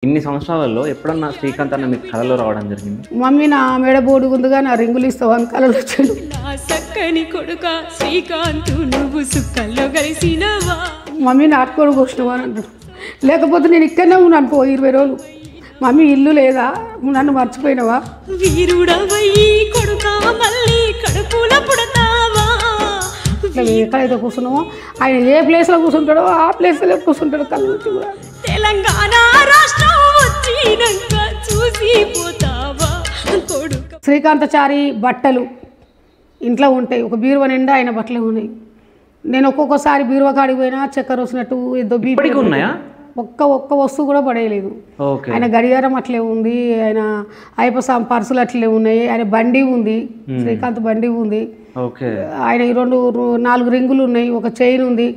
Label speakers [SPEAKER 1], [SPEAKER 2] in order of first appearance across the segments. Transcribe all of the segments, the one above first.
[SPEAKER 1] ఇన్ని సంవత్సరాలలో ఎప్పుడన్నా శ్రీకాంత్ అన్న మీకు కళలో రావడం జరిగింది?
[SPEAKER 2] మమ్మీ నా మెడ బోడుగుందిగా నా రింగులు ఇస్తావు అని కళలు వచ్చాడు.
[SPEAKER 3] సక్కని కొడుక శ్రీకాంత్ నువ్వు సుక్కల్లో కలిసినవా
[SPEAKER 2] మమ్మీ నాటుకోడు కూర్చున్నావా అని అంటాడు. లేకపోతే నేను ఇక్కడనే ఉన్నాను 20 రోజులు. మమ్మీ ఇల్లు లేదా, నన్ను మర్చిపోయినవా?
[SPEAKER 3] వీరుడవయ్యి కొడుక మళ్ళీ కడుపుల పుడతావా?
[SPEAKER 2] ఎక్కడైతే కూర్చున్నామో ఆయన ఏ ప్లేస్లో కూర్చుంటాడో ఆ ప్లేస్లో కూర్చుంటాడు. కళ్ళు వచ్చి కూడా
[SPEAKER 3] తెలంగాణ రాష్ట్రం వచ్చినాక చూసిపోతావా కొడుక?
[SPEAKER 2] శ్రీకాంతచారి బట్టలు ఇంట్లో ఉంటాయి. ఒక బీరువా నిండా ఆయన బట్టలు ఉన్నాయి. నేను ఒక్కొక్కసారి బీరువా కాడికి పోయినా చక్కెర వచ్చినట్టు ఏదో బీపీ
[SPEAKER 1] ఉన్నాయా?
[SPEAKER 2] ఒక్క వస్తువు కూడా పడేయలేదు.
[SPEAKER 1] ఓకే.
[SPEAKER 2] ఆయన గడియారం అట్లే ఉంది, ఆయన అయ్యప్ప పర్సులు అట్లే ఉన్నాయి, ఆయన బండి ఉంది, శ్రీకాంత్ బండి ఉంది.
[SPEAKER 1] ఓకే.
[SPEAKER 2] ఆయన 4 రింగులు ఉన్నాయి, ఒక చైన్ ఉంది.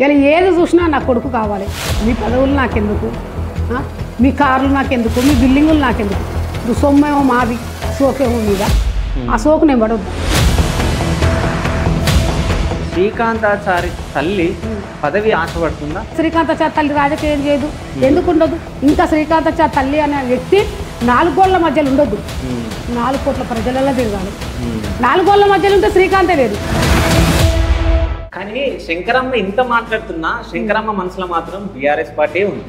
[SPEAKER 2] ఇలా ఏది చూసినా నా కొడుకు కావాలి. మీ పదవులు నాకెందుకు, మీ కార్లు నాకెందుకు, మీ బిల్డింగులు నాకెందుకు? ఇప్పుడు సొమ్మేమో మాది, సోకేమో మీద. ఆ సోకు నేను పడవద్దు.
[SPEAKER 1] శ్రీకాంతాచారి తల్లి పదవి ఆశపడుతుందా?
[SPEAKER 2] శ్రీకాంతాచారి తల్లి రాజకీయం చేయదు, ఎందుకు ఉండదు? ఇంకా శ్రీకాంతాచారి తల్లి అనే వ్యక్తి 4 గోళ్ల మధ్యలో ఉండొద్దు. 4 కోట్ల ప్రజలలో తిరగాలి. 4 గోళ్ల మధ్యలో ఉంటే శ్రీకాంతే లేదు.
[SPEAKER 1] కానీ శంకరమ్మ ఇంత మాట్లాడుతున్నా శంకరమ్మ మనసులో మాత్రం బీఆర్ఎస్ పార్టీ ఉంది,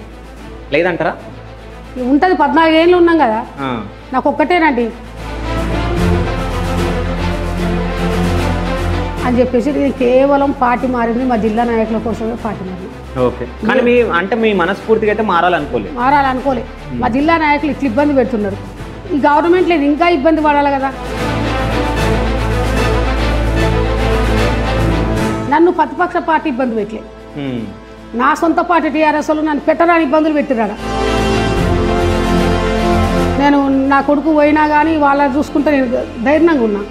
[SPEAKER 1] లేదంటారా?
[SPEAKER 2] ఉంటుంది. 14 ఏళ్ళు ఉన్నాం కదా, నాకు ఒక్కటేనండి అని చెప్పేసి నేను కేవలం పార్టీ మారింది మా జిల్లా నాయకుల కోసమే పార్టీ మారింది.
[SPEAKER 1] ఓకే. కానీ మీ మనస్ఫూర్తిగా అయితే
[SPEAKER 2] మారాలనుకోలే. మా జిల్లా నాయకులు ఇట్లా ఇబ్బంది పెడుతున్నారు. ఈ గవర్నమెంట్ లేదు, ఇంకా ఇబ్బంది పడాలి కదా. నన్ను ప్రతిపక్ష పార్టీ ఇబ్బంది పెట్టలే, నా సొంత పార్టీ టీఆర్ఎస్ వాళ్ళు నన్ను పెట్టరాని ఇబ్బందులు పెట్టిరాడ. నేను నా కొడుకు పోయినా కానీ వాళ్ళని చూసుకుంటే నేను ధైర్యంగా ఉన్నా.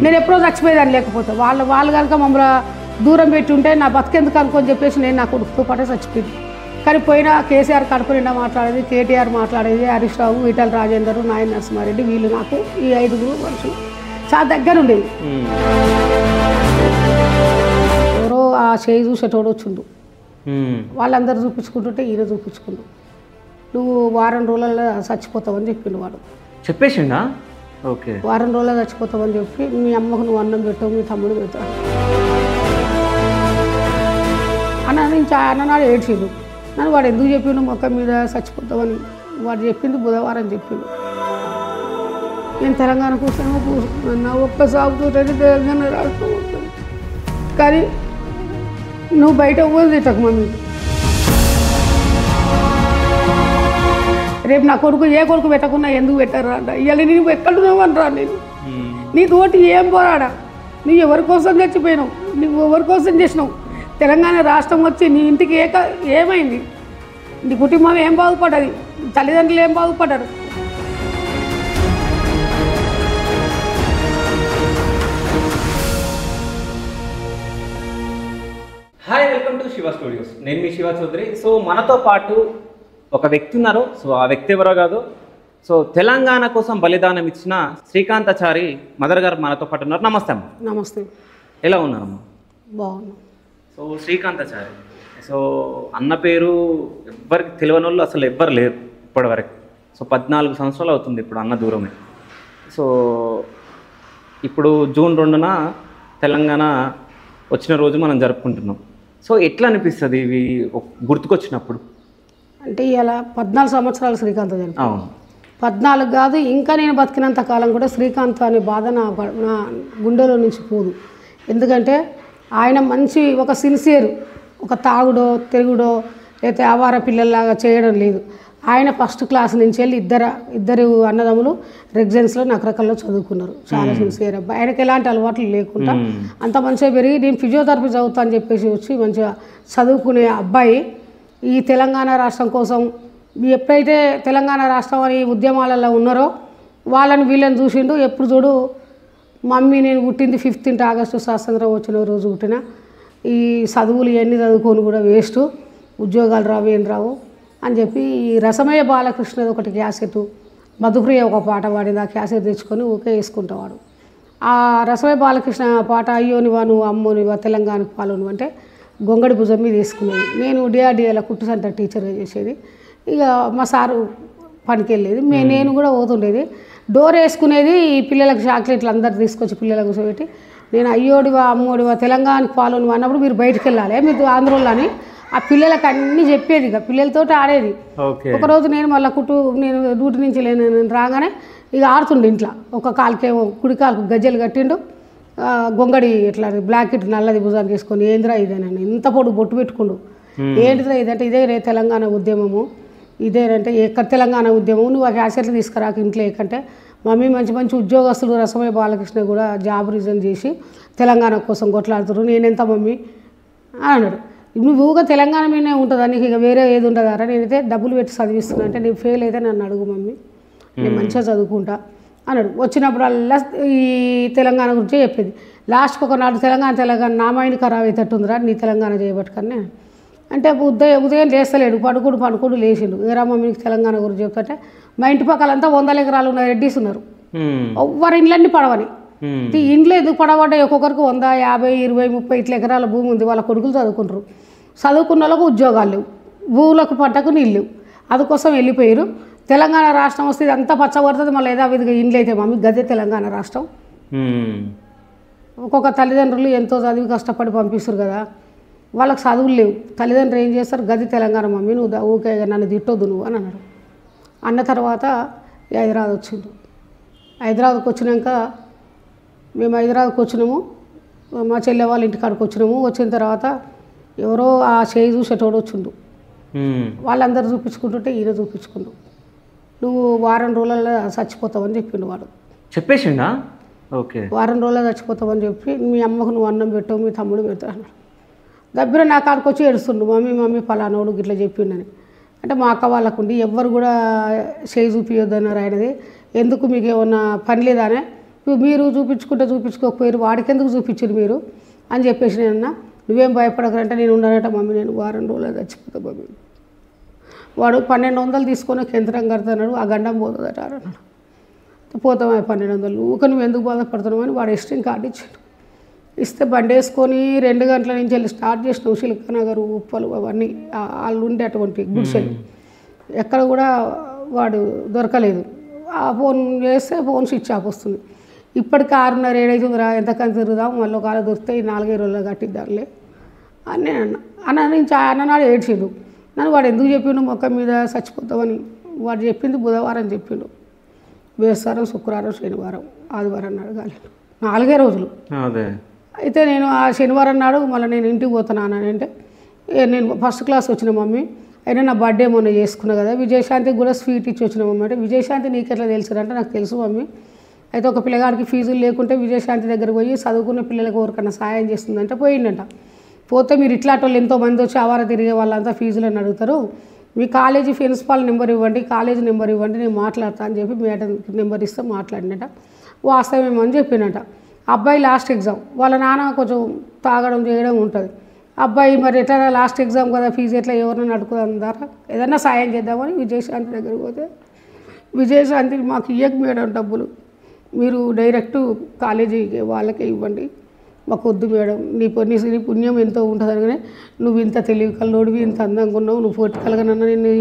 [SPEAKER 2] నేను ఎప్పుడో చచ్చిపోయేదాన్ని. లేకపోతే వాళ్ళు కనుక మమ్మల్ని దూరం పెట్టి ఉంటే నా బతికెందుకు అనుకొని చెప్పేసి నేను నా కొడుకుతో పాటే చచ్చిపోయింది. కానీ పోయినా కేసీఆర్ కడుపు నిండా మాట్లాడేది, కేటీఆర్ మాట్లాడేది, హరీష్ రావు, ఈటల రాజేందర్, నాయన నరసింహారెడ్డి, వీళ్ళు నాకు ఈ 5 మనుషులు చాలా దగ్గర ఉండేది. ఎవరో ఆ చేయి చూసేటోడు వచ్చిండు, వాళ్ళందరూ చూపించుకుంటుంటే ఈయన చూపించుకుండు. నువ్వు వారం రోజులలో చచ్చిపోతావని చెప్పిండు వాడు.
[SPEAKER 1] చెప్పేసిండా? ఓకే.
[SPEAKER 2] వారం రోజుల్లో చచ్చిపోతామని చెప్పి మీ అమ్మకు నువ్వు అన్నం పెట్టావు, మీ తమ్ముడు పెడతాడు అన్ననాడు ఏడ్చిండు. నన్ను వాడు ఎందుకు చెప్పిండు మొక్క మీద చచ్చిపోతామని? వాడు చెప్పింది బుధవారం చెప్పిండు. నేను తెలంగాణ కోసమో కూర్చున్నా, ఒక్క సాగుతోటే తెలంగాణ రాష్ట్రం వస్తుంది. కానీ నువ్వు బయట పోదు తిట్టకు మమ్మీ. రేపు నా కొడుకు ఏ కొడుకు పెట్టకున్నా ఎందుకు పెట్టారా అంట. ఇవాళ నేను ఎక్కడున్నావు అంటారా? నేను నీ తోటి ఏం పోరాడా? నువ్వు ఎవరి కోసం చచ్చిపోయినావు? నువ్వు ఎవరి కోసం చేసినావు? తెలంగాణ రాష్ట్రం వచ్చి నీ ఇంటికి ఏమైంది? నీ కుటుంబం ఏం బాగుపడ్డది? తల్లిదండ్రులు ఏం బాగుపడ్డారు?
[SPEAKER 1] Hi, welcome to Shiva Studios. నేను మీ శివ చౌదరి. సో మనతో పాటు ఒక వ్యక్తి ఉన్నారు. సో ఆ వ్యక్తి ఎవరో కాదు, సో తెలంగాణ కోసం బలిదానం ఇచ్చిన శ్రీకాంతాచారి మదర్ గారు మనతో పాటు ఉన్నారు. నమస్తే అమ్మ.
[SPEAKER 2] నమస్తే.
[SPEAKER 1] ఎలా ఉన్నారమ్మా?
[SPEAKER 2] బాగున్నా.
[SPEAKER 1] సో శ్రీకాంతాచారి, సో అన్న పేరు ఎవ్వరికి తెలియని వాళ్ళు అసలు ఎవ్వరు లేరు ఇప్పటివరకు. సో 14 సంవత్సరాలు అవుతుంది ఇప్పుడు అన్న దూరమే. సో ఇప్పుడు జూన్ 2న తెలంగాణ వచ్చిన రోజు మనం జరుపుకుంటున్నాం. సో ఎట్లా అనిపిస్తుంది ఇవి గుర్తుకొచ్చినప్పుడు?
[SPEAKER 2] అంటే ఇలా 14 సంవత్సరాలు శ్రీకాంత్ జరిగింది.
[SPEAKER 1] అవును,
[SPEAKER 2] 14 కాదు, ఇంకా నేను బతికినంత కాలం కూడా శ్రీకాంత్ అనే బాధ నా గుండెలో నుంచి పోదు. ఎందుకంటే ఆయన మంచి ఒక సిన్సియర్, ఒక తాగుడో తిరుగుడో లేకపోతే ఆవార పిల్లల్లాగా చేయడం లేదు. ఆయన ఫస్ట్ క్లాస్ నుంచి వెళ్ళి ఇద్దరు అన్నదమ్ములు రెగ్జెన్స్లో నకరకల్లో చదువుకున్నారు. చాలా సిన్సియర్ అబ్బాయి. ఆయనకి ఎలాంటి అలవాట్లు లేకుండా అంత మంచిగా పెరిగి నేను ఫిజియోథెరపీ చదువుతా అని చెప్పేసి వచ్చి మంచిగా చదువుకునే అబ్బాయి ఈ తెలంగాణ రాష్ట్రం కోసం ఎప్పుడైతే తెలంగాణ రాష్ట్రం అని ఉద్యమాలలో ఉన్నారో వాళ్ళని వీళ్ళని చూసిండు. ఎప్పుడు చూడు మమ్మీ నేను పుట్టింది 15 ఆగస్టు స్వాతంత్రం వచ్చిన రోజు పుట్టిన, ఈ చదువులు ఇవన్నీ చదువుకొని కూడా వేస్ట్, ఉద్యోగాలు రావు ఏం రావు అని చెప్పి ఈ రసమయ్య బాలకృష్ణది ఒకటి క్యాసెట్, మధుప్రియ ఒక పాట పాడింది, ఆ క్యాసెట్ తెచ్చుకొని ఊకే వేసుకుంటావాడు. ఆ రసమయ్య బాలకృష్ణ పాట అయ్యోనివా నువ్వు అమ్మోనివా తెలంగాణకు పాలోనివా అంటే గొంగడి భుజం మీద వేసుకునేది. నేను డిఆర్డిఏలో కుట్టు సెంటర్ టీచర్గా చేసేది. ఇక మా సారు పనికి వెళ్ళేది, నేను కూడా పోతుండేది. డోర్ వేసుకునేది, ఈ పిల్లలకు చాక్లెట్లు అందరు తీసుకొచ్చి పిల్లలకు కూర్చోబెట్టి, నేను అయ్యోడివా అమ్మోడివా తెలంగాణకి పాలోని అన్నప్పుడు మీరు బయటకు వెళ్ళాలి, మీరు ఆంధ్రోళ్ళు అని ఆ పిల్లలకు అన్నీ చెప్పేది. ఇక పిల్లలతో ఆడేది. ఒకరోజు నేను మళ్ళీ నేను డ్యూటీ నుంచి నేను రాగానే ఇక ఆడుతుండే ఇంట్లో. ఒక కాలుకేమో కుడి కాలుకు గజ్జలు కట్టిండు, గొంగడి ఇట్లా బ్లాకెట్ నల్లది భుజానికి వేసుకొని, ఏంద్రా ఇదేనండి ఇంత పొడుగు బొట్టు పెట్టుకుండు, ఏంటిదా ఇదంటే, ఇదే రే తెలంగాణ ఉద్యమము, ఇదేనంటే ఎక్కడ తెలంగాణ ఉద్యమం, నువ్వు ఆ క్యాసెట్లు తీసుకురాక ఇంట్లో ఏకంటే, మమ్మీ మంచి మంచి ఉద్యోగస్తులు రసమయ్య బాలకృష్ణ కూడా జాబ్ రిజైన్ చేసి తెలంగాణ కోసం కొట్లాడుతున్నారు, నేనెంత మమ్మీ అని అన్నాడు. నువ్వు ఊగా తెలంగాణ మీదనే ఉంటుందా, నీకు ఇక వేరే ఏది ఉంటుందారా, నేనైతే డబ్బులు పెట్టి చదివిస్తున్నా అంటే, నేను ఫెయిల్ అయితే నన్ను అడుగు మమ్మీ, నేను మంచిగా చదువుకుంటా అన్నాడు. వచ్చినప్పుడల్లా ఈ తెలంగాణ గురించి చెప్పేది. లాస్ట్కి ఒకనాడు తెలంగాణ నా మైండ్ ఖరాబ్ అవుతుందిరా నీ తెలంగాణ చేయబట్టుకనే అంటే, ఉదయం లేస్తలేడు, పడుకుడు లేచిండు. ఏరా మమ్మీకి తెలంగాణ గురించి చెప్తుంటే, మా ఇంటి పక్కలంతా 100 ఎకరాలు ఉన్న రెడ్డిస్ ఉన్నారు, ఎవ్వరి ఇండ్లన్నీ పడవని. ఇంట్లో ఎందుకు పడబడ్డాయి, ఒక్కొక్కరికి 100, 50, 20, 30 ఇట్ల ఎకరాల భూమి ఉంది. వాళ్ళ కొడుకులు చదువుకుంటారు, చదువుకున్న వాళ్ళకు ఉద్యోగాలు లేవు, భూములకు పంటకు నీళ్ళు లేవు, అందుకోసం వెళ్ళిపోయారు. తెలంగాణ రాష్ట్రం వస్తే ఇదంతా పచ్చబడుతుంది, మళ్ళీ యథావిధిగా ఇండ్లు అయితే మమ్మీ గదే తెలంగాణ రాష్ట్రం. ఒక్కొక్క తల్లిదండ్రులు ఎంతో చదివి కష్టపడి పంపిస్తారు కదా, వాళ్ళకి చదువులు లేవు, తల్లిదండ్రులు ఏం చేస్తారు, గది తెలంగాణ మమ్మీ, నువ్వు ఊకే నన్ను తిట్టొద్దు నువ్వు అని అన్నాడు. అన్న తర్వాత హైదరాబాద్ వచ్చిండు. హైదరాబాద్కి వచ్చినాక మేము హైదరాబాద్కి వచ్చినాము, మా చెల్లె వాళ్ళ ఇంటికాడికి వచ్చినాము. వచ్చిన తర్వాత ఎవరో ఆ చేయి చూసేటోడు వచ్చిండు, వాళ్ళందరూ చూపించుకుంటుంటే ఈయన చూపించుకుండు. నువ్వు వారం రోజులలో చచ్చిపోతావని చెప్పిండు వాడు.
[SPEAKER 1] చెప్పేసిండా? ఓకే.
[SPEAKER 2] వారం రోజుల్లో చచ్చిపోతావని చెప్పి, మీ అమ్మకు నువ్వు అన్నం పెట్టావు, మీ తమ్ముడు పెడతావు అన్నాడు. దగ్గర నా కాడికి వచ్చి ఏడుస్తుండు, మమ్మీ పలానోడు గిట్లా చెప్పిండని. అంటే మా అక్క వాళ్ళకుండి ఎవ్వరు కూడా చేయి చూపించొద్దన్నారు ఆయనది, ఎందుకు మీకు ఏమన్నా పని లేదానే, మీరు చూపించుకోకపోయారు, వాడికి ఎందుకు చూపించారు మీరు అని చెప్పేసి నేనన్నా. నువ్వేం భయపడకరంటే, నేను ఉన్నానంట మమ్మీ, నేను వారం రోజులు చచ్చిపోతా మమ్మీ. వాడు 1200 తీసుకొని కేంద్రం కడతాడు, ఆ గండం పోతుందట అన్నాడు. పోతామా 1200, ఊక నువ్వు ఎందుకు బాధపడుతున్నావు అని వాడు ఎస్టింగ్ కార్డు ఇచ్చాడు. ఇస్తే బండి వేసుకొని 2 గంటల నుంచి వెళ్ళి స్టార్ట్ చేసినావు, శిల్కనగర్, ఉప్పలు అవన్నీ వాళ్ళు ఉండే అటువంటి గుడిసెలు, ఎక్కడ కూడా వాడు దొరకలేదు. ఆ ఫోన్ చేస్తే ఫోన్ స్విచ్ ఆఫ్ వస్తుంది. ఇప్పటికి 6:30, 7 అవుతుందిరా, ఎంతకని తిరుగుదాం, మళ్ళీ ఒక దొరికితే ఈ 4-5 రోజుల్లో కట్టిద్దాంలే అని నేను అన్న నుంచి అన్ననాడు ఏడ్చిండు. నన్ను వాడు ఎందుకు చెప్పిండు మొక్క మీద చచ్చిపోతామని, వాడు చెప్పింది బుధవారం చెప్పిండు, బేస్తవారం, శుక్రవారం, శనివారం, ఆదివారం నాడు కాలేదు, 4 రోజులు. అయితే నేను ఆ శనివారం నాడు మళ్ళీ నేను ఇంటికి పోతున్నాను అని అంటే, నేను ఫస్ట్ క్లాస్ వచ్చిన మమ్మీ, అయినా నా బర్త్డే మొన్న చేసుకున్నా కదా, విజయశాంతికి కూడా స్వీట్ ఇచ్చి వచ్చిన మమ్మీ అంటే, విజయశాంతి నీకు ఎట్లా తెలుసురంటే, నాకు తెలుసు మమ్మీ, అయితే ఒక పిల్లగాడికి ఫీజులు లేకుంటే విజయశాంతి దగ్గర పోయి చదువుకున్న పిల్లలకు ఎవరికన్నా సాయం చేస్తుందంటే పోయిందంట. పోతే మీరు ఇట్లాంటి వాళ్ళు ఎంతోమంది వచ్చి ఆవార తిరిగే వాళ్ళంతా ఫీజులని అడుగుతారు, మీ కాలేజీ ప్రిన్సిపాల్ నెంబర్ ఇవ్వండి, కాలేజీ నెంబర్ ఇవ్వండి, నేను మాట్లాడతా అని చెప్పి మేడం నెంబర్ ఇస్తే మాట్లాడినట. వాస్తవమేమని చెప్పినట. అబ్బాయి లాస్ట్ ఎగ్జామ్, వాళ్ళ నాన్న కొంచెం తాగడం చేయడం ఉంటుంది. అబ్బాయి మరి ఎట్లా లాస్ట్ ఎగ్జామ్ కదా, ఫీజు ఎట్లా ఎవరినైనా అడుగుతుందారా, ఏదన్నా సాయం చేద్దామని విజయశాంతి దగ్గరికి పోతే, విజయశాంతి మాకు ఇయ్యక మేడం డబ్బులు, మీరు డైరెక్ట్ కాలేజీ వాళ్ళకే ఇవ్వండి, మాకు వద్దు మేడం, నీ పుణ్యం ఎంతో ఉంటుంది అనగానే, నువ్వు ఇంత తెలివి కల్లోడివి, ఇంత అందంగా ఉన్నావు, నువ్వు పొట్టుకలగానన్నా నేను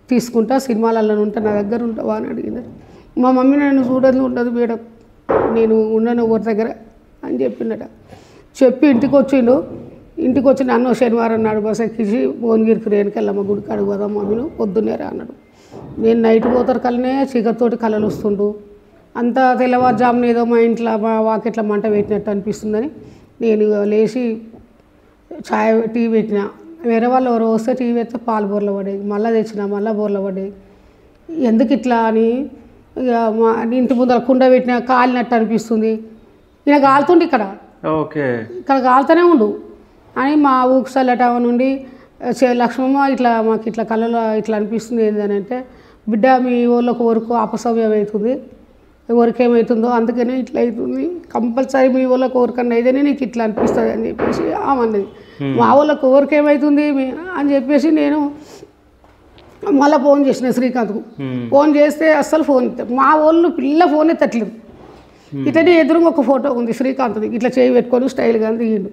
[SPEAKER 2] తీసుకుంటా, సినిమాలలో ఉంటా, నా దగ్గర ఉంటావా అని అడిగింది. మా మమ్మీ నన్ను చూడదు ఉండదు మేడం, నేను ఉన్నాను ఎవరి దగ్గర అని చెప్పిండట. చెప్పి ఇంటికి వచ్చిండు. ఇంటికి వచ్చి నన్ను శనివారం నాడు బస్ ఎక్కించి భువనగిరికి రేణుకెళ్ళమ్మ గుడికి అడుగు పోదాం మమ్మీను, పొద్దున్నేరా అన్నాడు. నేను నైట్ పోతారు కలనే చీకటితోటి కళలు వస్తుండు, అంత తెల్లవారుజామున ఏదో మా ఇంట్లో మా వాకిట్ల మంట పెట్టినట్టు అనిపిస్తుందని నేను లేచి టీ పెట్టిన. వేరే వాళ్ళు ఎవరో వస్తే టీ పెడితే పాలు బోర్ల పడేవి, మళ్ళీ తెచ్చిన, మళ్ళీ బోర్ల పడేవి. ఎందుకు ఇట్లా అని ఇక మా ఇంటి ముందర కుండ పెట్టిన, కాలినట్టు అనిపిస్తుంది, ఈయన కాలుతుండే ఇక్కడ, ఇక్కడ కాలుతూనే ఉండు అని మా ఊకుసల్లట నుండి లక్ష్మమ్మ ఇట్లా మాకు ఇట్లా కళ్ళలో ఇట్లా అనిపిస్తుంది ఏంటని అంటే, బిడ్డ మీ ఊళ్ళోకి వరకు అపసవ్యం అవుతుంది, ఎవరికేమవుతుందో అందుకనే ఇట్లా అవుతుంది, కంపల్సరీ మీ ఊళ్ళోకి ఎవరికన్నా అయితేనే నీకు ఇట్లా అనిపిస్తుంది అని చెప్పేసి ఆమన్నది. మా ఊళ్ళోకి ఎవరికేమవుతుంది అని చెప్పేసి నేను మళ్ళీ ఫోన్ చేసిన శ్రీకాంత్కు. ఫోన్ చేస్తే అస్సలు ఫోన్ మా వాళ్ళు పిల్ల ఫోన్ ఎత్తట్లేదు. ఇతనే ఎదురుగా ఒక ఫోటో ఉంది శ్రీకాంత్ది, ఇట్లా చేయి పెట్టుకొని స్టైల్గా దిగిండు.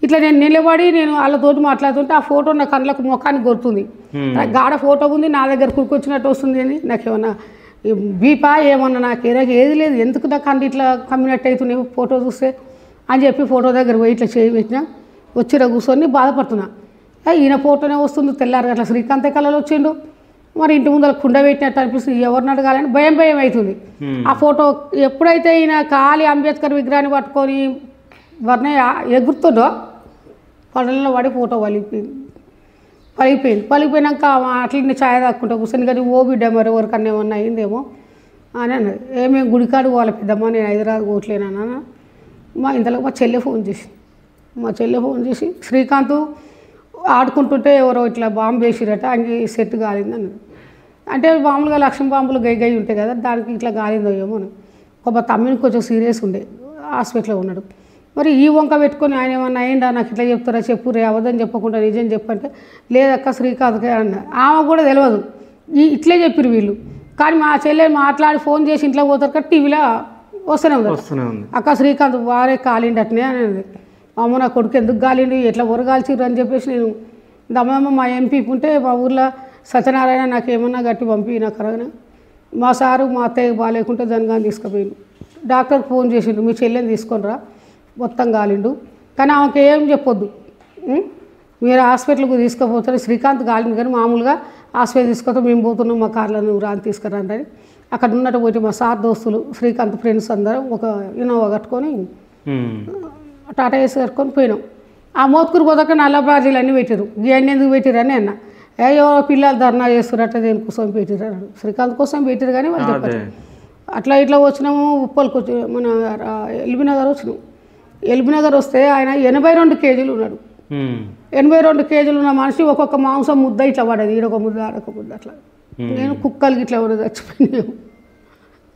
[SPEAKER 2] ఇట్లా నేను నిలబడి నేను వాళ్ళతోటి మాట్లాడుతుంటే ఆ ఫోటో నా కళ్ళకు ముఖానికి కొడుతుంది. గాఢ ఫోటో ఉంది, నా దగ్గర కురికొచ్చినట్టు వస్తుంది అని నాకేమన్నా బీపా ఏమన్నా నాకు ఏది లేదు, ఎందుకు నా కళ్ళు ఇట్లా కమ్మినట్టు అవుతున్నాయి ఫోటో చూస్తే అని చెప్పి ఫోటో దగ్గర పోయి ఇట్లా చేయి పెట్టినా. వచ్చిన కూర్చొని బాధపడుతున్నా, ఈయన ఫోటోనే వస్తుంది, తెల్లారు అట్లా శ్రీకాంత్ కళలు వచ్చిండు, మరి ఇంటి ముందర కుండ పెట్టినట్టు అనిపిస్తుంది, ఎవరిని అడగాలని భయం అవుతుంది. ఆ ఫోటో ఎప్పుడైతే ఈయన ఖాళీ అంబేద్కర్ విగ్రహాన్ని పట్టుకొని వర్ణ ఎగురుతుండో పడలలో పడి ఫోటో పలిగిపోయినాక అట్లనే ఛాయ్ తాక్కుంటా కూర్చొని, కానీ ఓ బిడ్డ మరి ఎవరికన్నా ఏమన్నా అయిందేమో అని అన్నది. ఏమేమి గుడికాడు వాళ్ళ పెద్దమ్మ, నేను హైదరాబాద్ పోట్లేనా. మా ఇంతలో మా చెల్లె ఫోన్ చేసి శ్రీకాంత్ ఆడుకుంటుంటే ఎవరో ఇట్లా బాంబు వేసిరట, అంగి సెట్ కాలింది అన్నది. అంటే మామూలుగా లక్ష్మీ బాంబులు గై ఉంటాయి కదా, దానికి ఇట్లా గాలిందో ఏమో అని. ఒక తమ్మిని కొంచెం సీరియస్ ఉండే, హాస్పిటల్లో ఉన్నాడు. మరి ఈ వంక పెట్టుకొని ఆయన ఏమన్నా అయ్యిందా, నాకు ఇట్లా చెప్తారా, చెప్పు రే, అవదని చెప్పకుండా నిజం చెప్పంటే లేదక్క శ్రీకాంత్కే అన్న. ఆమె కూడా తెలియదు, ఇట్లే చెప్పిరు వీళ్ళు. కానీ మా చెల్లె మాట్లాడి ఫోన్ చేసి ఇంట్లో పోతారు కదా, టీవీలో వస్తూనే ఉంది, అక్క శ్రీకాంత్ వారే కాలిండి అట్నే అనేది. అమ్మ నా కొడుకు ఎందుకు కాలిండి, ఎట్లా ఊరగాల్చిర్రు అని చెప్పేసి నేను దమ్మమ్మ మా ఎంపీ ఉంటే మా ఊర్లో సత్యనారాయణ నాకు ఏమన్నా గట్టి పంపి నాకు అరగన. మా సారు మా అత్తయ్య బాగాలేకుంటే జనగాని తీసుకుపోయిండు. డాక్టర్కి ఫోన్ చేసిండు, మీ చెల్లెని తీసుకొనిరా, మొత్తం కాలిండు, కానీ ఆమెకి ఏం చెప్పొద్దు, మీరు హాస్పిటల్కి తీసుకుపోతారు, శ్రీకాంత్ కాలింది కానీ మామూలుగా హాస్పిటల్ తీసుకొస్తే మేము పోతున్నాం, మా కార్లో నువ్వు రాని తీసుకురండి అని. అక్కడ ఉన్నట్టు పోయి మా సార్ దోస్తులు శ్రీకాంత్ ఫ్రెండ్స్ అందరం ఒక ఇన్నోవా కట్టుకొని టాటా ఏసీ కట్టుకొని పోయినాం. ఆ మోత్కూరు పోదాక నల్ల బాజీలు అన్నీ పెట్టారు, ఇవన్నీ ఎందుకు పెట్టారు అని అన్న. ఏయో పిల్లలు ధర్నా చేస్తున్నట్టు దేనికోసం పెట్టారు అన్నాడు. శ్రీకాంత్ కోసం పెట్టారు కానీ వాళ్ళు చెప్పారు. అట్లా ఇట్లా వచ్చినాము, ఉప్పల్కి వచ్చి మన ఎల్బీనగర్ వచ్చినాం. ఎల్బీనగర్ వస్తే ఆయన 82 కేజీలు ఉన్నాడు. 82 కేజీలు ఉన్న మనిషి ఒక్కొక్క మాంసం ముద్ద ఇట్లా పడేది, ఈడొక ముద్ద ఆడొక ముద్ద అట్లా. నేను కుక్కలకి ఇట్లా కూడా చచ్చిపోయినాము,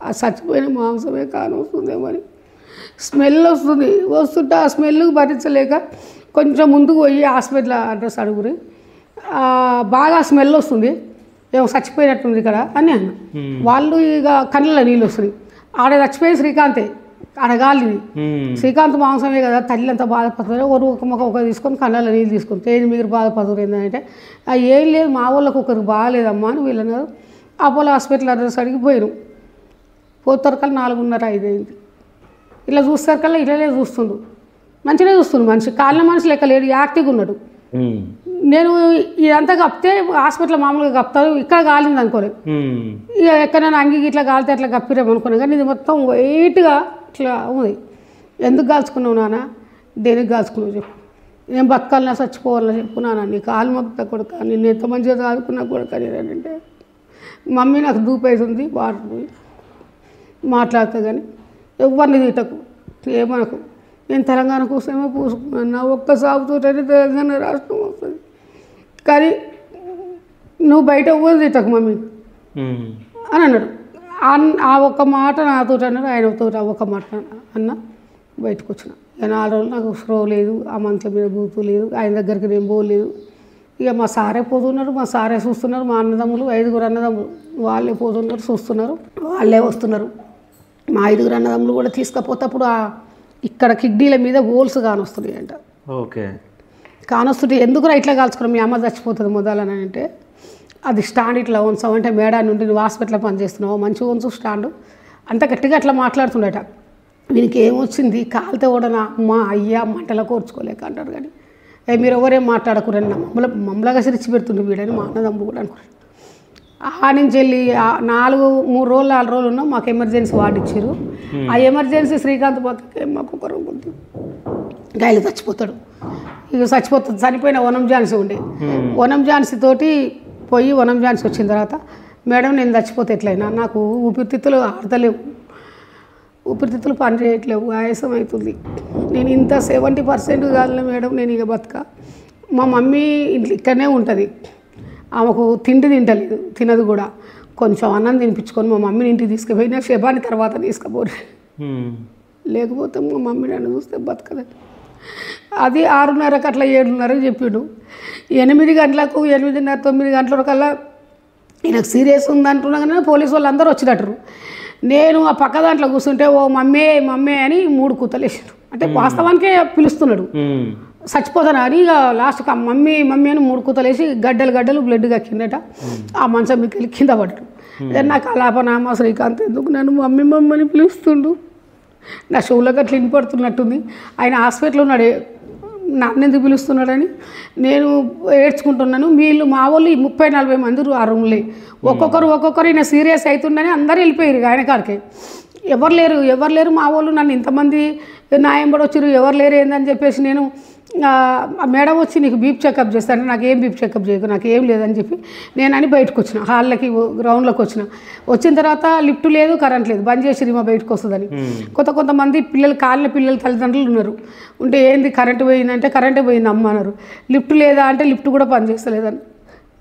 [SPEAKER 2] ఆ చచ్చిపోయిన మాంసమే కానొస్తుందేమో అని స్మెల్ వస్తుంటే ఆ స్మెల్ భరించలేక కొంచెం ముందుకు పోయి హాస్పిటల్ అడ్రస్ అడుగురి, బాగా స్మెల్ వస్తుంది, ఏమో చచ్చిపోయినట్టుంది ఇక్కడ అని అన్న. వాళ్ళు ఇక కళ్ళలో నీళ్ళు వస్తున్నాయి. ఆడ చచ్చిపోయి శ్రీకాంతే, ఆడగాలిది శ్రీకాంత్ మాంసమే కదా, తల్లి అంతా బాధపడుతుంది. ఒక మొక్క ఒక తీసుకొని కళ్ళలో నీళ్ళు తీసుకొని తేది మీరు బాధపడుతుంది ఏంటంటే ఏం లేదు మా వాళ్ళకి ఒకరికి బాగాలేదమ్మా అని వీళ్ళు అన్నారు. అపోలో హాస్పిటల్ అడ్రస్ అడిగి పోయారు. పోతారు 4:30 5 అయింది. ఇలా చూస్తారు ఇట్లనే చూస్తుండు, మంచిగా చూస్తుండు మనిషి, కాలిన మనిషి లెక్క లేడు, యాక్టివ్గా ఉన్నాడు. నేను ఇదంతా కప్పితే హాస్పిటల్ మామూలుగా కప్తారు, ఇక్కడ కాలింది అనుకోలేదు. ఇక ఎక్కడైనా అంగికి ఇట్లా కాలితే అట్లా కప్పిరేమో అనుకున్నాను, కానీ ఇది మొత్తం వెయిట్గా ఇట్లా ఉంది. ఎందుకు కాల్చుకున్నావు నాన్న, దేనికి కాల్చుకున్నావు చెప్పు, నేను బతకాలన్నా చచ్చిపోవాలన్నా చెప్పు నాన్న, నీ కాలు మొత్తం కొడుక, నేను ఎంత మంచిగా చదువుకున్నా కొడుక నేనంటే. మమ్మీ నాకు దూపైతుంది వాటర్ మాట్లాడుతా కానీ ఎవరిని తిట్టకు ఏమనకు, నేను తెలంగాణ కోసమే పూసుకున్నాను, నా ఒక్క సాగుతోటనే తెలంగాణ రాష్ట్రం వస్తుంది, కానీ నువ్వు బయట ఎవరు తిట్టకు మమ్మీ అని అన్నాడు. ఆ ఒక్క మాట నాతో అన్నాడు, ఆయనతో ఆ ఒక్క మాట అన్న బయటకు వచ్చిన. ఇక 4 రోజులు నాకు స్ప్రో లేదు, ఆ మంచం మీద బూతు లేదు, ఆయన దగ్గరికి నేను పోలేదు. ఇక మా సారే పోతున్నారు, మా సారే చూస్తున్నారు, మా అన్నదమ్ములు 5 అన్నదమ్ములు వాళ్ళే పోతున్నారు, చూస్తున్నారు, వాళ్ళే వస్తున్నారు. మా 5 అన్నదమ్ములు కూడా తీసుకపోతే అప్పుడు ఇక్కడ కిడ్నీల మీద హోల్స్ కానొస్తున్నాయి అంట.
[SPEAKER 1] ఓకే,
[SPEAKER 2] కానొస్తుంటే ఎందుకురా ఇట్లా కాల్చుకున్నాం, మీ అమ్మ చచ్చిపోతుంది మొదలని అంటే, అది స్టాండ్ ఇట్లా ఉంచామంటే మేడా నుండి నువ్వు హాస్పిటల్లో పనిచేస్తున్నావు మంచిగా ఉంచు స్టాండ్ అంత గట్టిగా అట్లా మాట్లాడుతుండట. వీనికి ఏమొచ్చింది, కాలితే కూడా నా అమ్మ అయ్యా మంటలో కోర్చుకోలేక అంటారు. కానీ మీరు ఎవరేం మాట్లాడకూరని మమ్మల్గా సిరిచి పెడుతుంది వీడని మా అన్నదమ్ముడు కూడా అనుకున్నాడు. ఆ నుంచి వెళ్ళి 3 రోజులు 4 రోజులు ఉన్నాం. మాకు ఎమర్జెన్సీ వార్డు ఇచ్చారు. ఆ ఎమర్జెన్సీ శ్రీకాంత్ బతుకే మాకు ఒక రూమ్ ఉంది, గాయలు చచ్చిపోతాడు. ఇక చచ్చిపోతుంది, చనిపోయిన వనం ఝాన్సీ ఉండే, వనం ఝాన్సీ తోటి పోయి వనం ఝాన్సీ వచ్చిన తర్వాత మేడం నేను చచ్చిపోతే ఎట్లయినా నాకు ఊపిరితిత్తులు ఆడతలేవు, ఊపిరితిత్తులు పని చేయట్లేవు, ఆయాసం అవుతుంది, నేను ఇంత 70% కాదు మేడం, నేను ఇక బతక. మా మమ్మీ ఇక్కడనే ఉంటుంది, ఆమెకు తిండి తింటలేదు, తినదు కూడా, కొంచెం అన్నం తినిపించుకొని మా మమ్మీని ఇంటికి తీసుకుపోయినా శబాని తర్వాత తీసుకుపోరు, లేకపోతే మా మమ్మీ నన్ను చూస్తే బతకలేదు. అది 6:30కి అట్లా 7:30కి చెప్పిండు. 8 గంటలకు 8:30 9 గంటల కల్లా ఈయనకు సీరియస్ ఉందంటున్నా కానీ పోలీసు వాళ్ళు అందరూ వచ్చినట్టు. నేను ఆ పక్క దాంట్లో కూర్చుంటే ఓ మమ్మే మమ్మే అని 3 కూతలేసాడు. అంటే వాస్తవానికే పిలుస్తున్నాడు, చచ్చిపోతాను అని ఇక లాస్ట్కి మమ్మీ మమ్మీ అని 3 కూతలేసి గడ్డలు బ్లడ్ కక్కిందట. ఆ మంచం మీకు వెళ్ళి కింద పడ్డాడు. నాకు అలాపనామా శ్రీకాంత్ ఎందుకు నన్ను మమ్మీ అని పిలుస్తుండు, నా షోలోకి అట్లా వినపడుతున్నట్టుంది, ఆయన హాస్పిటల్లో ఉన్నాడు, నన్ను ఎందుకు పిలుస్తున్నాడని నేను ఏడ్చుకుంటున్నాను. వీళ్ళు మా వాళ్ళు 30-40 మంది ఆ రూమ్లే, ఒక్కొక్కరు ఈయన సీరియస్ అవుతుండని అందరూ వెళ్ళిపోయారు ఆయన కాడికి. ఎవరు లేరు మా వాళ్ళు, నన్ను ఇంతమంది నాయంబడి వచ్చారు, ఎవరు లేరు ఏందని చెప్పేసి నేను మేడం వచ్చి నీకు బీపీ చెకప్ చేస్తాను, నాకు ఏం బీపీ చెకప్ చేయకు, నాకు ఏం లేదని చెప్పి నేను అని బయటకు వచ్చిన, హాల్లోకి గ్రౌండ్లోకి వచ్చిన తర్వాత లిఫ్ట్ లేదు, కరెంట్ లేదు, బంద్ చేసి మా బయటకు వస్తుందని. కొంతమంది కాలిన పిల్లల తల్లిదండ్రులు ఉన్నారు, ఉంటే ఏంది కరెంటు పోయిందంటే కరెంటే పోయింది అమ్మ అన్నారు. లిఫ్ట్ లేదా అంటే లిఫ్ట్ కూడా పనిచేస్తలేదని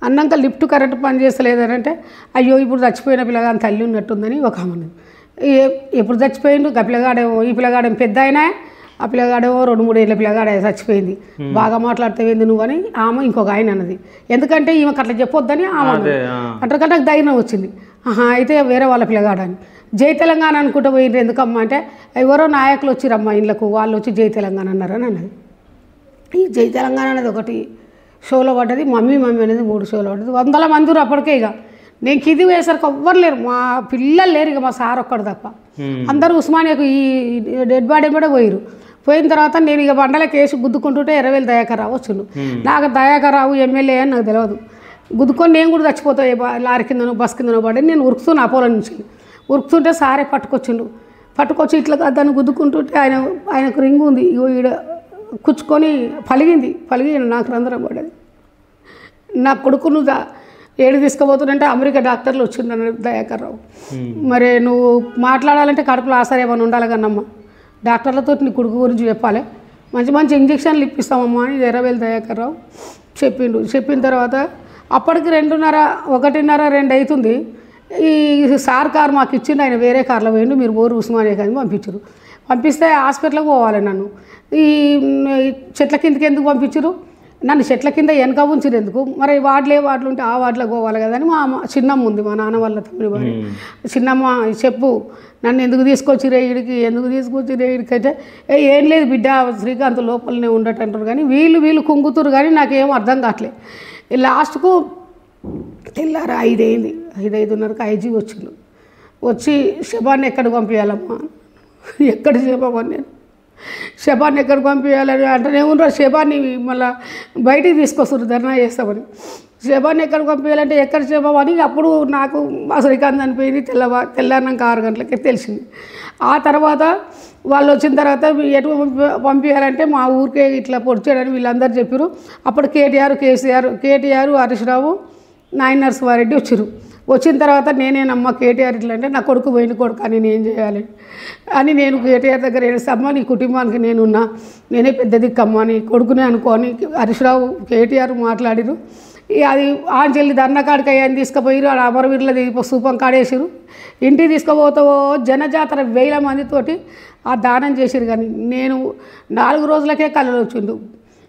[SPEAKER 2] అన్నాక లిఫ్ట్ కరెంట్ పనిచేస్తలేదని అంటే అయ్యో ఇప్పుడు చచ్చిపోయిన పిల్లగాని తల్లి ఉన్నట్టుందని ఒక ఆమె. ఎప్పుడు చచ్చిపోయిండు ఈ పిల్లగాడేమో పెద్ద అయినా, ఆ పిల్లగాడేమో 2-3 ఏళ్ళ పిల్లగాడే చచ్చిపోయింది, బాగా మాట్లాడుతావేంది నువ్వు అని ఆమె ఇంకొక ఆయన అన్నది. ఎందుకంటే ఈమెకు అట్లా చెప్పొద్దని ఆమె అంటారు నాకు ధైర్యం వచ్చింది. అయితే వేరే వాళ్ళ పిల్లగాడని జై తెలంగాణ అనుకుంటూ పోయిండ్రు, ఎందుకమ్మా అంటే ఎవరో నాయకులు వచ్చిరమ్మా ఇళ్ళకు, వాళ్ళు వచ్చి జై తెలంగాణ అన్నారని అన్నది. ఈ జై తెలంగాణ అనేది ఒకటి షోలో పడ్డది, మమ్మీ అనేది 3 షోలో పడ్డది. 100 మంది అప్పటికే. ఇక నేను కిది వేసరికి ఎవ్వరు లేరు, మా పిల్లలు లేరు, ఇక మా సార్ ఒక్కడు తప్ప. అందరూ ఉస్మానియాకు ఈ డెడ్ బాడీ కూడా పోయిన తర్వాత నేను ఇక బండలకి వేసి గుద్దుకుంటుంటే 20,000 దయాకర్రావు వచ్చిండు. నాకు దయాకర్రావు ఎమ్మెల్యే అని నాకు తెలియదు. గుద్దుకొని నేను కూడా చచ్చిపోతాయి, లారీ కిందనో బస్ కిందనో పడి నేను ఉరుకుతున్నా అపోలో నుంచి. ఉరుకుతుంటే సారే పట్టుకొచ్చి ఇట్లా దాన్ని గుద్దుకుంటుంటే ఆయనకు రింగు ఉంది, ఈడ కుచ్చుకొని పలిగి నాకు రంధ్రం పడ్డది. నా కొడుకును ఏడు తీసుకుపోతుందంటే అమెరికా డాక్టర్లు వచ్చిండన్న దయాకర్రావు. మరి నువ్వు మాట్లాడాలంటే కడుపులో ఆసర ఏమైనా ఉండాలి కన్నమ్మ, డాక్టర్లతో నీ కొడుకు గురించి చెప్పాలి, మంచి ఇంజక్షన్లు ఇప్పిస్తామమ్మా అని 20,000 దయాకర్రావు చెప్పిండు. చెప్పిన తర్వాత అప్పటికి 1:30-2 అవుతుంది. ఈ సార్ కారు మాకు ఇచ్చిండు, ఆయన వేరే కార్లో పోయిండు, మీరు బోరు ఉస్మానియా కానీ పంపించారు. పంపిస్తే హాస్పిటల్కి పోవాలి, నన్ను ఈ చెట్ల కిందకి ఎందుకు పంపించారు, నన్ను చెట్ల కింద వెనక ఉంచిరు ఎందుకు, మరి వార్డులు ఉంటే ఆ వార్డులోకి పోవాలి కదా అని మా చిన్నమ్మ ఉంది, మా నాన్న వాళ్ళ తమ్ముని వారి చిన్నమ్మ చెప్పు, నన్ను ఎందుకు తీసుకొచ్చిరే ఈడికి అంటే ఏం లేదు బిడ్డ శ్రీకాంత్ లోపలనే ఉండట అంటారు. కానీ వీళ్ళు కుంగుతురు, కానీ నాకేం అర్థం కావట్లేదు. లాస్ట్కు తెల్లారా 5 అయింది, 5:30కి ఐజీ వచ్చిండు. వచ్చి శబాన్ని ఎక్కడికి పంపించాలమ్మా, ఎక్కడ చెప్పమని నేను శబాన్ని ఎక్కడికి పంపించాలని అంటేనే ఉన్నారు. శబాన్ని మళ్ళీ బయటికి తీసుకొస్తారు ధర్నా చేస్తామని. శబాన్ని ఎక్కడికి పంపించాలంటే ఎక్కడ చెప్పమని అప్పుడు నాకు శ్రీకాంత్ అనిపోయింది. తెల్లారినాక 6 గంటలకే తెలిసింది. ఆ తర్వాత వాళ్ళు వచ్చిన తర్వాత ఎటు పంపించాలంటే మా ఊరికే ఇట్లా పొడిచాడని వీళ్ళందరూ చెప్పారు. అప్పుడు కేటీఆర్ హరీష్ రావు నాయన నరసింహారెడ్డి వచ్చిన తర్వాత నేనేనమ్మా కేటీఆర్ ఇట్లా అంటే నా కొడుకు పోయిన కొడుకు అని నేను చేయాలి అని నేను కేటీఆర్ దగ్గర ఏడుస్తామ్మా, నీ కుటుంబానికి నేనే పెద్ద దిక్కమ్మా, నీ కొడుకునే అనుకోని హరీష్ రావు కేటీఆర్ మాట్లాడిరు. అది ఆంచెల్లి దండకాడికి అయ్యాన్ని తీసుకుపోయారు, ఆడ అమరవీరుల సూపం కాడేసారు. ఇంటికి తీసుకుపోతావో జనజాతర 1000 మందితోటి ఆ దానం చేసారు. కానీ నేను 4 రోజులకే కళ్ళలో వచ్చిండు.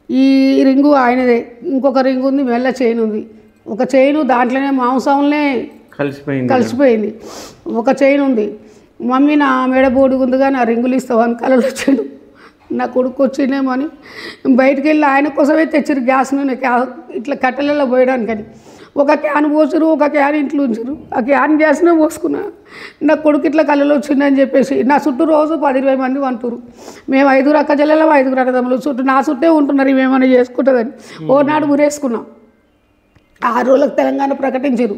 [SPEAKER 2] ఈ రింగు ఆయనదే, ఇంకొక రింగు ఉంది, మెల్ల చైన్ ఉంది, ఒక చైను దాంట్లోనే మాంసంలోనే కలిసిపోయింది, ఒక చైన్ ఉంది. మమ్మీ నా మెడ బోడిగా ఉంది కానీ ఆ రింగులు ఇస్తావు అని కళలు వచ్చాడు. నా కొడుకు వచ్చిందేమో అని బయటికి వెళ్ళి ఆయన కోసమే తెచ్చారు గ్యాస్ నూనె, ఇట్లా కట్టెలలో పోయడానికని. ఒక క్యాన్ పోసారు, ఒక క్యాన్ ఇంట్లో ఉంచారు, ఆ క్యాన్ గ్యాస్నే పోసుకున్నా. నా కొడుకు ఇట్లా కళ్ళలో వచ్చిందని చెప్పేసి నా చుట్టూ రోజు 10-20 మంది అంటారు. మేము 5 అక్క చెల్లెలు 5 అన్నదమ్ములు చుట్టూ నా చుట్టే ఉంటున్నారు, ఇవేమైనా చేసుకుంటుందని ఓనాడు ఊరేసుకున్నాం. 6 రోజులకు తెలంగాణ ప్రకటించారు.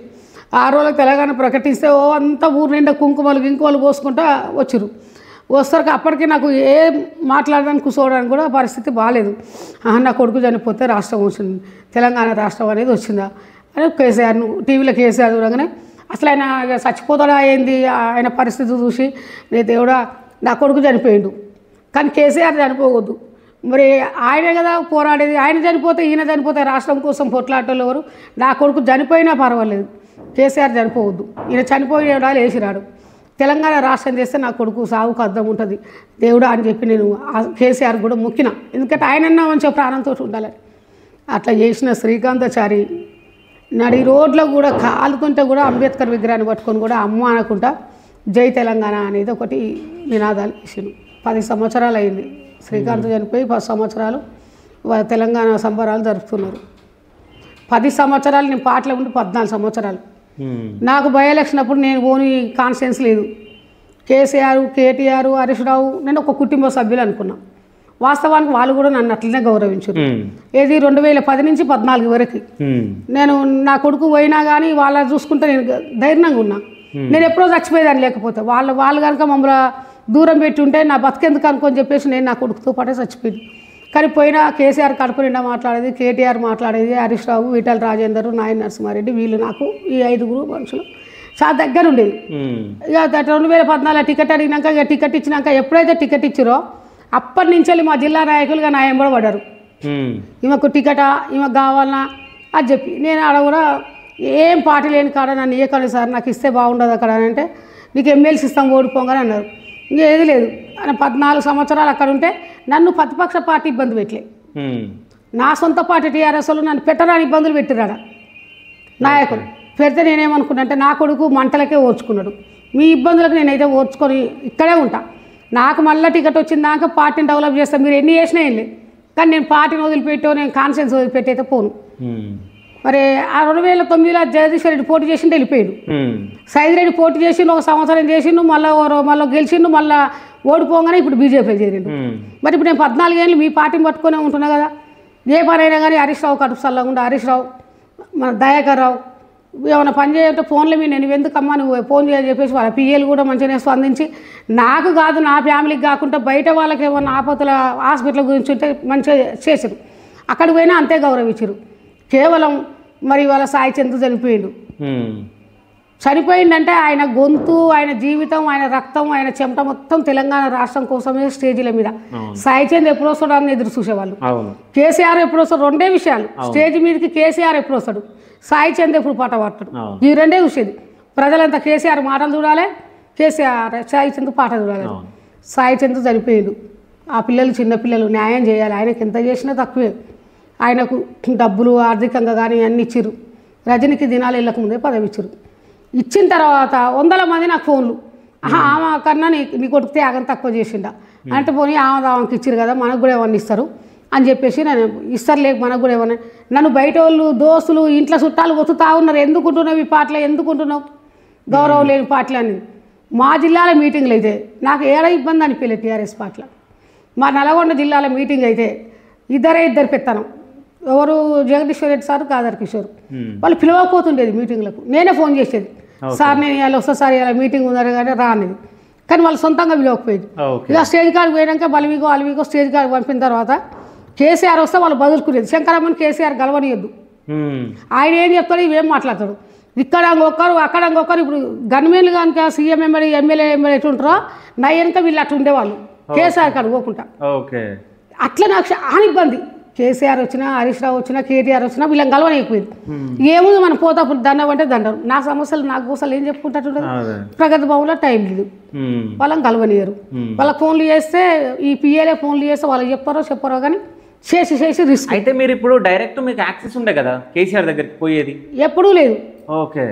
[SPEAKER 2] 6 రోజులకు తెలంగాణ ప్రకటిస్తే అంతా ఊరు నిండా కుంకుమలు పోసుకుంటా వచ్చారు. వస్తారు అప్పటికి నాకు ఏం మాట్లాడడానికి కూర్చోవడానికి కూడా పరిస్థితి బాగాలేదు. నా కొడుకు చనిపోతే రాష్ట్రం వచ్చింది, తెలంగాణ రాష్ట్రం అనేది వచ్చిందా అని కేసీఆర్ను టీవీలో కేసీఆర్ చూడగానే అసలు ఆయన చచ్చిపోతాడా ఏంది, ఆయన పరిస్థితి చూసి నేను దేవుడా నా కొడుకు చనిపోయిండు కానీ కేసీఆర్ చనిపోవద్దు, మరి ఆయనే కదా పోరాడేది, ఆయన చనిపోతే ఈయన చనిపోతే రాష్ట్రం కోసం కొట్లాటోళ్ళు ఎవరు, నా కొడుకు చనిపోయినా పర్వాలేదు, కేసీఆర్ చనిపోవద్దు, ఈయన చనిపోయేడాలు వేసిరాడు, తెలంగాణ రాష్ట్రం చేస్తే నా కొడుకు సాగుకు అర్థం ఉంటుంది దేవుడా అని చెప్పి నేను కేసీఆర్ కూడా మొక్కిన. ఎందుకంటే ఆయనన్నా మంచిగా ప్రాణంతో ఉండాలని. అట్లా చేసిన శ్రీకాంతాచారి నడి రోడ్లో కూడా కాలుతుంటే కూడా అంబేద్కర్ విగ్రహాన్ని పట్టుకొని కూడా అమ్మ అనుకుంటా జై తెలంగాణ అనేది ఒకటి నినాదాలు వేసాను. 10 సంవత్సరాలు అయింది శ్రీకాంత్ చనిపోయి 10 సంవత్సరాలు తెలంగాణ సంబరాలు జరుపుతున్నారు. 10 సంవత్సరాలు నేను పాటలో ఉండి 14 సంవత్సరాలు. నాకు బై ఎలక్షన్ అప్పుడు నేను ఓని కాన్ఫిడెన్స్ లేదు. కేసీఆర్, కేటీఆర్, హరీష్ రావు నేను ఒక కుటుంబ సభ్యులు అనుకున్నా. వాస్తవానికి వాళ్ళు కూడా నన్ను అట్లనే గౌరవించారు. ఏది 2010 నుంచి 14 వరకు నేను నా కొడుకు పోయినా కానీ వాళ్ళ చూసుకుంటే నేను ధైర్యంగా ఉన్నా. నేను ఎప్పుడో చచ్చిపోయేదాన్ని. లేకపోతే వాళ్ళు కనుక మమ్మల్ని దూరం పెట్టి ఉంటే నా బతికెందుకు అనుకొని చెప్పేసి నేను నా కొడుకుతో పాటే చచ్చిపోయింది. కానీ పోయినా కేసీఆర్ కడుపు నిండా మాట్లాడేది, కేటీఆర్ మాట్లాడేది, హరీష్ రావు, ఈటెల రాజేందర్, నాయన నరసింహారెడ్డి, వీళ్ళు నాకు ఈ 5 మనుషులు చాలా దగ్గర ఉండేది. ఇక 2014 టికెట్ అడిగినాక, ఇక టికెట్ ఇచ్చినాక ఎప్పుడైతే టికెట్ ఇచ్చారో అప్పటి నుంచి మా జిల్లా నాయకులుగా నా ఎంబడ పడ్డారు. ఈమెకు టికెటా, ఈమెకు కావాలన్నా అది చెప్పి నేను ఆడ కూడా ఏం పార్టీ లేని కాడ నన్ను ఇయ్యకండి సార్, నాకు ఇస్తే బాగుండదు అక్కడ అని అంటే నీకు ఎమ్మెల్సీ ఇస్తాం ఓడిపోగానే అన్నారు. ఇంకేది లేదు. ఆయన 14 సంవత్సరాలు అక్కడ ఉంటే నన్ను ప్రతిపక్ష పార్టీ ఇబ్బంది పెట్టలే. నా సొంత పార్టీ టీఆర్ఎస్లో నన్ను పెట్టరాని ఇబ్బందులు పెట్టిరాడ నాయకులు. పెడితే నేనేమనుకున్నా అంటే నా కొడుకు మంటలకే ఓర్చుకున్నాడు, మీ ఇబ్బందులకు నేనైతే ఓర్చుకొని ఇక్కడే ఉంటా. నాకు మళ్ళీ టికెట్ వచ్చిందాక పార్టీని డెవలప్ చేస్తాను, మీరు ఎన్ని చేసినా ఏం లేదు. కానీ నేను పార్టీని వదిలిపెట్టో, నేను కాన్ఫిడెన్స్ వదిలిపెట్టి అయితే పోను. మరి ఆ 2009లో జగదీశ్వర్ రెడ్డి పోటీ చేసిండు, వెళ్ళిపోయాడు. సైదిరెడ్డి పోటీ చేసిండు, 1 సంవత్సరం చేసిండు, మళ్ళీ గెలిచిండు, మళ్ళీ ఓడిపోగానే ఇప్పుడు బీజేపీ చేరిండు. మరి ఇప్పుడు నేను 14 ఏళ్ళు మీ పార్టీని పట్టుకునే ఉంటున్నా కదా. ఏ పని అయినా కానీ హరీష్ రావు కడుపు చల్లకుండా, హరీష్ రావు, మన దయాకర్ రావు ఏమైనా పని చేయాలంటే ఫోన్లో మీ నేను ఎందుకమ్మా నువ్వు ఫోన్ చేయని చెప్పేసి వాళ్ళ పిఏలు కూడా మంచిగానే స్పందించి నాకు కాదు నా ఫ్యామిలీకి కాకుండా బయట వాళ్ళకి ఏమన్నా ఆపత్తుల హాస్పిటల్ గురించి ఉంటే మంచిగా చేశారు. అక్కడికి పోయినా అంతే గౌరవించారు. కేవలం మరి వాళ్ళ సాయి చంద్ర చనిపోయిందంటే ఆయన గొంతు, ఆయన జీవితం, ఆయన రక్తం, ఆయన చెమట మొత్తం తెలంగాణ రాష్ట్రం కోసమే స్టేజీల మీద. సాయి చంద్ర ఎప్పుడు వస్తాడు అని ఎదురు చూసేవాళ్ళు. కేసీఆర్ ఎప్పుడు వస్తాడు, 2 విషయాలు. స్టేజ్ మీదకి కేసీఆర్ ఎప్పుడు వస్తాడు, సాయి చంద్ర ఎప్పుడు పాట పాడతాడు, ఈ 2 చూసేది. ప్రజలంతా కేసీఆర్ మాటలు చూడాలి, కేసీఆర్ సాయి చంద్ర పాట చూడాలి. సాయి చంద్ర చనిపోయాడు. ఆ పిల్లలు చిన్నపిల్లలు న్యాయం చేయాలి. ఆయనకి ఎంత చేసినా తక్కువే. ఆయనకు డబ్బులు ఆర్థికంగా కానీ అన్నీ ఇచ్చిర్రు. రజనికి దినాలు వెళ్ళకముందే పదవి ఇచ్చారు. ఇచ్చిన తర్వాత 100 మంది నాకు ఫోన్లు, ఆమె కన్నా నీ కొడుకు త్యాగం తక్కువ చేసిండా అంటే పోనీ ఆమెకి ఇచ్చారు కదా మనకు కూడా ఏమన్నా ఇస్తారు అని చెప్పేసి నేను ఇస్తారు లేక మనకు కూడా ఏమన్నా. నన్ను బయట వాళ్ళు దోస్తులు ఇంట్లో చుట్టాలు వస్తుతా ఉన్నారు, ఎందుకుంటున్నావు ఈ పాటలు, ఎందుకుంటున్నావు గౌరవం లేని పాటలు అని. మా జిల్లాలో మీటింగ్లు అయితే నాకు ఏడా ఇబ్బంది అనిపించలేదు. టీఆర్ఎస్ పాటలు మా నల్గొండ జిల్లాలో మీటింగ్ అయితే ఇద్దరు పెత్తనం. ఎవరు జగదీశ్వర్ రెడ్డి సార్, కాదర్ కిషోర్. వాళ్ళు పిలవకపోతుండేది మీటింగ్లకు, నేనే ఫోన్ చేసేది. సార్ నేను ఇలా వస్తా సార్ ఇలా మీటింగ్ ఉందని కానీ రానేది. కానీ వాళ్ళు సొంతంగా పిలవకపోయేది. ఇక స్టేజ్ కాడికి పోయాక అలవిగో స్టేజ్ కాడికి పంపిన తర్వాత కేసీఆర్ వస్తే వాళ్ళు బదులుకునేది. శంకరమ్మని కేసీఆర్ గెలవనియొద్దు, ఆయన ఏం చెప్తాడు ఇవేం మాట్లాడతాడు. ఇక్కడ ఇంకొకరు అక్కడ ఇంకొకరు. ఇప్పుడు గన్మేన్లు కనుక సీఎం ఎమ్మెల్యే ఎట్లుంటారో నా వెనుక వీళ్ళు అట్లా ఉండేవాళ్ళు. కేసీఆర్ కాడు పోకుండా అట్లా నాకు చాలా ఇబ్బంది. కేసీఆర్ వచ్చినా, హరీష్ రావు వచ్చినా, కేటీఆర్ వచ్చినా వీళ్ళని కలవనైపోయింది. ఏముంది మనం పోతాప్పుడు దండం అంటే దండం. నా సమస్యలు నాకు కోసాలు ఏం చెప్పుకుంటారు. ప్రగతి భవన్లో టైం లేదు, వాళ్ళని కలవనియరు. వాళ్ళకి ఫోన్లు చేస్తే ఈ పిఏలే ఫోన్లు చేస్తే వాళ్ళకి చెప్పారో కానీ చేసి రిస్క్.
[SPEAKER 1] అయితే మీరు ఇప్పుడు డైరెక్ట్ మీకు యాక్సెస్ ఉండే కదా కేసీఆర్ దగ్గరికి పోయేది?
[SPEAKER 2] ఎప్పుడూ లేదు.
[SPEAKER 1] ఓకే.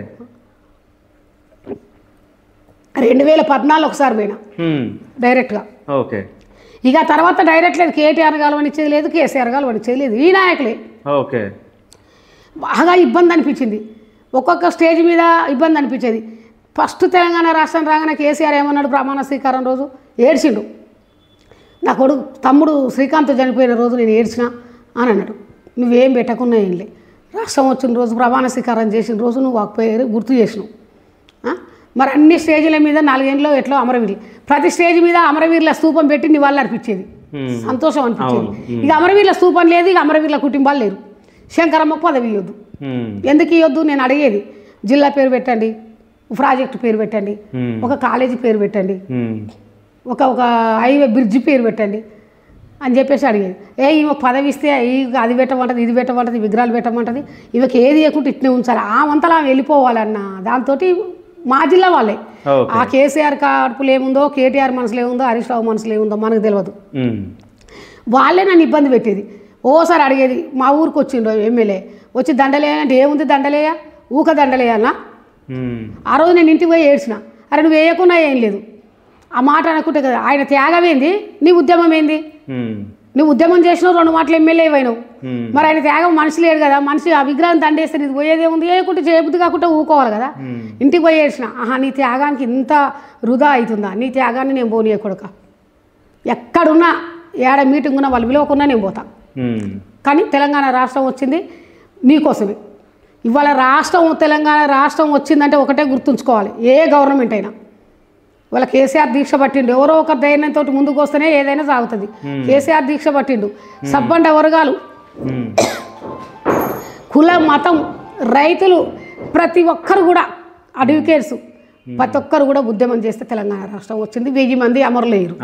[SPEAKER 2] 2014 ఒకసారి పోయినా డైరెక్ట్గా.
[SPEAKER 1] ఓకే.
[SPEAKER 2] ఇక తర్వాత డైరెక్ట్ లేదు, కేటీఆర్ కలవనిచ్చేది లేదు, కేసీఆర్ కలవనిచ్చేది లేదు, ఈ నాయకులే.
[SPEAKER 1] ఓకే.
[SPEAKER 2] బాగా ఇబ్బంది అనిపించింది. ఒక్కొక్క స్టేజ్ మీద ఇబ్బంది అనిపించేది. ఫస్ట్ తెలంగాణ రాష్ట్రం రాగానే కేసీఆర్ ఏమన్నాడు, ప్రమాణ స్వీకారం రోజు ఏడ్చిండు. నా కొడుకు తమ్ముడు శ్రీకాంత్ చనిపోయిన రోజు నేను ఏడ్చినా అని అన్నాడు. నువ్వేం పెట్టకున్నా ఏం లే, రాష్ట్రం వచ్చిన రోజు ప్రమాణ స్వీకారం చేసిన రోజు నువ్వు వాకపోయారు గుర్తు చేసినావు. మరి అన్ని స్టేజ్ల మీద 4 ఏళ్ళలో ఎట్లా అమరవీరులు, ప్రతి స్టేజ్ మీద అమరవీరుల స్తూపం పెట్టి నివాళులు అర్పించేది, సంతోషం అనిపించేది. ఇక అమరవీరుల స్తూపం లేదు, ఇక అమరవీరుల కుటుంబాలు లేరు. శంకరమ్మకు పదవి ఇవ్వద్దు. ఎందుకు ఇవ్వద్దు? నేను అడిగేది జిల్లా పేరు పెట్టండి, ప్రాజెక్టు పేరు పెట్టండి, ఒక కాలేజీ పేరు పెట్టండి, ఒక హైవే బ్రిడ్జి పేరు పెట్టండి అని చెప్పేసి అడిగేది. ఈమె పదవి ఇస్తే అది పెట్టమంటది, ఇది పెట్టమంటది, విగ్రహాలు పెట్టమంటది, ఈమెకి ఏది ఇవ్వకుండా ఇట్నే ఉంచాలి, ఆ వంతలా వెళ్ళిపోవాలన్న దాంతో మా జిల్లా వాళ్ళే. ఆ కేసీఆర్ కడుపులో ఏముందో, కేటీఆర్ మనసులో ఏముందో, హరీష్ రావు మనసులో ఏముందో మనకు తెలియదు. వాళ్ళే నన్ను ఇబ్బంది పెట్టేది. ఓసారి అడిగేది, మా ఊరికి వచ్చిండు ఎమ్మెల్యే వచ్చి దండలేయ అంటే ఏముంది దండలేయ, ఊక దండలేయన్నా. ఆ రోజు నేను ఇంటికి పోయి ఏడ్చిన, అరే నువ్వు వేయకున్నా ఏం లేదు, ఆ మాట అనుకుంటే కదా ఆయన త్యాగం ఏంది, నీ ఉద్యమం ఏంది, నువ్వు ఉద్యమం చేసినావు 2 మాటలు ఎమ్మెల్యే అయినావు మరి ఆయన త్యాగం మనిషి లేడు కదా మనిషి ఆ విగ్రహం దండేస్తే నీది పోయేదే ఉంది వేయకుంటే చేయబుద్ధి కాకుండా ఊకోవాలి కదా ఇంటికి పోయేసిన ఆహా నీ త్యాగానికి ఇంత వృధా అవుతుందా నీ త్యాగాన్ని నేను పోనీయకూడక ఎక్కడున్నా ఏడ మీటింగ్ ఉన్నా వాళ్ళు విలువకున్నా నేను పోతా కానీ తెలంగాణ రాష్ట్రం వచ్చింది నీకోసమే ఇవాళ తెలంగాణ రాష్ట్రం వచ్చిందంటే ఒకటే గుర్తుంచుకోవాలి ఏ గవర్నమెంట్ అయినా వాళ్ళ కేసీఆర్ దీక్ష పట్టిండు ఎవరో ఒక ధైర్యంతో ముందుకు వస్తేనే ఏదైనా సాగుతుంది కేసీఆర్ దీక్ష పట్టిండు సబ్బండ వర్గాలు కుల మతం రైతులు ప్రతి ఒక్కరు కూడా అడ్వకేట్స్ ప్రతి ఒక్కరు కూడా ఉద్యమం చేస్తే తెలంగాణ రాష్ట్రం వచ్చింది 1000 మంది అమరులేరు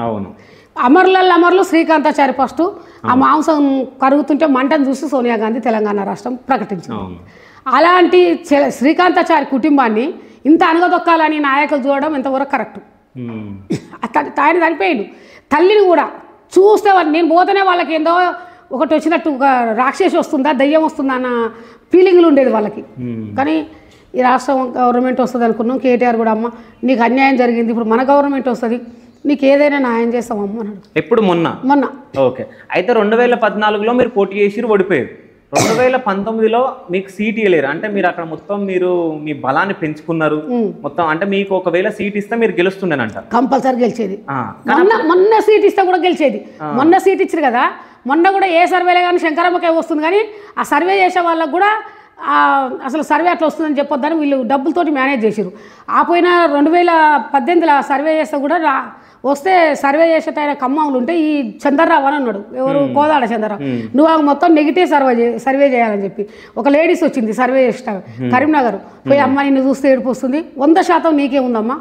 [SPEAKER 2] అమరులు శ్రీకాంతాచారి ఫస్ట్ ఆ మాంసం కరుగుతుంటే మంటను చూసి సోనియా గాంధీ తెలంగాణ రాష్ట్రం ప్రకటించింది అలాంటి శ్రీకాంతాచారి కుటుంబాన్ని ఇంత అనగదొక్కాలని నాయకులు చూడడం ఎంతవరకు కరెక్ట్ ఆయన చనిపోయాడు తల్లిని కూడా చూస్తే నేను పోతేనే వాళ్ళకి ఏందో ఒకటి వచ్చినట్టు ఒక రాక్షసి వస్తుందా దయ్యం వస్తుందా అన్న ఫీలింగ్లు ఉండేది వాళ్ళకి కానీ ఈ రాష్ట్రం గవర్నమెంట్ వస్తుంది అనుకున్నాం కేటీఆర్ కూడా అమ్మ నీకు అన్యాయం జరిగింది ఇప్పుడు మన గవర్నమెంట్ వస్తుంది నీకు ఏదైనా న్యాయం చేస్తామమ్మ అన్నాడు
[SPEAKER 1] ఎప్పుడు మొన్న ఓకే అయితే 2014లో మీరు పోటీ చేసి ఓడిపోయారు 2019లో మీకు సీట్ ఇవ్వలేరు అంటే మీరు అక్కడ మొత్తం మీరు మీ బలాన్ని పెంచుకున్నారు మొత్తం అంటే మీకు ఒకవేళ సీట్ ఇస్తే మీరు గెలుస్తుండేనంట
[SPEAKER 2] కంపల్సరీ గెలిచేది మొన్న సీట్ ఇస్తే కూడా గెలిచేది మొన్న సీట్ ఇచ్చారు కదా మొన్న కూడా ఏ సర్వేలే కానీ శంకరమ్మకే వస్తుంది కానీ ఆ సర్వే చేసే వాళ్ళకు కూడా అసలు సర్వే అట్లా వస్తుందని చెప్పొద్దని వీళ్ళు డబ్బులతోటి మేనేజ్ చేసారు ఆ పోయిన 2018లో సర్వే చేస్తే కూడా వస్తే సర్వే చేసేట ఆయన ఖమ్మంలో ఉంటే ఈ చంద్రరావు అని అన్నాడు ఎవరు కోదాడ చంద్రరావు నువ్వు మొత్తం నెగిటివ్ సర్వే చేయాలని చెప్పి ఒక లేడీస్ వచ్చింది సర్వే చేస్తా కరీంనగర్ పోయి అమ్మ నిన్ను చూస్తే ఏడుపు వస్తుంది 100% నీకే ఉందమ్మా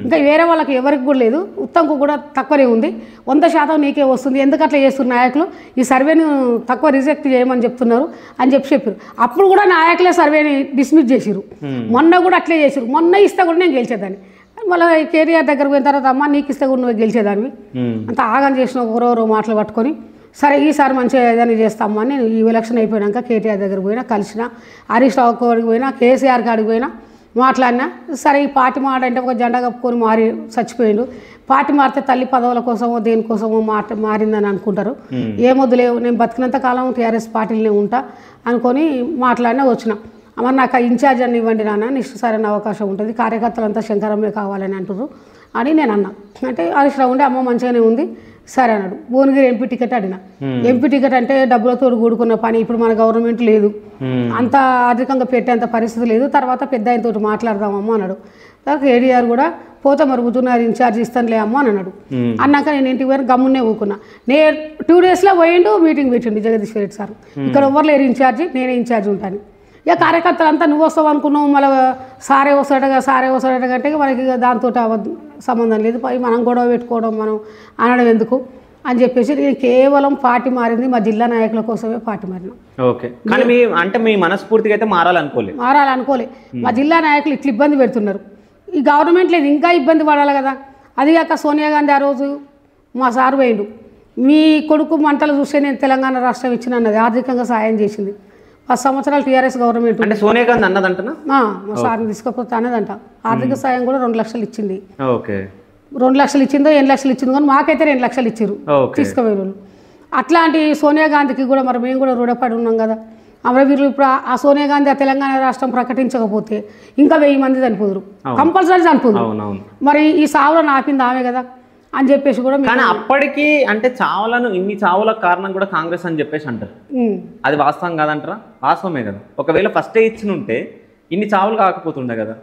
[SPEAKER 2] ఇంకా వేరే వాళ్ళకి ఎవరికి కూడా లేదు ఉత్తమ్కు కూడా తక్కువనే ఉంది 100% నీకే వస్తుంది ఎందుకు అట్లా చేస్తున్నారు నాయకులు ఈ సర్వేను తక్కువ రిజెక్ట్ చేయమని చెప్తున్నారు అని చెప్పారు అప్పుడు కూడా నాయకులే సర్వేని డిస్మిస్ చేసిరు మొన్న కూడా అట్లే చేసిరు మొన్న ఇస్తే కూడా నేను గెలిచేదాన్ని మళ్ళీ కేటీఆర్ దగ్గర పోయిన తర్వాత అమ్మ నీకు ఇస్తే కూడా నువ్వు గెలిచేదాన్ని అంత ఆగం చేసిన ఒకరో మాటలు పట్టుకొని సరే ఈసారి మంచిగా ఏదైనా చేస్తామని నేను ఈ ఎలక్షన్ అయిపోయాక కేటీఆర్ దగ్గర పోయినా కలిసిన హరీష్ రావు కాడికి పోయినా కేసీఆర్ కాడికి పోయినా మాట్లాడినా సరే ఈ పార్టీ మాడంటే ఒక జెండా కప్పుకొని మారి చచ్చిపోయిండు పార్టీ మారితే తల్లి పదవుల కోసమో దేనికోసమో మారిందని అనుకుంటారు ఏమొద్దులేవు నేను బతికినంత కాలం టీఆర్ఎస్ పార్టీలోనే ఉంటా అనుకొని మాట్లాడినా వచ్చిన అమ్మ నాకు ఇన్ఛార్జ్ అని ఇవ్వండి నాన్న నెక్స్ట్ సరైన అవకాశం ఉంటుంది కార్యకర్తలంతా శంకరమ్మే కావాలని అంటారు అని నేను అన్నా అంటే హరీష్ రావు ఉండే అమ్మ మంచిగానే ఉంది సరే అన్నాడు భువనగిరి ఎంపీ టికెట్ అడిగిన ఎంపీ టికెట్ అంటే డబ్బులతో కూడుకున్న పని ఇప్పుడు మన గవర్నమెంట్ లేదు అంత ఆర్థికంగా పెట్టేంత పరిస్థితి లేదు తర్వాత పెద్ద ఆయనతో మాట్లాడదామమ్మ అన్నాడు తర్వాత కేటీఆర్ కూడా పోతే మరి బుద్ధున్నారు ఇన్ఛార్జ్ ఇస్తానులే అమ్మ అని అన్నాడు అన్నాక నేను ఇంటికి పోయి గమ్మున్నే ఊకున్నా నేను 2 డేస్లో పోయిండు మీటింగ్ పెట్టిండు జగదీశ్వర్ రెడ్డి సార్ ఇక్కడ ఎవరు లేరు ఇన్ఛార్జి నేనే ఇన్ఛార్జ్ ఉంటాను ఇక కార్యకర్తలంతా నువ్వు వస్తావు అనుకున్నావు మళ్ళీ సారే వస్తాడగా అంటే మనకి దాంతో సంబంధం లేదు మనం గొడవ పెట్టుకోవడం మనం అనడం ఎందుకు అని చెప్పేసి నేను కేవలం పార్టీ మారింది మా జిల్లా నాయకుల కోసమే పార్టీ మారినా
[SPEAKER 1] ఓకే కానీ మీ మనస్ఫూర్తిగా అయితే మారాలనుకోలే
[SPEAKER 2] మా జిల్లా నాయకులు ఇట్లా ఇబ్బంది పెడుతున్నారు ఈ గవర్నమెంట్ లేదు ఇంకా ఇబ్బంది పడాలి కదా అది కాక సోనియా గాంధీ ఆ రోజు మా సారు పోయిండు మీ కొడుకు మంటలు చూస్తే నేను తెలంగాణ రాష్ట్రం ఇచ్చిన అన్నది ఆర్థికంగా సాయం చేసింది 10 సంవత్సరాలు టీఆర్ఎస్ గవర్నమెంట్
[SPEAKER 1] అంటే సోనియా గాంధీ అన్నదంటనా
[SPEAKER 2] మా సార్ని తీసుకపోతే అన్నదంట ఆర్థిక సాయం కూడా 2 లక్షలు ఇచ్చింది
[SPEAKER 1] ఓకే
[SPEAKER 2] 2 లక్షలు ఇచ్చిందో 8 లక్షలు ఇచ్చిందో కానీ మాకైతే 2 లక్షలు ఇచ్చారు తీసుకుపోయిన వాళ్ళు అట్లాంటి సోనియా గాంధీకి కూడా మరి మేము కూడా రుణపడి ఉన్నాం కదా అమరవీరులు ఇప్పుడు ఆ సోనియా గాంధీ ఆ తెలంగాణ రాష్ట్రం ప్రకటించకపోతే ఇంకా 1000 మంది చనిపోదురు కంపల్సరీ చనిపోదురు మరి ఈ సావులను ఆపింది ఆమె కదా అని చెప్పేసి కూడా
[SPEAKER 1] కానీ అప్పటికి అంటే ఇన్ని చావులకు కారణం కూడా కాంగ్రెస్ అని చెప్పేసి అంటారు అది వాస్తవం కాదంటారా వాస్తవమే కదా ఒకవేళ ఫస్టే ఇచ్చినుంటే ఇన్ని చావులు కాకపోతుండే కదా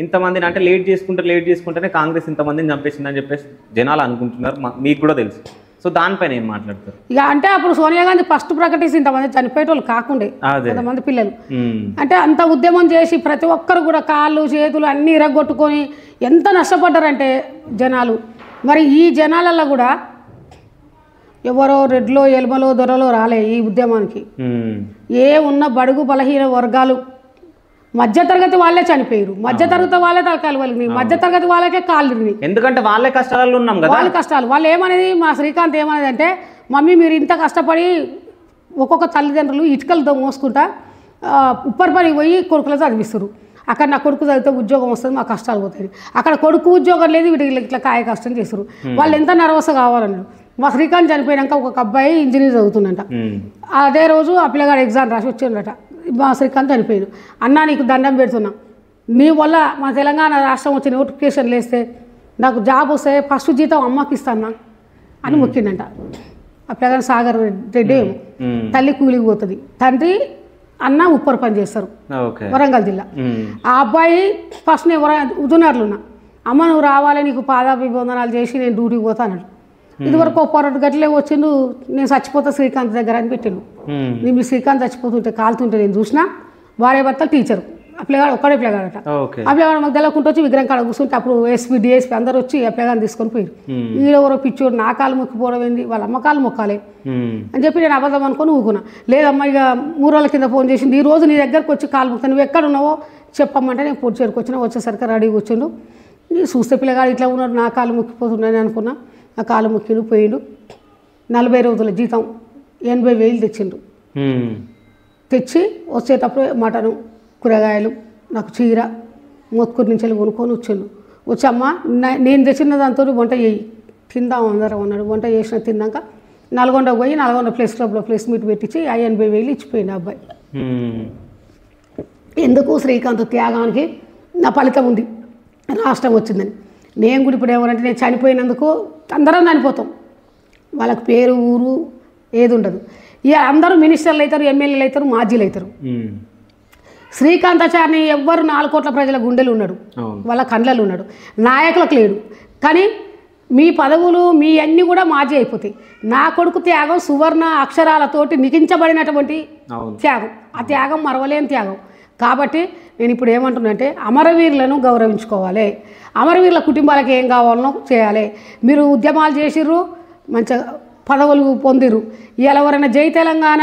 [SPEAKER 1] ఇంతమందిని అంటే లేట్ చేసుకుంటేనే కాంగ్రెస్ ఇంతమందిని చంపేసిందని చెప్పేసి జనాలు అనుకుంటున్నారు మీకు కూడా తెలుసు సో దానిపైన ఏం మాట్లాడతారు
[SPEAKER 2] ఇక అంటే అప్పుడు సోనియా గాంధీ ఫస్ట్ ప్రకటించి ఇంతమంది చనిపోయేటోళ్ళు కాకుండే కొంతమంది పిల్లలు అంటే అంత ఉద్యమం చేసి ప్రతి ఒక్కరు కూడా కాళ్ళు చేతులు అన్నీ ఇరగొట్టుకొని ఎంత నష్టపడ్డారంటే జనాలు మరి ఈ జనాలలో కూడా ఎవరో రెడ్లో ఎలుమలో దొరలో రాలే ఈ ఉద్యమానికి ఏ ఉన్న బడుగు బలహీన వర్గాలు మధ్యతరగతి వాళ్ళే చనిపోయారు మధ్యతరగతి వాళ్ళే తలకాయలు వలిగినాయి మధ్యతరగతి వాళ్ళకే కాళ్ళు తిరిగినాయి
[SPEAKER 1] ఎందుకంటే వాళ్ళే కష్టాలు ఉన్నాం కదా
[SPEAKER 2] వాళ్ళ కష్టాలు వాళ్ళు ఏమనేది మా శ్రీకాంత్ ఏమనేది అంటే మమ్మీ మీరు ఇంత కష్టపడి ఒక్కొక్క తల్లిదండ్రులు ఇటుకలతో మోసుకుంటా ఉప్పర్ పనికి పోయి కొడుకులు చదివిస్తారు అక్కడ నా కొడుకు చదివితే ఉద్యోగం వస్తుంది మా కష్టాలు పోతాయి అక్కడ కొడుకు ఉద్యోగం లేదు వీటికి ఇట్లా కాయ కష్టం చేస్తారు వాళ్ళు ఎంత నర్వస్ కావాలన్నారు మా శ్రీకాంత్ చనిపోయాక ఒక అబ్బాయి ఇంజనీర్ చదువుతుందంట. అదే రోజు ఆ పిల్లగాడు ఎగ్జామ్ రాసి వచ్చిండట. మా శ్రీకాంత్ చనిపోయాడు. అన్నా నీకు దండం పెడుతున్నా, నీ వల్ల మా తెలంగాణ రాష్ట్రం వచ్చి నోటిఫికేషన్లు వేస్తే నాకు జాబ్ వస్తే ఫస్ట్ జీతం అమ్మకి ఇస్తానా అని మొక్కిండంట. ఆ పిల్లగాడు సాగర్ రెడ్డి, తల్లి కూలికి పోతుంది, తండ్రి అన్న ఉప్పర్ పని చేస్తారు వరంగల్ జిల్లా. ఆ అబ్బాయి ఫస్ట్ నేను ఉదునార్లు ఉన్నా, అమ్మ నువ్వు రావాలి, నీకు పాదాభివందనాలు చేసి నేను డ్యూటీకి పోతాను. ఇదివరకు 2 గంటలే వచ్చిండు, నేను చచ్చిపోతా శ్రీకాంత్ దగ్గర అని పెట్టిండు. నేను మీ శ్రీకాంత్ చచ్చిపోతుంటే కాలుతుంటే నేను చూసినా, భార్య భర్త టీచరు, ఆ పిల్లగాడు ఒక్కడే పిల్లగాడట. ఆ పిల్లగాడు మాకు తెలవకుండా వచ్చి విగ్రహం కాడ కూర్చుంటే అప్పుడు ఎస్పీ డిఎస్పీ అందరూ వచ్చి ఆ పిల్లగాని తీసుకొని పోయారు. ఈడెవరో పిచ్చోడు నా కాలు మొక్కిపోవడం ఏంది, వాళ్ళ అమ్మ కాలు మొక్కాలి అని చెప్పి నేను అబద్ధం అనుకొని ఊకున్నా. లేదమ్మా ఇక 3 రోజుల కింద ఫోన్ చేసింది, ఈ రోజు నీ దగ్గరకు వచ్చి కాలు మొక్తా, నువ్వు ఎక్కడ ఉన్నావో చెప్పమ్మంటే నేను పొడి చేరుకు వచ్చినా. వచ్చేసరికి రెడీ కూర్చుండు. చూస్తే పిల్లగాడు ఇట్లా ఉన్నాడు, నా కాలు మొక్కిపోతున్నాను అనుకున్నా. ఆ కాలు మొక్కిండు, పోయిండు. 40 రోజుల జీతం 80,000 తెచ్చిండు. తెచ్చి వచ్చేటప్పుడు మటను, కూరగాయలు, నాకు చీర మోత్కూరు నుంచి వెళ్ళి కొనుక్కొని వచ్చిండు. వచ్చమ్మ నేను తెచ్చిన దాంతో వంట చేయి, తిందాం అందరం అన్నాడు. వంట చేసిన తిన్నాక నల్గొండకు పోయి నల్గొండ ప్లేస్ క్లబ్లో ప్లేస్ మీట్ పెట్టించి 80,000 ఇచ్చిపోయింది ఆ అబ్బాయి. ఎందుకు శ్రీకాంత్ త్యాగానికి నా ఫలితం ఉంది, రాష్ట్రం వచ్చిందని. నేను కూడా ఇప్పుడు ఏమనంటే నేను చనిపోయినందుకు అందరం చనిపోతాం, వాళ్ళకి పేరు ఊరు ఏది ఉండదు. ఇక అందరూ మినిస్టర్లు అవుతారు, ఎమ్మెల్యేలు అవుతారు, మాజీలు అవుతారు. శ్రీకాంతాచారిని ఎవ్వరు 4 కోట్ల ప్రజల గుండెలు ఉన్నాడు, వాళ్ళ కండ్లలో ఉన్నాడు, నాయకులకు లేడు. కానీ మీ పదవులు మీ అన్నీ కూడా మాజీ అయిపోతాయి. నా కొడుకు త్యాగం సువర్ణ అక్షరాలతోటి లిఖించబడినటువంటి త్యాగం, ఆ త్యాగం మరవలేని త్యాగం. కాబట్టి నేను ఇప్పుడు ఏమంటున్నానంటే అమరవీరులను గౌరవించుకోవాలి, అమరవీరుల కుటుంబాలకు ఏం కావాలనో చేయాలి. మీరు ఉద్యమాలు చేసిర్రు, మంచిగా పదవులు పొందిరు. ఇవాళ ఎవరైనా జై తెలంగాణ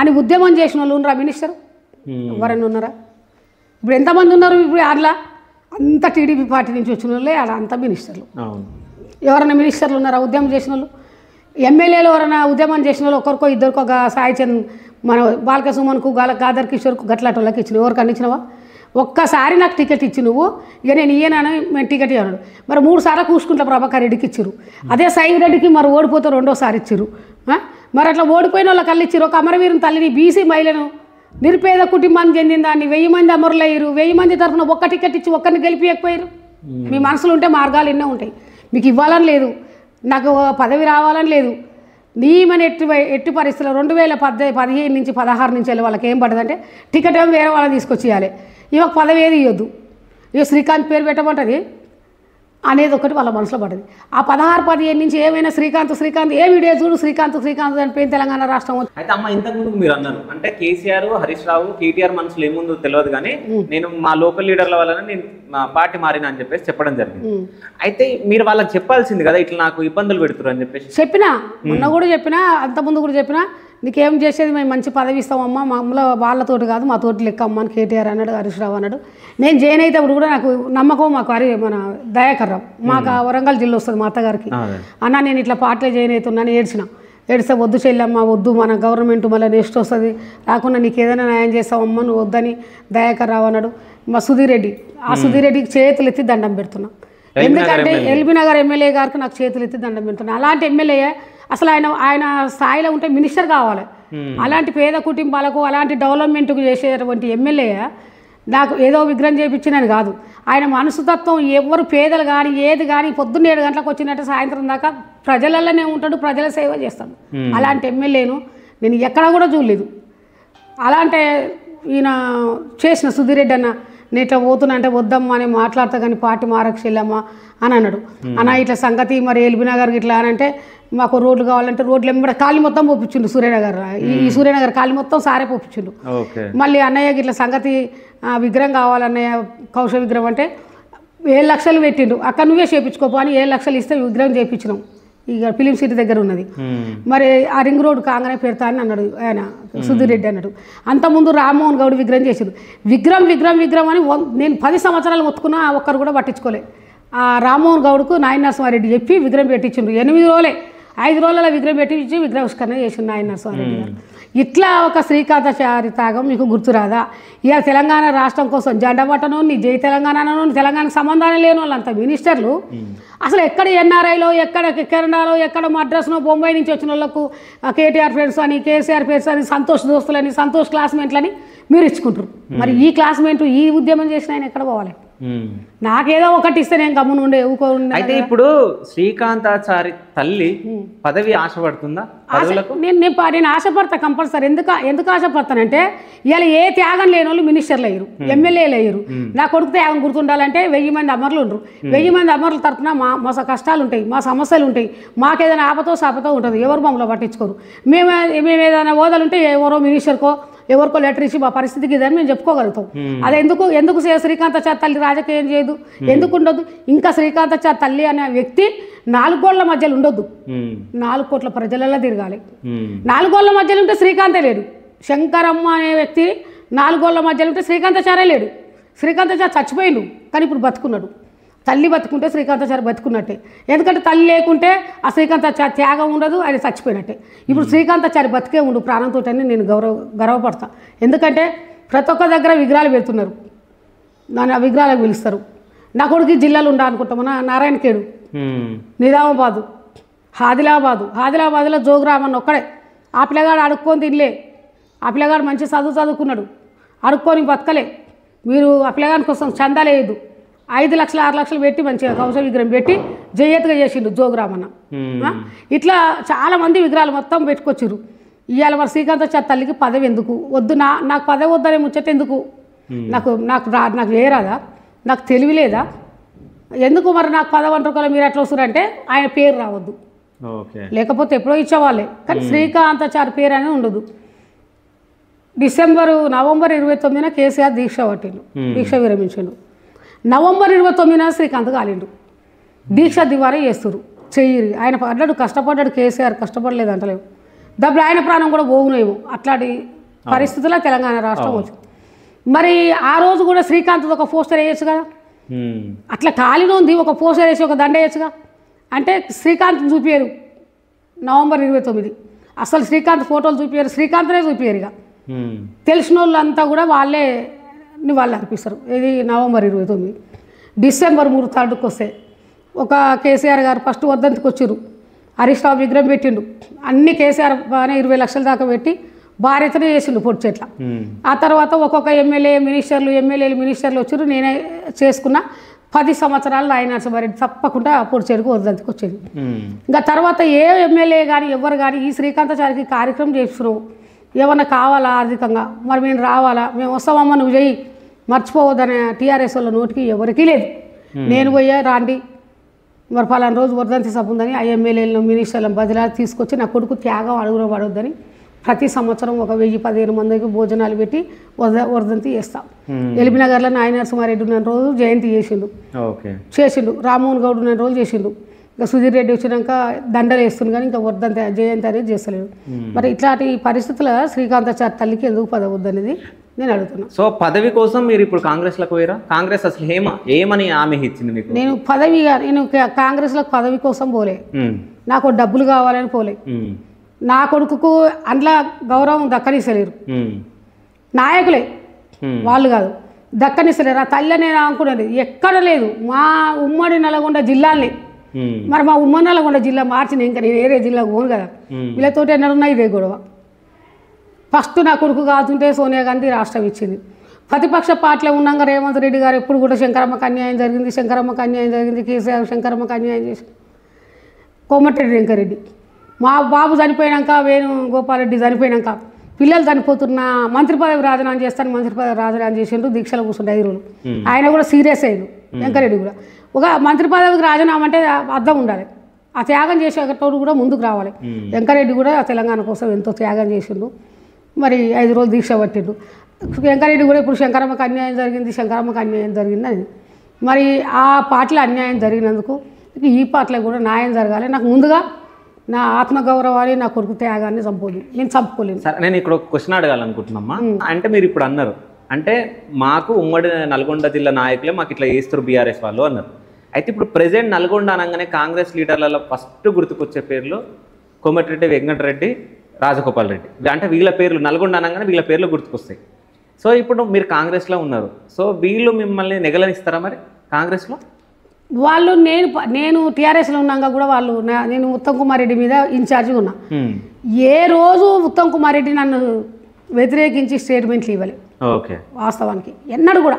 [SPEAKER 2] అని ఉద్యమం చేసిన వాళ్ళు ఉన్నారా మినిస్టర్? ఎవరైనా ఉన్నారా? ఇప్పుడు ఎంతమంది ఉన్నారు? ఇప్పుడు అట్లా అంత టీడీపీ పార్టీ నుంచి వచ్చిన వాళ్ళే అలా అంత మినిస్టర్లు. ఎవరైనా మినిస్టర్లు ఉన్నారా ఉద్యమం చేసిన వాళ్ళు? ఎమ్మెల్యేలు ఎవరైనా ఉద్యమం చేసిన వాళ్ళు ఒకరికో ఇద్దరికో సాయి చంద్, మన బాలక సుమన్కు, గాదర్ కిషోర్కు గట్లాంటి వాళ్ళకి ఇచ్చినావు. ఎవరికన్నా ఇచ్చినావా? ఒక్కసారి నాకు టికెట్ ఇచ్చి నువ్వు ఇక నేను ఇయ్యనని మేము టికెట్ ఇవ్వను. మరి 3 సార్లు కూసుకుంటా ప్రభాకర్ రెడ్డికి ఇచ్చిరు. అదే సాయి రెడ్డికి మరి ఓడిపోతే 2వ సారి ఇచ్చిరు. మరి అట్లా ఓడిపోయిన వాళ్ళకి కళ్ళు ఇచ్చిరు. ఒక అమరవీరుని తల్లిని, బీసీ మహిళను, నిరుపేద కుటుంబానికి చెందిన దాన్ని 1000 మంది అమరులు అయ్యారు. 1000 మంది తరఫున ఒక్క టికెట్ ఇచ్చి ఒక్కరిని గెలిపియకపోయారు. మీ మనసులు ఉంటే మార్గాలు ఎన్నో ఉంటాయి. మీకు ఇవ్వాలని లేదు, నాకు పదవి రావాలని లేదు. నియమని ఎట్టి పరిస్థితుల్లో 2015 నుంచి 16 నుంచి వెళ్ళి వాళ్ళకి ఏం పడ్డదంటే టికెట్ ఏమో వేరే వాళ్ళని తీసుకొచ్చి ఇవ్వాలి. ఇవాళ పదవి ఏది ఇవ్వద్దు, ఇక శ్రీకాంత్ పేరు పెట్టమంటది అనేది ఒకటి వాళ్ళ మనసులో పడ్డది. ఆ 16-15 నుంచి ఏమైనా శ్రీకాంత్ ఏ వీడియో చూడు, శ్రీకాంత్ చనిపోయిన తెలంగాణ రాష్ట్రం.
[SPEAKER 1] అయితే అమ్మ ఇంతకుముందు మీరు అన్నారు అంటే కేసీఆర్, హరీష్ రావు, కేటీఆర్ మనసులో ఏముందో తెలియదు కానీ నేను మా లోకల్ లీడర్ల వల్ల నేను మా పార్టీ మారిన అని చెప్పేసి చెప్పడం జరిగింది. అయితే మీరు వాళ్ళకి చెప్పాల్సింది కదా, ఇట్లా నాకు ఇబ్బందులు పెడుతున్నారు అని చెప్పేసి
[SPEAKER 2] చెప్పినా, మొన్న కూడా చెప్పినా, అంతకుముందు కూడా చెప్పినా, నీకేం చేసేది మేము మంచి పదవి ఇస్తామమ్మా, మామూలు వాళ్ళతోటి కాదు మా తోటి లెక్క అమ్మ అని కేటీఆర్ అన్నాడు, హరీష్ రావు అన్నాడు. నేను జైన్ అయితే అప్పుడు కూడా నాకు నమ్మకం, మాకు మన దయాకర్ రావు, మాకు వరంగల్ జిల్లా వస్తుంది మా అత్తగారికి. అన్న నేను ఇట్లా పార్టీలో జాయిన్ అవుతున్నాను, ఏడిస్తే వద్దు చెల్లమ్మ వద్దు, మన గవర్నమెంట్ మళ్ళీ నెక్స్ట్ వస్తుంది, రాకుండా నీకు ఏదైనా న్యాయం చేస్తావమ్మా నువ్వు వద్దని దయాకర్ రావు అన్నాడు. మా సుధీర్ రెడ్డి, ఆ సుధీర్ రెడ్డికి చేతులు ఎత్తి దండం పెడుతున్నాం. ఎందుకంటే ఎల్బీ నగర్ ఎమ్మెల్యే గారికి నాకు చేతులు ఎత్తి దండం పెడుతున్నాను. అలాంటి ఎమ్మెల్యే అసలు ఆయన స్థాయిలో ఉంటే మినిస్టర్ కావాలి. అలాంటి పేద కుటుంబాలకు అలాంటి డెవలప్మెంట్కు చేసేటువంటి ఎమ్మెల్యే నాకు ఏదో విగ్రహం చేయించినని కాదు, ఆయన మనసుతత్వం. ఎవరు పేదలు కానీ ఏది కానీ పొద్దున్న 7 గంటలకు వచ్చినట్టు సాయంత్రం దాకా ప్రజలలోనే ఉంటాడు, ప్రజల సేవ చేస్తాడు. అలాంటి ఎమ్మెల్యేను నేను ఎక్కడా కూడా చూడలేదు. అలాంటి ఈయన చేసిన సుధీర్ రెడ్డి అన్న నేను ఇట్లా పోతున్నా అంటే వద్దమ్మా అని మాట్లాడతా కానీ పార్టీ మారకు చెల్లమ్మా అని అన్నాడు. అన్న ఇట్లా సంగతి మరి ఎల్బీ నగర్కి ఇట్లా అని అంటే మాకు రోడ్లు కావాలంటే రోడ్లు ఎంబడి ఖాళీ మొత్తం పోపించిండు సూర్యనగర్. ఈ సూర్యనగర్ ఖాళీ మొత్తం సారే పోపించిండు. మళ్ళీ అన్నయ్యకి ఇట్లా సంగతి విగ్రహం కావాలన్నయ్య, కౌశ విగ్రహం అంటే 7 లక్షలు పెట్టిండు. అక్కడ నువ్వే చేయించుకోపో అని 7 లక్షలు ఇస్తే విగ్రహం చేయించినాం. ఇక ఫిలిం సిటీ దగ్గర ఉన్నది. మరి ఆ రింగ్ రోడ్ కాగానే పెడతా అని అన్నాడు ఆయన సుధీర్ రెడ్డి అన్నాడు. అంతకుముందు రామ్మోహన్ గౌడ్ విగ్రహం చేసాడు. విగ్రహం అని నేను 10 సంవత్సరాలు మొత్తుకున్నా ఒక్కరు కూడా పట్టించుకోలే. ఆ రామ్మోహన్ గౌడ్కు నాయన నరసింహారెడ్డి చెప్పి విగ్రహం పెట్టించిండు. 8 రోజులే 5 రోజుల విగ్రహం పెట్టించి విగ్రహావిష్కరణ చేసిండు నాయన నరసింహారెడ్డి గారు. ఇట్లా ఒక శ్రీకాంతాచారి త్యాగం మీకు గుర్తురాదా? ఇక తెలంగాణ రాష్ట్రం కోసం జెండా పట్టను, నీ జై తెలంగాణ తెలంగాణకు సంబంధాలు లేని వాళ్ళంతా మినిస్టర్లు అసలు ఎక్కడ ఎన్ఆర్ఐలో, ఎక్కడ కెనడాలో, ఎక్కడ మద్రాసులో, బొంబాయి నుంచి వచ్చిన వాళ్ళకు కేటీఆర్ ఫ్రెండ్స్ అని, కేసీఆర్ ఫ్రెండ్స్ అని, సంతోష్ దోస్తులని, సంతోష్ క్లాస్మేట్లని మీరు ఇచ్చుకుంటారు. మరి ఈ క్లాస్మేట్ ఈ ఉద్యమం చేసిన ఆయన ఎక్కడ పోవాలి? నాకేదో ఒకటి ఇస్తే నేను గమ్మున ఉండే ఊకో.
[SPEAKER 1] అయితే ఇప్పుడు శ్రీకాంతాచారి తల్లి పదవి ఆశపడుతుందా?
[SPEAKER 2] నేను ఆశపడతా కంపల్సరీ. ఎందుకు ఆశపడతానంటే ఇవాళ ఏ త్యాగం లేని వాళ్ళు మినిస్టర్లు అయ్యారు, ఎమ్మెల్యేలు అయ్యారు. నా కొడుకు త్యాగం గుర్తుండాలంటే 1000 మంది అమరులు ఉండరు. 1000 మంది అమరుల తరఫున మా కష్టాలు ఉంటాయి, మా సమస్యలు ఉంటాయి, మాకేదైనా ఆపతో సాపతో ఉంటుంది. ఎవరు మమ్మల్ని పట్టించుకోరు. మేము ఏదైనా హోదాలుంటే ఎవరో మినిస్టర్కో ఎవరికో లెటర్ ఇచ్చి మా పరిస్థితికి ఇదని మేము చెప్పుకోగలుగుతాం. అది ఎందుకు శ్రీకాంతాచారి తల్లి రాజకీయం చేయదు? ఎందుకు ఉండొద్దు? ఇంకా శ్రీకాంతాచారి తల్లి అనే వ్యక్తి 4 గోళ్ల మధ్యలో ఉండొద్దు. 4 కోట్ల ప్రజలలో తిరగాలి. 4 గోళ్ల మధ్యలో ఉంటే శ్రీకాంతే లేడు. శంకరమ్మ అనే వ్యక్తి 4 గోళ్ల మధ్యలో ఉంటే శ్రీకాంతాచారే లేడు. శ్రీకాంతాచారి చచ్చిపోయిండు, కానీ ఇప్పుడు బతుకున్నాడు. తల్లి బతుకుంటే శ్రీకాంతాచారి బతుకున్నట్టే. ఎందుకంటే తల్లి లేకుంటే ఆ శ్రీకాంతాచారి త్యాగం ఉండదు, ఆయన చచ్చిపోయినట్టే. ఇప్పుడు శ్రీకాంతాచారి బతికే ఉండు ప్రాణంతో అని నేను గర్వపడతా. ఎందుకంటే ప్రతి ఒక్క దగ్గర విగ్రహాలు పెడుతున్నారు, నన్ను ఆ విగ్రహాలకు పిలుస్తారు. నా కొడుకు జిల్లాలు ఉండా అనుకుంటామన్నా, నారాయణఖేడు, నిజామాబాదు, ఆదిలాబాద్లో జోగురామన్ ఒక్కడే. ఆ పిల్లగాడు అడుక్కొని తినలే. ఆ పిల్లగాడు మంచి చదువుకున్నాడు, అడుక్కొని బతకలే. మీరు ఆ పిల్లగాడి కోసం చందా లేదు, 5 లక్షలు 6 లక్షలు పెట్టి మంచిగా కౌశల విగ్రహం పెట్టి జయ్యత్తుగా చేసిండు జోగురామన్న. ఇట్లా చాలామంది విగ్రహాలు మొత్తం పెట్టుకొచ్చిర్రు. ఇవాళ మరి శ్రీకాంతాచారి తల్లికి పదవి ఎందుకు వద్దు? నాకు పదవి వద్దనే ముచ్చట ఎందుకు? నాకు వేరాదా? నాకు తెలివిలేదా? ఎందుకు మరి నాకు పదవి అంటారు? మీరు ఎట్లా వస్తారంటే ఆయన పేరు రావద్దు, లేకపోతే ఎప్పుడో ఇచ్చేవాళ్ళే. కానీ శ్రీకాంతాచారి పేరు అనేది ఉండదు. నవంబర్ 29న కేసీఆర్ దీక్ష విరమించిండు. నవంబర్ 29న శ్రీకాంత్ కాలిండు. దీక్ష దివారే చేస్తున్నారు, చెయ్యి. ఆయన పడ్డాడు, కష్టపడ్డాడు. కేసీఆర్ కష్టపడలేదు అంటలేవు. డబ్బులు ఆయన ప్రాణం కూడా పోగునేమో. అట్లాంటి పరిస్థితుల్లో తెలంగాణ రాష్ట్రం వచ్చింది. మరి ఆ రోజు కూడా శ్రీకాంత్ ఒక పోస్టర్ వేయచ్చు కదా. అట్లా ఖాళీలో ఉంది, ఒక పోస్టర్ వేసి ఒక దండ వేయచ్చుగా. అంటే శ్రీకాంత్ చూపించారు నవంబర్ 29. అసలు శ్రీకాంత్ ఫోటోలు చూపించారు, శ్రీకాంత్నే చూపించారు. ఇక తెలిసిన వాళ్ళంతా కూడా వాళ్ళే వాళ్ళు అర్పిస్తారు. ఇది నవంబర్ 29. డిసెంబర్ 3కి వస్తే ఒక కేసీఆర్ గారు ఫస్ట్ వర్ధంతికి వచ్చారు. హరీష్ రావు విగ్రహం పెట్టిండు. అన్ని కేసీఆర్ బాగానే 20 లక్షల దాకా పెట్టి భార్యతనే చేసిండు పొడి చెట్ల. ఆ తర్వాత ఒక్కొక్క మినిస్టర్లు వచ్చారు. నేనే చేసుకున్న 10 సంవత్సరాలు ఆయన నరసింహారెడ్డి తప్పకుండా పొడి చెరుకు వర్ధంతికి వచ్చేది. ఇంకా తర్వాత ఏ ఎమ్మెల్యే కానీ ఎవరు కానీ ఈ శ్రీకాంతాచారికి కార్యక్రమం చేస్తున్నావు, ఏమన్నా కావాలా ఆర్థికంగా, మరి మేము రావాలా, మేము వస్తామమ్మా నువ్వు చెయ్యి, మర్చిపోవద్దనే టీఆర్ఎస్ వాళ్ళ నోటికి ఎవరికీ లేదు. నేను పోయా రాండి, మరి పలానా రోజు వర్ధంతి సభ ఉందని ఆ ఎమ్మెల్యేలను మినిస్టర్లను బదిలాలు తీసుకొచ్చి నా కొడుకు త్యాగం అడుగులో పడొద్దని ప్రతి సంవత్సరం ఒక 1000-15 మందికి భోజనాలు పెట్టి వర్ధంతి చేస్తాం. ఎల్బీనగర్లో నాయన నరసింహారెడ్డి ఉన్న రోజు జయంతి చేసిండు. రామ్మోహన్ గౌడ్ ఉన్న రోజు చేసిండు. ఇంకా సుధీర్ రెడ్డి వచ్చినాక దండలు వేస్తుంది, కానీ ఇంకా వర్ధంతి జయంతి అనేది చేస్తలేడు. మరి ఇట్లాంటి పరిస్థితుల్లో శ్రీకాంతాచారి తల్లికి ఎందుకు పదవి వద్దనేది నేను అడుగుతున్నాను.
[SPEAKER 1] సో పదవి కోసం మీరు ఇప్పుడు కాంగ్రెస్లోకి పోయారా? కాంగ్రెస్ అసలు ఏమని హామీ ఇచ్చింది మీకు?
[SPEAKER 2] నేను కాంగ్రెస్లోకి పదవి కోసం పోలే, నాకు డబ్బులు కావాలని పోలే. నా కొడుకుకు అందులో గౌరవం దక్కనిస్తలేరు, నాయకులే వాళ్ళు కాదు, దక్కనిస్తలేరు. ఆ తల్లి నేను అనుకున్నది ఎక్కడ లేదు. మా ఉమ్మడి నల్గొండ జిల్లాలే, మరి మా ఉమ్మడి నల్గొండ జిల్లా మార్చిన ఇంకా నేను వేరే జిల్లాకు పోను కదా. వీళ్ళతోటి ఎన్నడున్నా ఇదే గొడవ. ఫస్ట్ నా కొడుకు కాతుంటే సోనియా గాంధీ రాష్ట్రం ఇచ్చింది. ప్రతిపక్ష పార్టీలో ఉన్నాక రేవంత్ రెడ్డి గారు ఎప్పుడు కూడా శంకరమ్మకి అన్యాయం జరిగింది, కేసీఆర్ శంకరమ్మకి అన్యాయం చేసి, కోమటిరెడ్డి వెంకరెడ్డి, మా బాబు చనిపోయాక, వేణుగోపాలరెడ్డి చనిపోయాక, పిల్లలు చనిపోతున్న మంత్రి పదవి రాజీనామా చేస్తాను, మంత్రి పదవి రాజీనామా చేసిండు. దీక్షలో కూర్చుంటే 5 రోజులు ఆయన కూడా సీరియస్ అయ్యాడు. వెంకరెడ్డి కూడా ఒక మంత్రి పదవికి రాజీనామా అంటే అర్థం ఉండాలి, ఆ త్యాగం చేసేటోడు కూడా ముందుకు రావాలి. వెంకరెడ్డి కూడా తెలంగాణ కోసం ఎంతో త్యాగం చేసిండు. మరి 5 రోజులు దీక్ష పట్టిండు. వెంకరెడ్డి కూడా ఇప్పుడు శంకరమ్మకి అన్యాయం జరిగింది అని. మరి ఆ పార్టీలో అన్యాయం జరిగినందుకు ఈ పార్టీలో కూడా న్యాయం జరగాలి. నాకు ముందుగా నా ఆత్మగౌరవాన్ని, నా కొడుకు త్యాగాన్ని నేను చంపుకోలేను.
[SPEAKER 1] సరే, నేను ఇక్కడ ఒక క్వశ్చన్ అడగాలనుకుంటున్నామ్మా. అంటే మీరు ఇప్పుడు అన్నారు, అంటే మాకు ఉమ్మడి నల్గొండ జిల్లా నాయకులే మాకు ఇట్లా చేస్తారు బీఆర్ఎస్ వాళ్ళు అన్నారు. అయితే ఇప్పుడు ప్రెజెంట్ నల్గొండ అనగానే కాంగ్రెస్ లీడర్లలో ఫస్ట్ గుర్తుకొచ్చే పేర్లు కోమటిరెడ్డి వెంకటరెడ్డి, రాజగోపాల్ రెడ్డి. అంటే వీళ్ళ పేర్లు నల్గొండ అనగానే వీళ్ళ పేర్లు గుర్తుకొస్తాయి. సో ఇప్పుడు మీరు కాంగ్రెస్లో ఉన్నారు, సో వీళ్ళు మిమ్మల్ని నెగలనిస్తారా మరి కాంగ్రెస్లో?
[SPEAKER 2] వాళ్ళు నేను టీఆర్ఎస్లో ఉన్నాక కూడా వాళ్ళు నేను ఉత్తమ్ కుమార్ రెడ్డి మీద ఇన్ఛార్జిగా ఉన్నా. ఏ రోజు ఉత్తమ్ కుమార్ రెడ్డి నన్ను వ్యతిరేకించి స్టేట్మెంట్లు ఇవ్వలేదు.
[SPEAKER 1] ఓకే,
[SPEAKER 2] వాస్తవానికి ఎన్నడూ కూడా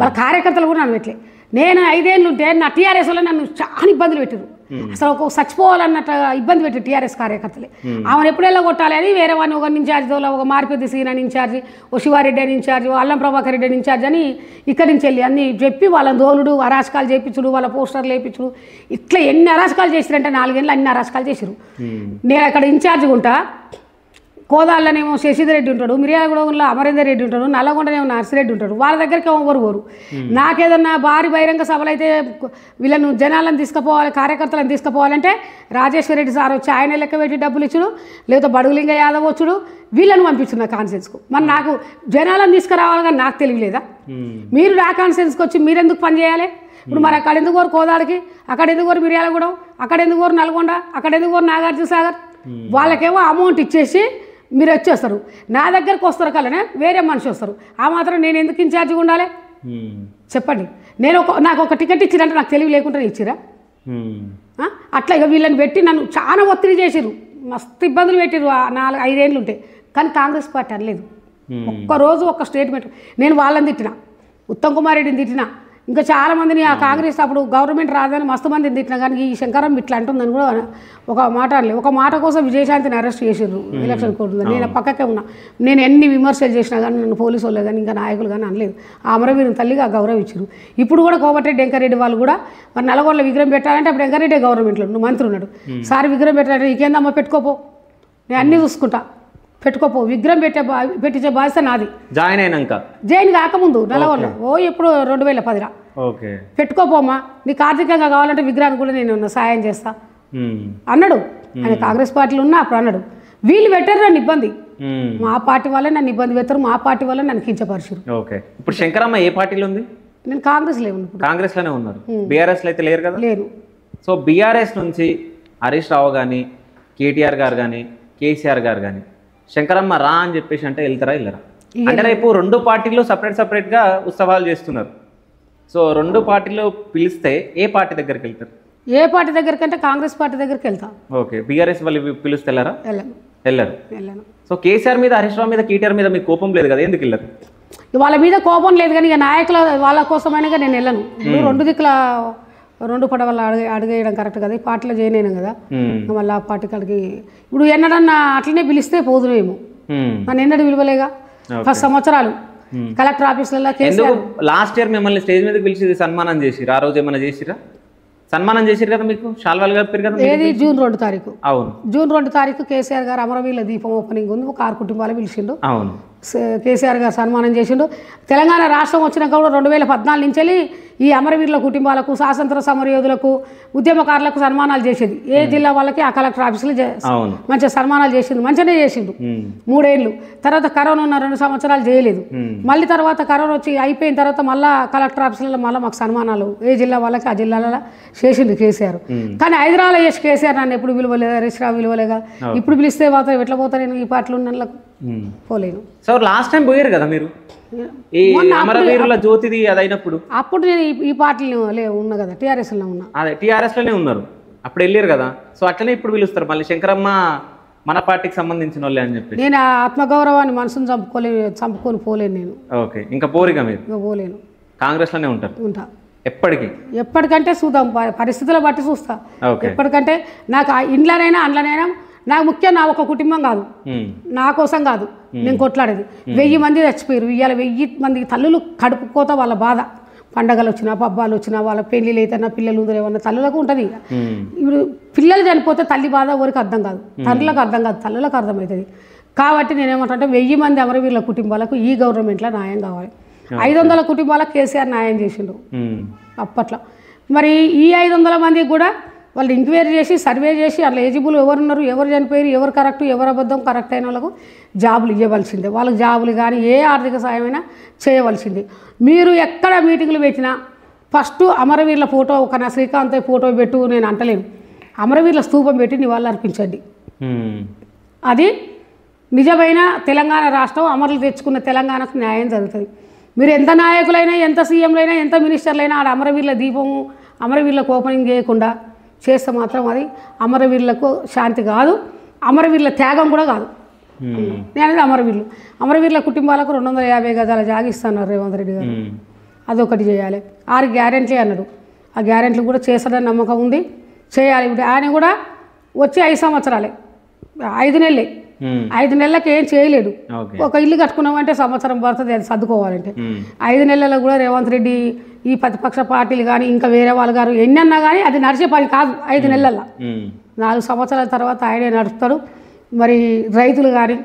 [SPEAKER 2] వాళ్ళ కార్యకర్తలు కూడా నన్ను పెట్టలే. నేను 5 ఏళ్ళు ఉంటే నా టీఆర్ఎస్ వల్ల నన్ను చాలా ఇబ్బందులు పెట్టారు. అసలు ఒక చచ్చిపోవాలన్నట్టు ఇబ్బంది పెట్టి టీఆర్ఎస్ కార్యకర్తలే. ఆమెను ఎప్పుడు వెళ్ళగొట్టాలి అని వేరే వాడిని ఒక ఇన్ఛార్జ్ తోలా, ఒక మారిపెద్ది సీన్ అని ఇన్ఛార్జి, ఓ శివారెడ్డి అని ఇన్ఛార్జ్, అల్లం ప్రభాకర్ రెడ్డి అని ఇన్ఛార్జ్ అని ఇక్కడి నుంచి వెళ్ళి అన్ని చెప్పి వాళ్ళని దోలుడు, అరాచకాలు చేయించుడు, వాళ్ళ పోస్టర్లు వేయించుడు, ఇట్లా ఎన్ని అరాచకాలు చేసిరంటే 4 ఏళ్ళు అన్ని అరాచకాలు చేసిరు. నేను అక్కడ ఇన్ఛార్జ్గా ఉంటా. కోదాళ్ళనేమో శశిధర్ రెడ్డి ఉంటాడు, మిర్యాలగూడలో అమరేందర్ రెడ్డి ఉంటాడు, నల్లగొండనేమో నర్సిరెడ్డి ఉంటాడు. వాళ్ళ దగ్గరికి ఎవరు పోరు. నాకేదన్నా భారీ బహిరంగ సభలు అయితే వీళ్ళను జనాలను తీసుకుపోవాలి, కార్యకర్తలను తీసుకుపోవాలంటే రాజేశ్వర రెడ్డి సార్ వచ్చి ఆయన లెక్క పెట్టి డబ్బులు ఇచ్చుడు, లేదా బడుగులింగ యాదవ్ వచ్చుడు, వీళ్ళను పంపించుడు నా కాన్ఫరెన్స్కు. మరి నాకు జనాలను తీసుకురావాలని నాకు తెలియలేదా? మీరు నా కాన్ఫరెన్స్కి వచ్చి మీరెందుకు పని చేయాలి? ఇప్పుడు మరి అక్కడ ఎందుకు కోరు కోదాడికి, అక్కడ ఎందుకు కోరు మిర్యాలగూడెం, అక్కడ ఎందుకు కోరు నల్గొండ, అక్కడ ఎందుకు కోరు నాగార్జున సాగర్? వాళ్ళకేమో అమౌంట్ ఇచ్చేసి మీరు వచ్చేస్తారు, నా దగ్గరకు వస్తారు కలనే వేరే మనిషి వస్తారు. ఆ మాత్రం నేను ఎందుకు ఇన్ఛార్జిగా ఉండాలి చెప్పండి? నాకు ఒక టికెట్ ఇచ్చిరంటే నాకు తెలివి లేకుండా ఇచ్చిరా? అట్లా ఇక వీళ్ళని పెట్టి నన్ను చాలా ఒత్తిడి చేసిరు, మస్తు ఇబ్బందులు పెట్టిరు. 4-5 ఏళ్ళు ఉంటే కానీ కాంగ్రెస్ పార్టీ అనలేదు. ఒక్కరోజు ఒక్క స్టేట్మెంట్. నేను వాళ్ళని తిట్టిన, ఉత్తమ్ కుమార్ రెడ్డిని తిట్టిన, ఇంకా చాలామందిని ఆ కాంగ్రెస్ అప్పుడు గవర్నమెంట్ రాదని మస్తు మందిని తిట్టినా కానీ ఈ శంకరం ఇట్లా అంటుందని కూడా ఒక మాట అనలేదు. ఒక మాట కోసం విజయశాంతిని అరెస్ట్ చేసారు ఎలక్షన్ కోర్టులో. నేను పక్కకే ఉన్నా. నేను ఎన్ని విమర్శలు చేసినా కానీ నన్ను పోలీసు వాళ్ళు కానీ ఇంకా నాయకులు కానీ అనలేదు. ఆ అమరవీరుని తల్లిగా గౌరవించారు. ఇప్పుడు కూడా కోమటిరెడ్డి వెంకరెడ్డి వాళ్ళు కూడా మరి నల్గొండలో విగ్రహం పెట్టాలంటే అప్పుడు వెంకరెడ్డి గవర్నమెంట్లో నువ్వు మంత్రి ఉన్నాడు. సార్ విగ్రహం పెట్టాలంటే నీకేందమ్మా పెట్టుకోపో, నేను అన్నీ చూసుకుంటా, పెట్టుకోపో, విగ్రహం పెట్టించే బాధ్యత నాది. జాయిన్ కాకముందు నల్గొండ ఎప్పుడు 2010
[SPEAKER 1] ఓకే
[SPEAKER 2] పెట్టుకోపోమ్మా, నీకు ఆర్థికంగా కావాలంటే విగ్రహాన్ని కూడా నేను సాయం చేస్తా అన్నాడు. ఆయన కాంగ్రెస్ పార్టీలో ఉన్నా అప్పుడు అన్నాడు. వీళ్ళు పెట్టారు నన్ను ఇబ్బంది, మా పార్టీ వల్ల నన్ను ఇబ్బంది పెట్టారు, మా పార్టీ వల్ల నన్ను కించపరిచారు.
[SPEAKER 1] ఓకే, ఇప్పుడు శంకరమ్మ ఏ పార్టీలో ఉంది?
[SPEAKER 2] నేను కాంగ్రెస్లో ఉన్నాను.
[SPEAKER 1] కాంగ్రెస్లోనే ఉన్నారు. బీఆర్ఎస్లో అయితే లేరు కదా?
[SPEAKER 2] లేరు.
[SPEAKER 1] సో బీఆర్ఎస్ నుంచి హరీష్ రావు కానీ, కేటీఆర్ గారు కానీ, కేసీఆర్ గారు కానీ శంకరమ్మ రా అని చెప్పేసి అంటే వెళ్తారా వెళ్ళరా? అంటే రేపు 2 పార్టీలు సపరేట్గా ఉత్సవాలు చేస్తున్నారు. సో 2 పార్టీలు పిలిస్తే ఏ పార్టీ దగ్గరికి వెళ్తారు?
[SPEAKER 2] ఏ పార్టీ దగ్గరికి అంటే కాంగ్రెస్ పార్టీ దగ్గరికి వెళ్తా.
[SPEAKER 1] ఓకే, బీఆర్ఎస్ వాళ్ళు పిలిస్తే వెళ్ళరా? వెళ్ళరు. సో కేసీఆర్ మీద, హరీష్ రావు మీద, కేటీఆర్ మీద మీకు కోపం లేదు కదా, ఎందుకు వెళ్ళరు?
[SPEAKER 2] వాళ్ళ మీద కోపం లేదు కానీ ఇక నాయకుల వాళ్ళ కోసమైనా నేను వెళ్ళను. 2 దిక్కుల 2 పడవల అడిగేయడం కరెక్ట్ కదా, ఈ పార్టీలో జాయిన్ అయినాం కదా, మళ్ళీ ఆ పార్టీ కాడికి ఇప్పుడు ఎన్నడన్నా అట్లనే పిలిస్తే పోదునేమో. నన్ను ఎన్నడూ విలువలేగా 10 సంవత్సరాలు కలెక్టర్ ఆఫీసులలో.
[SPEAKER 1] లాస్ట్ ఇయర్ మిమ్మల్ని స్టేజ్ మీద పిలిచి సన్మానం చేసిరు, ఆ రోజు ఏమైనా చేసిరా? సన్మానం చేసిరు కదా, మీకు శాల్వాలు కప్పారు కదా.
[SPEAKER 2] ఏది జూన్ 2 తారీఖు?
[SPEAKER 1] అవును,
[SPEAKER 2] జూన్ 2 తారీఖు కేసీఆర్ గారు అమరవీరుల దీపం ఓపెనింగ్ ఉంది, ఒక 6 కుటుంబాలు పిలిచిండు.
[SPEAKER 1] అవును,
[SPEAKER 2] కేసీఆర్ గారు సన్మానం చేసిండు. తెలంగాణ రాష్ట్రం వచ్చినాక కూడా 2014 నుంచి వెళ్ళి ఈ అమరవీరుల కుటుంబాలకు, స్వాతంత్ర సమరయోధులకు, ఉద్యమకారులకు సన్మానాలు చేసేది. ఏ జిల్లా వాళ్ళకి ఆ కలెక్టర్ ఆఫీసులో మంచిగా సన్మానాలు చేసిండు, మంచిగానే చేసిండు 3 ఏళ్ళు. తర్వాత కరోనా ఉన్న 2 సంవత్సరాలు చేయలేదు. మళ్ళీ తర్వాత కరోనా వచ్చి అయిపోయిన తర్వాత మళ్ళీ కలెక్టర్ ఆఫీసులలో మళ్ళీ మాకు సన్మానాలు ఏ జిల్లా వాళ్ళకి ఆ జిల్లాలలో చేసిండు కేసీఆర్. కానీ హైదరాబాద్లో చేసి కేసీఆర్ నన్ను ఎప్పుడు విలువలేదు, హరీష్ రావు విలువలేగా. ఇప్పుడు పిలిస్తే పోతాను, ఎట్లా పోతా నేను ఈ పార్టీలో ఉన్న పోలేను.
[SPEAKER 1] సో లాస్ట్ టైం పోయారు కదా మీరు ఈ అమరవీరుల జ్యోతిది అదైనప్పుడు?
[SPEAKER 2] అప్పుడు నేను ఈ పార్టీలో ఉన్నా కదా, టీఆర్ఎస్లో ఉన్నా.
[SPEAKER 1] అదే టీఆర్ఎస్లోనే ఉన్నారు, అప్పుడు వెళ్ళారు కదా. సో అట్లనే ఇప్పుడు పిలుస్తారు మళ్ళీ శంకరమ్మ మన పార్టీకి సంబంధించిన వాళ్ళే అని చెప్పి.
[SPEAKER 2] నేను ఆత్మగౌరవాన్ని మనసును చంపుకొని పోలేను నేను.
[SPEAKER 1] ఓకే, ఇంకా పోరిగా మీరు?
[SPEAKER 2] ఇంకా పోలేను,
[SPEAKER 1] కాంగ్రెస్లోనే ఉంటా
[SPEAKER 2] ఎప్పటికంటే చూద్దాం, పరిస్థితుల బట్టి చూస్తా. ఎప్పటికంటే నాకు ఇంట్లోనైనా అందులోనైనా నాకు ముఖ్యం నా ఒక కుటుంబం కాదు, నా కోసం కాదు నేను కొట్లాడేది. 1000 మంది చచ్చిపోయారు, ఇవాళ 1000 మంది తల్లులు కడుపుకోత వాళ్ళ బాధ. పండగలు వచ్చినా, పబ్బాలు వచ్చినా, వాళ్ళ పెళ్ళిళ్ళు అయితే పిల్లలు ఏమన్నా తల్లులకు ఉంటుంది. ఇప్పుడు పిల్లలు చనిపోతే తల్లి బాధ ఎవరికి అర్థం కాదు, తండ్రులకు అర్థం కాదు, తల్లులకు అర్థమవుతుంది. కాబట్టి నేనేమంటే 1000 మంది అమరవీరుల కుటుంబాలకు ఈ గవర్నమెంట్లో న్యాయం కావాలి. 500 కుటుంబాలకు కేసీఆర్ న్యాయం చేసిండు అప్పట్లో. మరి ఈ 500 మందికి కూడా వాళ్ళు ఎంక్వైరీ చేసి, సర్వే చేసి, అట్లా ఎలిజిబుల్ ఎవరున్నారు, ఎవరు చనిపోయారు, ఎవరు కరెక్ట్, ఎవరు అబద్ధం, కరెక్ట్ అయిన వాళ్ళకు జాబులు ఇవ్వవలసిందే. వాళ్ళకి జాబులు కానీ ఏ ఆర్థిక సాయమైనా చేయవలసింది. మీరు ఎక్కడ మీటింగ్లు పెట్టినా ఫస్ట్ అమరవీరుల ఫోటో, ఒక నా శ్రీకాంత్ ఫోటో పెట్టు నేను అంటలేను, అమరవీరుల స్తూపం పెట్టి నివాళులు అర్పించండి. అది నిజమైన తెలంగాణ రాష్ట్రం, అమరులు తెచ్చుకున్న తెలంగాణకు న్యాయం జరుగుతుంది. మీరు ఎంత నాయకులైనా, ఎంత సీఎంలైనా, ఎంత మినిస్టర్లైనా ఆడ అమరవీరుల దీపము, అమరవీరులకు ఓపెనింగ్ చేయకుండా చేస్తే మాత్రం అది అమరవీరులకు శాంతి కాదు, అమరవీరుల త్యాగం కూడా కాదు. నేను అనేది అమరవీరుల కుటుంబాలకు 250 గజాల జాగిస్తున్నారు రేవంత్ రెడ్డి గారు. అదొకటి చేయాలి. 6 గ్యారెంటీ అన్నాడు. ఆ గ్యారెంటీలు కూడా చేస్తాడని నమ్మకం ఉంది, చేయాలి. ఇప్పుడు ఆయన కూడా వచ్చి 5 సంవత్సరాలే, 5 నెలలే, 5 నెలలకు ఏం చేయలేడు. ఒక ఇల్లు కట్టుకున్నామంటే సంవత్సరం పడుతుంది అది సర్దుకోవాలంటే. 5 నెలల్లో కూడా రేవంత్ రెడ్డి ఈ ప్రతిపక్ష పార్టీలు కానీ ఇంకా వేరే వాళ్ళు గారు ఎన్ని అన్నా కానీ అది నడిచే పని కాదు. 5 నెలల్లో 4 సంవత్సరాల తర్వాత ఆయనే నడుపుతాడు. మరి రైతులు కానీ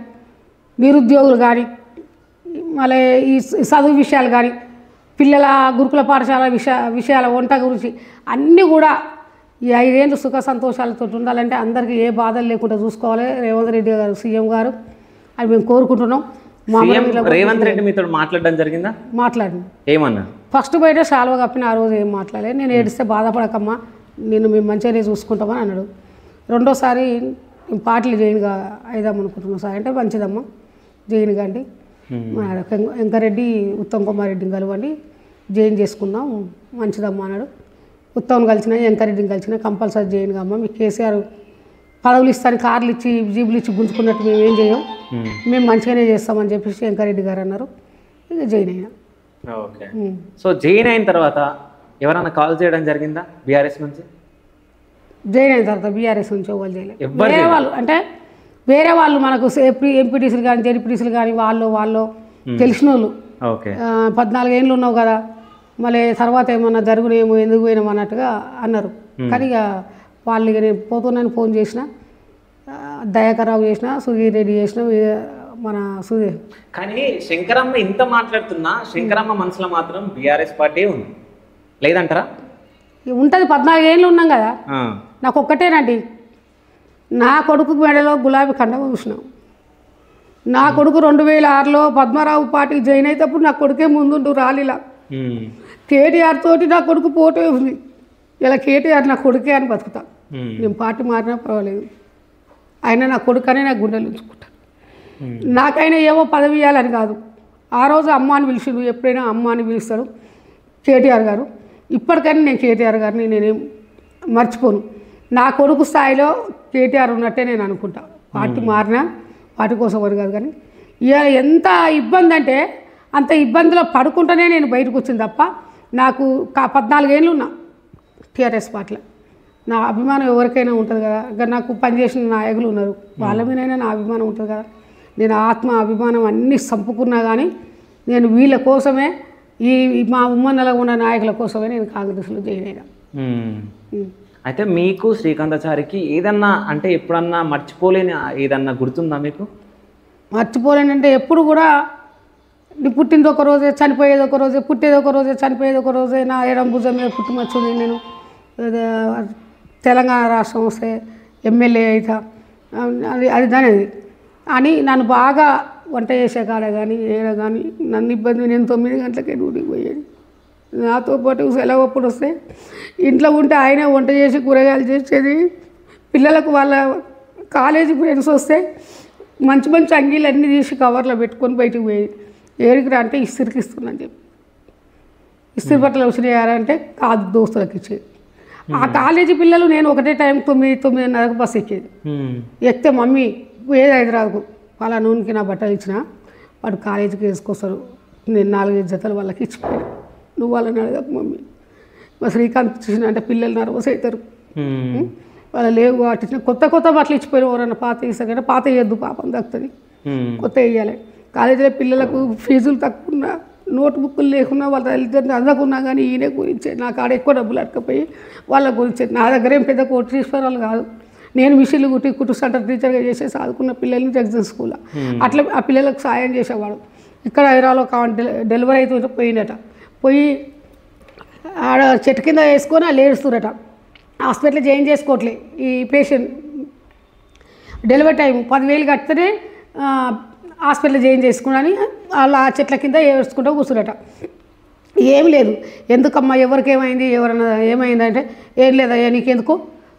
[SPEAKER 2] నిరుద్యోగులు కానీ మళ్ళీ ఈ చదువు విషయాలు కానీ పిల్లల గురుకుల పాఠశాల విషయాల వంట గురించి అన్నీ కూడా ఈ 5 ఏళ్ళు సుఖ సంతోషాలతో ఉండాలంటే అందరికీ ఏ బాధలు లేకుండా చూసుకోవాలి రేవంత్ రెడ్డి గారు సీఎం గారు అని మేము కోరుకుంటున్నాం.
[SPEAKER 1] రేవంత్ రెడ్డి మీతో మాట్లాడడం జరిగిందా?
[SPEAKER 2] మాట్లాడింది.
[SPEAKER 1] ఏమన్నా?
[SPEAKER 2] ఫస్ట్ బయట శాలువ కప్పిన ఆ రోజు ఏం మాట్లాడలేదు. నేను ఏడిస్తే బాధపడకమ్మా, నేను మేము మంచిగానే చూసుకుంటామని అన్నాడు. రెండోసారి పార్టీలు జైన్గా అయిదాం అనుకుంటున్నాం సార్ అంటే మంచిదమ్మా జైన్ కండి వెంకరెడ్డి ఉత్తమ్ కుమార్ రెడ్డిని కలవండి జైన్ చేసుకుందాం మంచిదమ్మా అన్నాడు. ఉత్తమ్ కలిసిన వెంకరెడ్డిని కలిసిన కంపల్సరీ జైన్ అమ్మ మీకు కేసీఆర్ పదవులు ఇస్తాను కార్లు ఇచ్చి జీబులు ఇచ్చి గుంజుకున్నట్టు మేము ఏం చేయం, మేము మంచిగానే చేస్తామని చెప్పేసి వెంకరెడ్డి గారు అన్నారు. ఇక జైన్ అయినా.
[SPEAKER 1] ఓకే. సో జైన్ అయిన తర్వాత ఎవరైనా కాల్ చేయడం జరిగిందా బీఆర్ఎస్ నుంచి?
[SPEAKER 2] జైన్ అయిన తర్వాత బీఆర్ఎస్ నుంచి ఎవరు చేయలేదు. వేరే వాళ్ళు అంటే వేరే వాళ్ళు మనకు ఎంపీటీసీలు కానీ జెడ్పీటీసీలు కానీ వాళ్ళు తెలిసిన వాళ్ళు 14 ఏళ్ళు ఉన్నావు కదా మళ్ళీ తర్వాత ఏమన్నా జరుగునేమో ఎందుకు పోయినాం అన్నట్టుగా అన్నారు. కానీ ఇక వాళ్ళు ఇక నేను పోతున్నాను ఫోన్ చేసిన దయాకర్రావు చేసిన సుధీర్ రెడ్డి చేసిన మన సుధీర్.
[SPEAKER 1] కానీ శంకరమ్మ ఇంత మాట్లాడుతున్నా శంకరమ్మ మనసులో మాత్రం బీఆర్ఎస్ పార్టీ ఉంది లేదంటారా?
[SPEAKER 2] ఉంటుంది. 14 ఏళ్ళు ఉన్నాం కదా. నాకు ఒక్కటేనండి, నా కొడుకు మెడలో గులాబీ కండవ చూసినాం. నా కొడుకు 2006లో పద్మరావు పార్టీకి జాయిన్ అయినప్పుడు నా కొడుకే ముందుంటూ రాలిలా. కేటీఆర్ తోటి నా కొడుకు పోటీ ఉంది. ఇలా కేటీఆర్ నా కొడుకే అని బతుకుతా. నేను పార్టీ మారినా పర్వాలేదు, ఆయన నా కొడుకు అనే నా గుండెలు ఉంచుకుంటాను. నాకైనా ఏమో పదవి ఇవ్వాలని కాదు. ఆ రోజు అమ్మ అని పిలిచిండు, ఎప్పుడైనా అమ్మ అని పిలుస్తాడు కేటీఆర్ గారు. ఇప్పటికైనా నేను కేటీఆర్ గారిని నేనేం మర్చిపోను. నా కొడుకు స్థాయిలో కేటీఆర్ ఉన్నట్టే నేను అనుకుంటా. పార్టీ మారినా పార్టీ కోసం అని కాదు. కానీ ఇవాళ ఎంత ఇబ్బంది అంటే అంత ఇబ్బందిలో పడుకుంటూనే నేను బయటకు వచ్చింది తప్ప నాకు 14 ఏళ్ళు ఉన్నా టీఆర్ఎస్ పార్టీలో. నా అభిమానం ఎవరికైనా ఉంటుంది కదా. ఇంకా నాకు పనిచేసిన నాయకులు ఉన్నారు, వాళ్ళ మీదైనా నా అభిమానం ఉంటుంది కదా. నేను ఆత్మ అభిమానం అన్నీ చంపుకున్నా కానీ నేను వీళ్ళ కోసమే ఈ మా ఉమ్మన్నలో ఉన్న నాయకుల కోసమే నేను కాంగ్రెస్లో జాయిన్ అయినా.
[SPEAKER 1] అయితే మీకు శ్రీకాంతాచారికి ఏదన్నా అంటే ఎప్పుడన్నా మర్చిపోలేని ఏదన్నా గుర్తుందా మీకు?
[SPEAKER 2] మర్చిపోలేనంటే ఎప్పుడు కూడా నీ పుట్టింది ఒక రోజే, చనిపోయేది ఒక రోజే, పుట్టేది ఒక రోజే, చనిపోయేది ఒక రోజే. నా ఎడం భుజం మీద పుట్టుమచ్చింది. నేను తెలంగాణ రాష్ట్రం వస్తే ఎమ్మెల్యే అవుతా అది దానిది అని నన్ను బాగా వంట చేసే కాడ కానీ ఏడ కానీ నన్ను ఇబ్బంది. నేను 9 గంటలకే డ్యూటీకి పోయేది. నాతో పాటు సెలవు అప్పుడు వస్తే ఇంట్లో ఉంటే ఆయనే వంట చేసి కూరగాయలు చేసేది. పిల్లలకు వాళ్ళ కాలేజీ ఫ్రెండ్స్ వస్తే మంచి మంచి అంగీలు అన్నీ తీసి కవర్లో పెట్టుకొని బయటకు పోయేది. ఏడికి రా అంటే ఇస్త్రికి ఇస్తున్నాను చెప్పి ఇస్త్రీ బట్టలు వచ్చినాయారంటే కాదు దోస్తులకు ఇచ్చేది. ఆ కాలేజీ పిల్లలు నేను ఒకటే టైం 9-9:30 బస్సు ఎక్కేది. ఎక్కితే మమ్మీ పోయేది హైదరాబాద్కు, వాళ్ళ నూనెకి నా బట్టలు ఇచ్చిన వాడు కాలేజీకి వేసుకొస్తారు. నేను 4-5 జతలు వాళ్ళకి ఇచ్చిపోయాను. నువ్వు వాళ్ళని అడగకు మమ్మీ. మా శ్రీకాంత్ చూసిన అంటే పిల్లలు నర్వస్ అవుతారు. వాళ్ళు లేవు కాబట్టి కొత్త బట్టలు ఇచ్చిపోయారు. ఎవరన్నా పాత ఇస్తారంటే పాత వేయద్దు, పాపం దక్కుతుంది, కొత్త వేయాలి. కాలేజీలో పిల్లలకు ఫీజులు తక్కువ, నోట్ బుక్కులు లేకున్నా వాళ్ళ తల్లిదండ్రులు అందకున్నా కానీ ఈయనే గురించే నాకు ఆడ ఎక్కువ డబ్బులు అడకపోయి వాళ్ళ గురించే. నా దగ్గర ఏం పెద్ద కోటీశ్వరాలు కాదు. నేను మిషన్లు కుట్టు సెంటర్ టీచర్గా చేసేసి ఆదుకున్న పిల్లల్ని జగ్జన్ స్కూల్లో అట్లా ఆ పిల్లలకు సాయం చేసేవాడు. ఇక్కడ హైదరాబాద్లో డెలివరీ అయితే పోయినట, పోయి ఆడ చెట్టు కింద వేసుకొని వాళ్ళు ఏడుస్తురట. Hospital join చేసుకోవట్లే. ఈ పేషెంట్ డెలివరీ టైం 10,000 కడితేనే హాస్పిటల్ జాయిన్ చేసుకున్నాని వాళ్ళు ఆ చెట్ల కింద ఏడుచుకుంటూ కూర్చురట. ఏం లేదు, ఎందుకమ్మా ఎవరికి ఏమైంది, ఎవరన్నా ఏమైందంటే ఏం లేదయ్యా నీకెందుకు,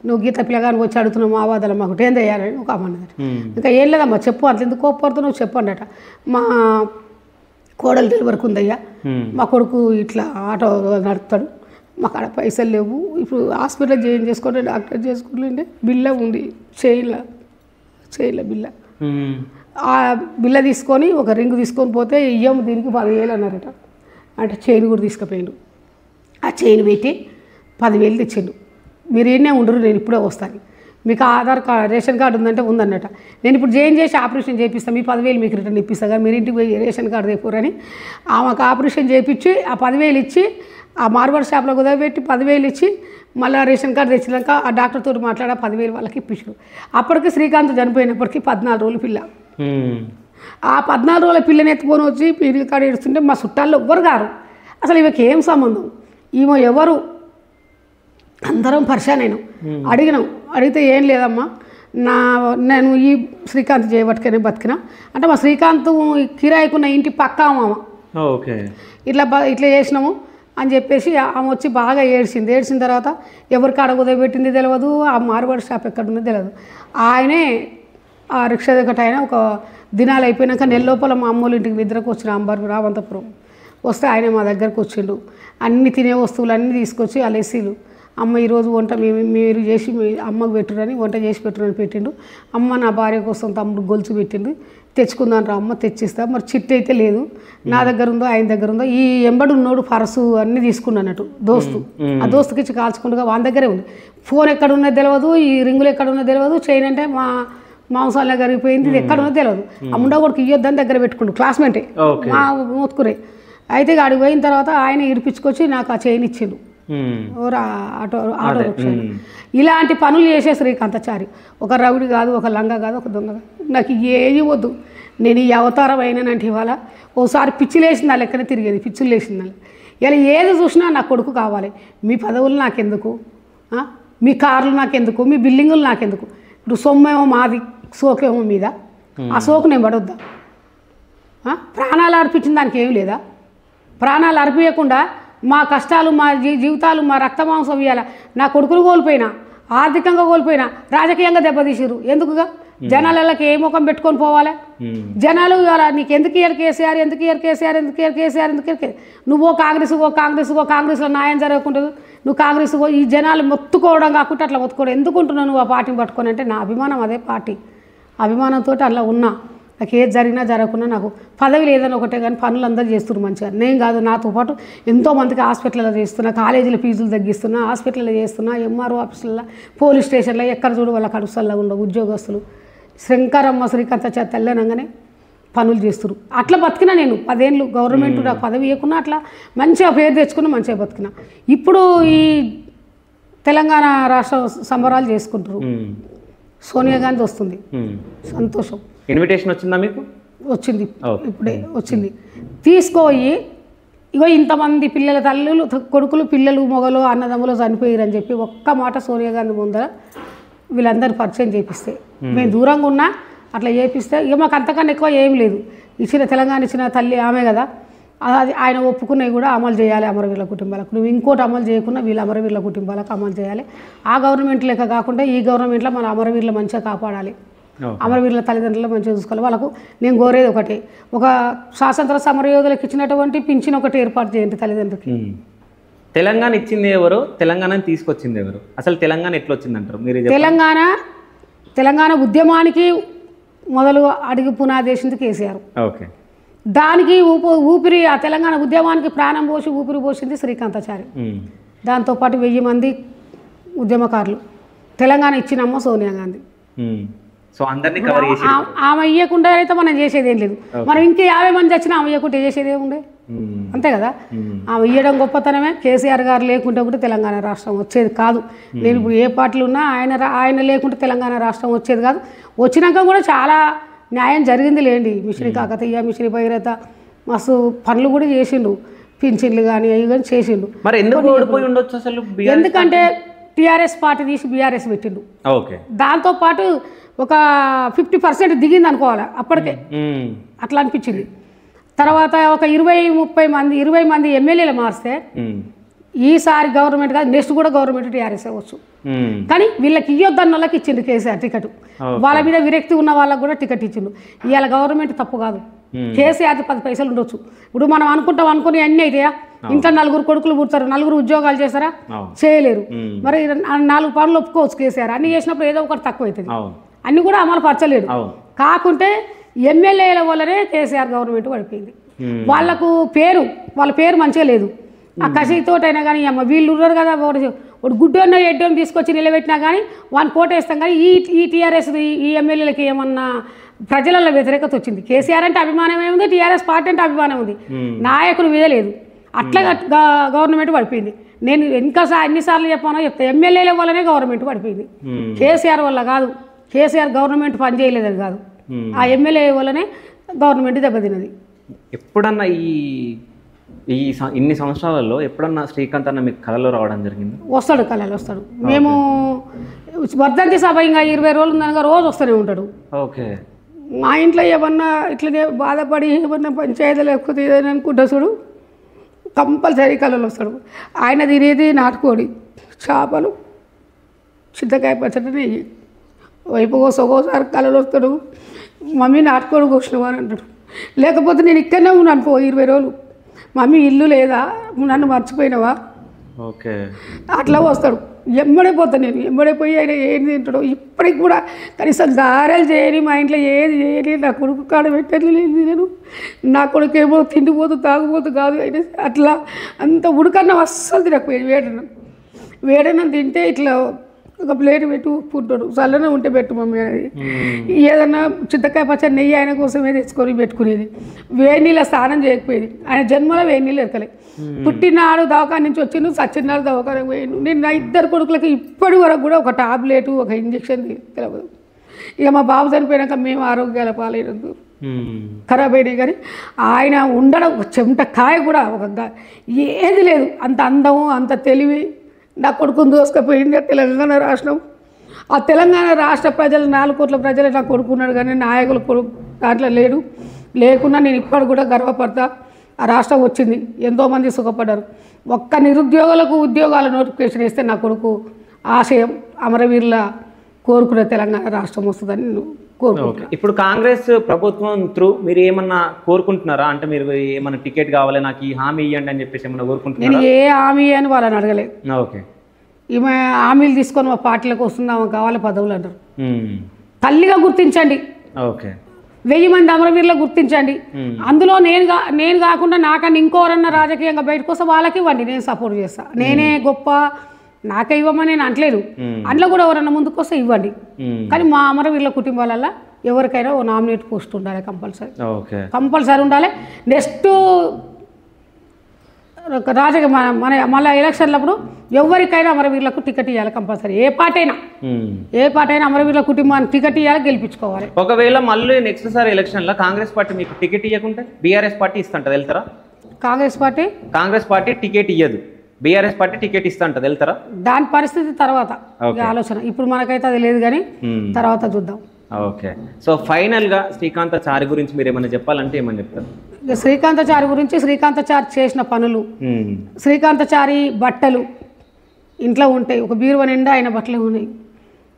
[SPEAKER 2] నువ్వు గీత పిల్లగాని వచ్చి అడుగుతున్నావు మా వాదన మాకు ఏం చేయాలని ఒక అమ్మన్నదట. ఇంకా ఏం లేదమ్మా చెప్పు, అట్లా ఎందుకు కోపడుతున్నావు చెప్పండి అట. మా కోడలు డెలివరీకి ఉందయ్యా, మా కొడుకు ఇట్లా ఆటో నడుపుతాడు, మాకు ఆడ పైసలు లేవు, ఇప్పుడు హాస్పిటల్ జాయిన్ చేసుకుంటే డాక్టర్ చేసుకోవాలంటే బిల్ల ఉంది చేయలే బిల్ల. ఆ బిల్ల తీసుకొని ఒక రింగ్ తీసుకొని పోతే ఇయ్యము దీనికి 10,000 అన్నారట. అంటే చైన్ కూడా తీసుకుపోయిండు. ఆ చైన్ పెట్టి 10,000 తెచ్చిండు. మీరు ఏనే ఉండరు, నేను ఇప్పుడే వస్తాను, మీకు ఆధార్ కార్డు రేషన్ కార్డు ఉందంటే ఉందన్నట. నేను ఇప్పుడు జాయిన్ చేసి ఆపరేషన్ చేపిస్తాను, మీ 10,000 మీకు రిటర్న్ ఇప్పిస్తాను, కానీ మీరు ఇంటికి పోయి రేషన్ కార్డు తెప్పురని ఆమెకు ఆపరేషన్ చేయించి ఆ 10,000 ఇచ్చి ఆ మార్బల్ షాప్లో కుదరబెట్టి 10,000 ఇచ్చి మళ్ళీ రేషన్ కార్డు తెచ్చినాక ఆ డాక్టర్ తోటి మాట్లాడి 10,000 వాళ్ళకి ఇప్పించారు. అప్పటికి శ్రీకాంత్ చనిపోయినప్పటికీ 14 రోజుల పిల్ల. ఆ 14 రోజుల పిల్లని ఎత్తుకొని వచ్చి పీరియడ్ కార్డు ఏడుస్తుంటే మా చుట్టాల్లో ఎవ్వరు గారు, అసలు ఈమెకి ఏం సంబంధం, ఈమె ఎవరు, అందరం పరిశాన్ అయినాం. అడిగితే ఏం లేదమ్మా, నేను ఈ శ్రీకాంత్ చేయబట్టుకనే బతికినా అంటే మా శ్రీకాంత్ కిరాయికున్న ఇంటి పక్క మామ ఇట్లా చేసినాము అని చెప్పేసి ఆమె వచ్చి బాగా ఏడ్చిన తర్వాత ఎవరికి అడగదబెట్టింది తెలియదు, ఆ మార్వాడి షాప్ ఎక్కడుందో తెలియదు. ఆయనే ఆ రిక్షా దగ్గర ఆయన ఒక దినాలు అయిపోయినాక నెల లోపల మా అమ్మోళ్ళ ఇంటికి నిద్రకు వచ్చిన రావంతపురం వస్తే ఆయన మా దగ్గరకు వచ్చిండు. అన్ని తినే వస్తువులు అన్నీ తీసుకొచ్చి ఆ లెస్సీలు, అమ్మ ఈరోజు వంట మీరు చేసి మీ అమ్మకు పెట్టురని వంట చేసి పెట్టురని పెట్టిండు. అమ్మ నా భార్య కోసం తమ్ముడు గొలుసు పెట్టిండు, తెచ్చుకుందాను రా అమ్మ తెచ్చిస్తా, మరి చిట్టి అయితే లేదు, నా దగ్గర ఉందో ఆయన దగ్గర ఉందో. ఈ ఎంబడి ఉన్నోడు పరసు అన్నీ తీసుకున్నట్టు దోస్తు, ఆ దోస్తుకి ఇచ్చి కాల్చుకుంటుగా వాళ్ళ దగ్గరే ఉంది. ఫోన్ ఎక్కడ ఉన్నది తెలియదు, ఈ రింగులు ఎక్కడ ఉన్నది తెలియదు, చైన్ అంటే మా మాంసాల కరిగిపోయింది, ఇది ఎక్కడ ఉన్నది తెలియదు. అమ్ముడా కొడుకు ఇయ్యొద్దని దగ్గర పెట్టుకుంటు, క్లాస్మేటే మా మోత్కురే. అయితే అడిగి పోయిన తర్వాత ఆయన ఇడిపించుకొచ్చి నాకు ఆ చైన్ ఇచ్చిండు, ఆటో రిక్షా. ఇలాంటి పనులు చేసే శ్రీకాంతాచారి ఒక రౌడి కాదు, ఒక లంగ కాదు, ఒక దొంగ కాదు. నాకు ఏది వద్దు, నేను ఈ అవతారం అయినానంటే ఇవాళ ఓసారి పిచ్చి లేచింది, ఆ లెక్కనే తిరిగేది, పిచ్చులు లేచింది. ఇలా ఏది చూసినా నా కొడుకు కావాలి. మీ పదవులు నాకెందుకు, మీ కార్లు నాకెందుకు, మీ బిల్డింగులు నాకెందుకు. ఇప్పుడు సొమ్మేమో మాది, సోకేమో మీద, ఆ సోకు నేను పడొద్దా? ప్రాణాలు అర్పించిన దానికి ఏమి లేదా? ప్రాణాలు అర్పించకుండా మా కష్టాలు, మా జీవితాలు, మా రక్తమాంసం ఇవ్వాల. నా కొడుకులు కోల్పోయినా, ఆర్థికంగా కోల్పోయినా, రాజకీయంగా దెబ్బతీసిరు. ఎందుకుగా? జనాలకి ఏ ముఖం పెట్టుకొని పోవాలి? జనాలు ఇవాళ నీకు ఎందుకు ఇయర్ కేసీఆర్, ఎందుకు ఇయర్ కేసీఆర్, ఎందుకు ఇయర్ కేసీఆర్, ఎందుకు ఇయర్ నువ్వు కాంగ్రెస్లో న్యాయం జరగకుంటుంది, నువ్వు కాంగ్రెస్ ఈ జనాలు మొత్తుకోవడం కాకుండా అట్లా మొత్తుకోవడం ఎందుకుంటున్నావు నువ్వు ఆ పార్టీని పట్టుకొని అంటే నా అభిమానం అదే పార్టీ. అభిమానంతో అలా ఉన్నా, నాకు ఏది జరిగినా జరగకుండా నాకు పదవి లేదని ఒకటే, కానీ పనులు అందరూ చేస్తున్నారు మంచిగా. నేను కాదు, నాతో పాటు ఎంతోమందికి హాస్పిటల్లో చేస్తున్నా, కాలేజీల ఫీజులు తగ్గిస్తున్నా, హాస్పిటల్లో చేస్తున్నా, ఎంఆర్ఓ ఆఫీసుల్లో, పోలీస్ స్టేషన్లో ఎక్కడ చూడు వాళ్ళ కడుపుసల్లా ఉండవు ఉద్యోగస్తులు. శంకరమ్మ శ్రీకాంతాచారి తెల్లనంగానే పనులు చేస్తున్నారు. అట్లా బతికినా నేను 10 ఏళ్ళు గవర్నమెంట్ నాకు పదవి ఇవ్వకున్నా అట్లా మంచిగా పేరు తెచ్చుకున్నా, మంచిగా బతికినా. ఇప్పుడు ఈ తెలంగాణ రాష్ట్ర సంబరాలు చేసుకుంటారు, సోనియా గాంధీ వస్తుంది, సంతోషం.
[SPEAKER 1] ఇన్విటేషన్ వచ్చిందా మీకు?
[SPEAKER 2] వచ్చింది, ఇప్పుడే వచ్చింది. తీసుకోయి ఇగో ఇంతమంది పిల్లల తల్లులు, కొడుకులు, పిల్లలు, మొగలు, అన్నదమ్ములు చనిపోయారని చెప్పి ఒక్క మాట సోనియా గాంధీ ముందర వీళ్ళందరూ పరిచయం చేపిస్తే, మేము దూరంగా ఉన్నా అట్లా చేపిస్తే ఇక మాకు అంతకన్నా ఎక్కువ ఏం లేదు. తెలంగాణ ఇచ్చిన తల్లి ఆమె కదా, అది ఆయన ఒప్పుకున్నవి కూడా అమలు చేయాలి అమరవీరుల కుటుంబాలకు. నువ్వు ఇంకోటి అమలు చేయకుండా వీళ్ళ అమరవీరుల కుటుంబాలకు అమలు చేయాలి. ఆ గవర్నమెంట్ లెక్క కాకుండా ఈ గవర్నమెంట్లో మన అమరవీరులు మంచిగా కాపాడాలి, అమరవీరుల తల్లిదండ్రులు మంచిగా చూసుకోవాలి. వాళ్ళకు నేను కోరేది ఒకటి, ఒక స్వాతంత్ర సమరయోధులకు ఇచ్చినటువంటి పింఛన్ ఒకటి ఏర్పాటు చేయండి తల్లిదండ్రులకి.
[SPEAKER 1] తెలంగాణ ఇచ్చింది ఎవరు, తెలంగాణని తీసుకొచ్చింది ఎవరు, అసలు తెలంగాణ ఎట్లా వచ్చిందంటారు మీరు?
[SPEAKER 2] తెలంగాణ ఉద్యమానికి మొదలు అడిగి పునాది వేసింది కేసీఆర్.
[SPEAKER 1] ఓకే,
[SPEAKER 2] దానికి ఊపిరి, ఆ తెలంగాణ ఉద్యమానికి ప్రాణం పోసి ఊపిరి పోసింది శ్రీకాంతాచారి. దాంతోపాటు 1000 మంది ఉద్యమకారులు. తెలంగాణ ఇచ్చినమ్మ సోనియా గాంధీ.
[SPEAKER 1] సో అందరినీ కవర్ చేసి
[SPEAKER 2] ఆమె ఇవ్వకుండా అయితే మనం చేసేది ఏం లేదు. మనం ఇంకా 50 మంది వచ్చినా ఆమె ఇవ్వకుంటే చేసేది ఏముండే? అంతే కదా. ఆమె ఇవ్వడం గొప్పతనమే. కేసీఆర్ గారు లేకుంటే కూడా తెలంగాణ రాష్ట్రం వచ్చేది కాదు. నేను ఇప్పుడు ఏ పార్టీలు ఉన్నా ఆయన లేకుంటే తెలంగాణ రాష్ట్రం వచ్చేది కాదు. వచ్చినాక కూడా చాలా న్యాయం జరిగింది లేండి. మిషన్ కాకతీయ, మిషన్ భగీరథ మస్తు పనులు కూడా చేసిండు, పింఛన్లు కానీ అవి కానీ చేసిండు.
[SPEAKER 1] మరి ఎందుకు ఓడిపోయి ఉండొచ్చు అసలు?
[SPEAKER 2] ఎందుకంటే టీఆర్ఎస్ పార్టీ తీసి బీఆర్ఎస్ పెట్టిండు. దాంతోపాటు ఒక 50% దిగింది అనుకోవాలి అప్పటికే, అట్లా అనిపించింది. తర్వాత ఒక 20 మంది ఎమ్మెల్యేలు మారిస్తే ఈసారి గవర్నమెంట్ కాదు, నెక్స్ట్ కూడా గవర్నమెంట్ టీఆర్ఎస్ అవ్వచ్చు. కానీ వీళ్ళకి ఇవ్వద్దన్న వాళ్ళకి ఇచ్చిండు కేసీఆర్ టికెట్. వాళ్ళ మీద విరక్తి ఉన్న వాళ్ళకి కూడా టికెట్ ఇచ్చిండు. ఇవాళ గవర్నమెంట్ తప్పు కాదు, కేసీఆర్ 10 పైసలు ఉండొచ్చు. ఇప్పుడు మనం అనుకుని అన్నీ అయితాయా? ఇంట్లో 4 కొడుకులు పుడతారు, 4 ఉద్యోగాలు చేస్తారా? చేయలేరు. మరి 4 పనులు ఒప్పుకోవచ్చు కేసీఆర్. అన్ని చేసినప్పుడు ఏదో ఒకటి తక్కువ అవుతుంది. అన్ని కూడా అమలు పరచలేదు. కాకుంటే ఎమ్మెల్యేల వల్లనే కేసీఆర్ గవర్నమెంట్ పడిపోయింది. వాళ్ళ పేరు మంచిగా లేదు. ఆ కసితోటైనా కానీ అమ్మ వీళ్ళు ఉన్నారు కదా, ఒకటి గుడ్డోన్నో ఎడ్డోని తీసుకొచ్చి నిలబెట్టినా కానీ వాళ్ళని కోటేస్తాం. కానీ ఈ టీఆర్ఎస్ ఈ ఎమ్మెల్యేలకి ఏమన్నా ప్రజలలో వ్యతిరేకత వచ్చింది. కేసీఆర్ అంటే అభిమానమే ఉంది, టీఆర్ఎస్ పార్టీ అంటే అభిమానం ఉంది, నాయకుల మీద లేదు. అట్లా గవర్నమెంట్ పడిపోయింది. నేను ఎన్నిసార్లు చెప్తా, ఎమ్మెల్యేల వల్లనే గవర్నమెంట్ పడిపోయింది. కేసీఆర్ వల్ల కాదు. కేసీఆర్ గవర్నమెంట్ పని చేయలేదని కాదు, ఆ ఎమ్మెల్యే వల్లనే గవర్నమెంట్ దెబ్బతిన్నది.
[SPEAKER 1] ఎప్పుడన్నా ఇన్ని సంవత్సరాలలో ఎప్పుడన్నా శ్రీకాంత్ అన్న మీకు కళలో రావడం జరిగింది?
[SPEAKER 2] వస్తాడు, కళలు వస్తాడు. మేము వర్ధంతి సభ ఇంకా 20 రోజులు ఉందనగా రోజు వస్తూనే ఉంటాడు.
[SPEAKER 1] ఓకే.
[SPEAKER 2] మా ఇంట్లో ఏమన్నా ఇట్లనే బాధపడి ఏమన్నా పంచాయతీలు లేకపోతే ఏదైనా అనుకుంటా చూడు, కంపల్సరీ కళలు వస్తాడు. ఆయన తినేది నాటుకోడి, చేపలు, చింతకాయ పచ్చడి, నెయ్యి. వైపు ఒక్కోసారి కళలు వస్తాడు, మమ్మీ నాటుకోడి కోసినావా అని అంటాడు. లేకపోతే నేను ఇక్కడనే ఉన్నాను 20 రోజులు, మమ్మీ ఇల్లు లేదా, నన్ను మర్చిపోయినావా?
[SPEAKER 1] ఓకే. అట్లా
[SPEAKER 2] వస్తాడు. ఎమ్మడైపోతాను నేను, ఎమ్మడైపోయి ఆయన ఏది తింటాడో ఇప్పటికి కూడా. కనీసం గారెలు చేయని, మా ఇంట్లో ఏది చేయని, నా కొడుకు కాడ పెట్టేది లేదు నేను. నా కొడుకు ఏమో తిండిపోతూ తాగుపోతూ కాదు. అయినా అట్లా అంత ఉడకన్నం అస్సలు తినకపోయేది. వేడన్నం తింటే ఇట్లా ఒక ప్లేట్ పెట్టి ఉప్పుంటాడు, చల్లనే ఉంటే పెట్టు మమ్మీ అనేది. ఏదన్నా చింతకాయ పచ్చడి, నెయ్యి ఆయన కోసమే తెచ్చుకొని పెట్టుకునేది. వేడి నీళ్ళ స్నానం చేయకపోయేది. ఆయన జన్మలో వేడి నీళ్ళు ఎరకలే. పుట్టినాడు దవాఖాన నుంచి వచ్చిండు, సచ్చినాడు దవాఖానకు పోయిండు. నేను నా 2 కొడుకులకి ఇప్పటి వరకు కూడా ఒక టాబ్లెట్, ఒక ఇంజక్షన్ తెలియదు. ఇక మా బాబు చనిపోయినాక మేము ఆరోగ్యాల పాలైనందు ఖరాబ్ అయినాయి. కానీ ఆయన ఉండడం ఒక చెమట కాయ కూడా ఏది లేదు. అంత అందము, అంత తెలివి. నా కొడుకుని దోసుకపోయింది తెలంగాణ రాష్ట్రం. ఆ తెలంగాణ రాష్ట్ర ప్రజలు 4 కోట్ల ప్రజలు నా కొడుకున్నాడు, కానీ నాయకుల కొడుకు దాంట్లో లేకున్నా నేను ఇప్పటి కూడా గర్వపడతా. ఆ రాష్ట్రం వచ్చింది, ఎంతోమంది సుఖపడ్డారు. ఒక్క నిరుద్యోగులకు ఉద్యోగాల నోటిఫికేషన్ ఇస్తే నా కొడుకు ఆశయం అమరవీరుల కోరుకునే తెలంగాణ రాష్ట్రం వస్తుందని నేను కోరుకుంటున్నాను.
[SPEAKER 1] ఇప్పుడు కాంగ్రెస్ ప్రభుత్వం త్రూ మీరు ఏమన్నా కోరుకుంటున్నారా? అంటే మీరు ఏమన్నా టికెట్ కావాలి, నాకు ఈ హామీ ఇవ్వండి అని చెప్పేసి ఏమన్నా కోరుకుంటున్నారా?
[SPEAKER 2] నేను ఏ హామీ అని వాళ్ళని అడగలేదు.
[SPEAKER 1] ఓకే.
[SPEAKER 2] ఈమె హామీలు తీసుకొని మా పార్టీలకు వస్తుందామా, కావాలి పదవులు అంటారు. తల్లిగా గుర్తించండి.
[SPEAKER 1] ఓకే.
[SPEAKER 2] 1000 మంది అమరవీరులు గుర్తించండి. అందులో నేను కాకుండా నాకన్నా ఇంకోరన్నా రాజకీయంగా బయటకు వస్తే వాళ్ళకి ఇవ్వండి, నేను సపోర్ట్ చేస్తా. నేనే గొప్ప, నాకే ఇవ్వమని నేను అంటలేదు. అందులో కూడా ఎవరన్నా ముందుకు వస్తే ఇవ్వండి. కానీ మా అమరవీరుల కుటుంబాలలో ఎవరికైనా ఓ నామినేట్ పోస్ట్ ఉండాలి, కంపల్సరీ ఉండాలి. నెక్స్ట్ రాజకీయ మళ్ళీ ఎలక్షన్లప్పుడు ఎవరికైనా అమరవీరులకు టికెట్ ఇవ్వాలి కంపల్సరీ. ఏ పార్టీ అయినా అమరవీరుల కుటుంబానికి టికెట్ ఇవ్వాలి, గెలిపించుకోవాలి.
[SPEAKER 1] ఒకవేళ మళ్ళీ నెక్స్ట్ సారి ఎలక్షన్లో కాంగ్రెస్ పార్టీ మీకు టికెట్ ఇవ్వకుంటే బీఆర్ఎస్ పార్టీ ఇస్తుంటది, వెళ్తారా? కాంగ్రెస్ పార్టీ టికెట్ ఇవ్వదు, బీఆర్ఎస్ పార్టీ టికెట్ ఇస్తా ఉంటుంది, వెళ్తారా?
[SPEAKER 2] దాని పరిస్థితి తర్వాత ఆలోచన. ఇప్పుడు మనకైతే అది లేదు, కానీ తర్వాత చూద్దాం.
[SPEAKER 1] ఓకే. సో ఫైనల్గా శ్రీకాంతాచారి గురించి మీరు ఏమైనా చెప్పాలంటే ఏమని చెప్తారు?
[SPEAKER 2] శ్రీకాంతాచారి గురించి, శ్రీకాంతాచారి చేసిన పనులు, శ్రీకాంతాచారి బట్టలు ఇంట్లో ఉంటాయి. ఒక బీరువా నిండా ఆయన బట్టలు ఉన్నాయి.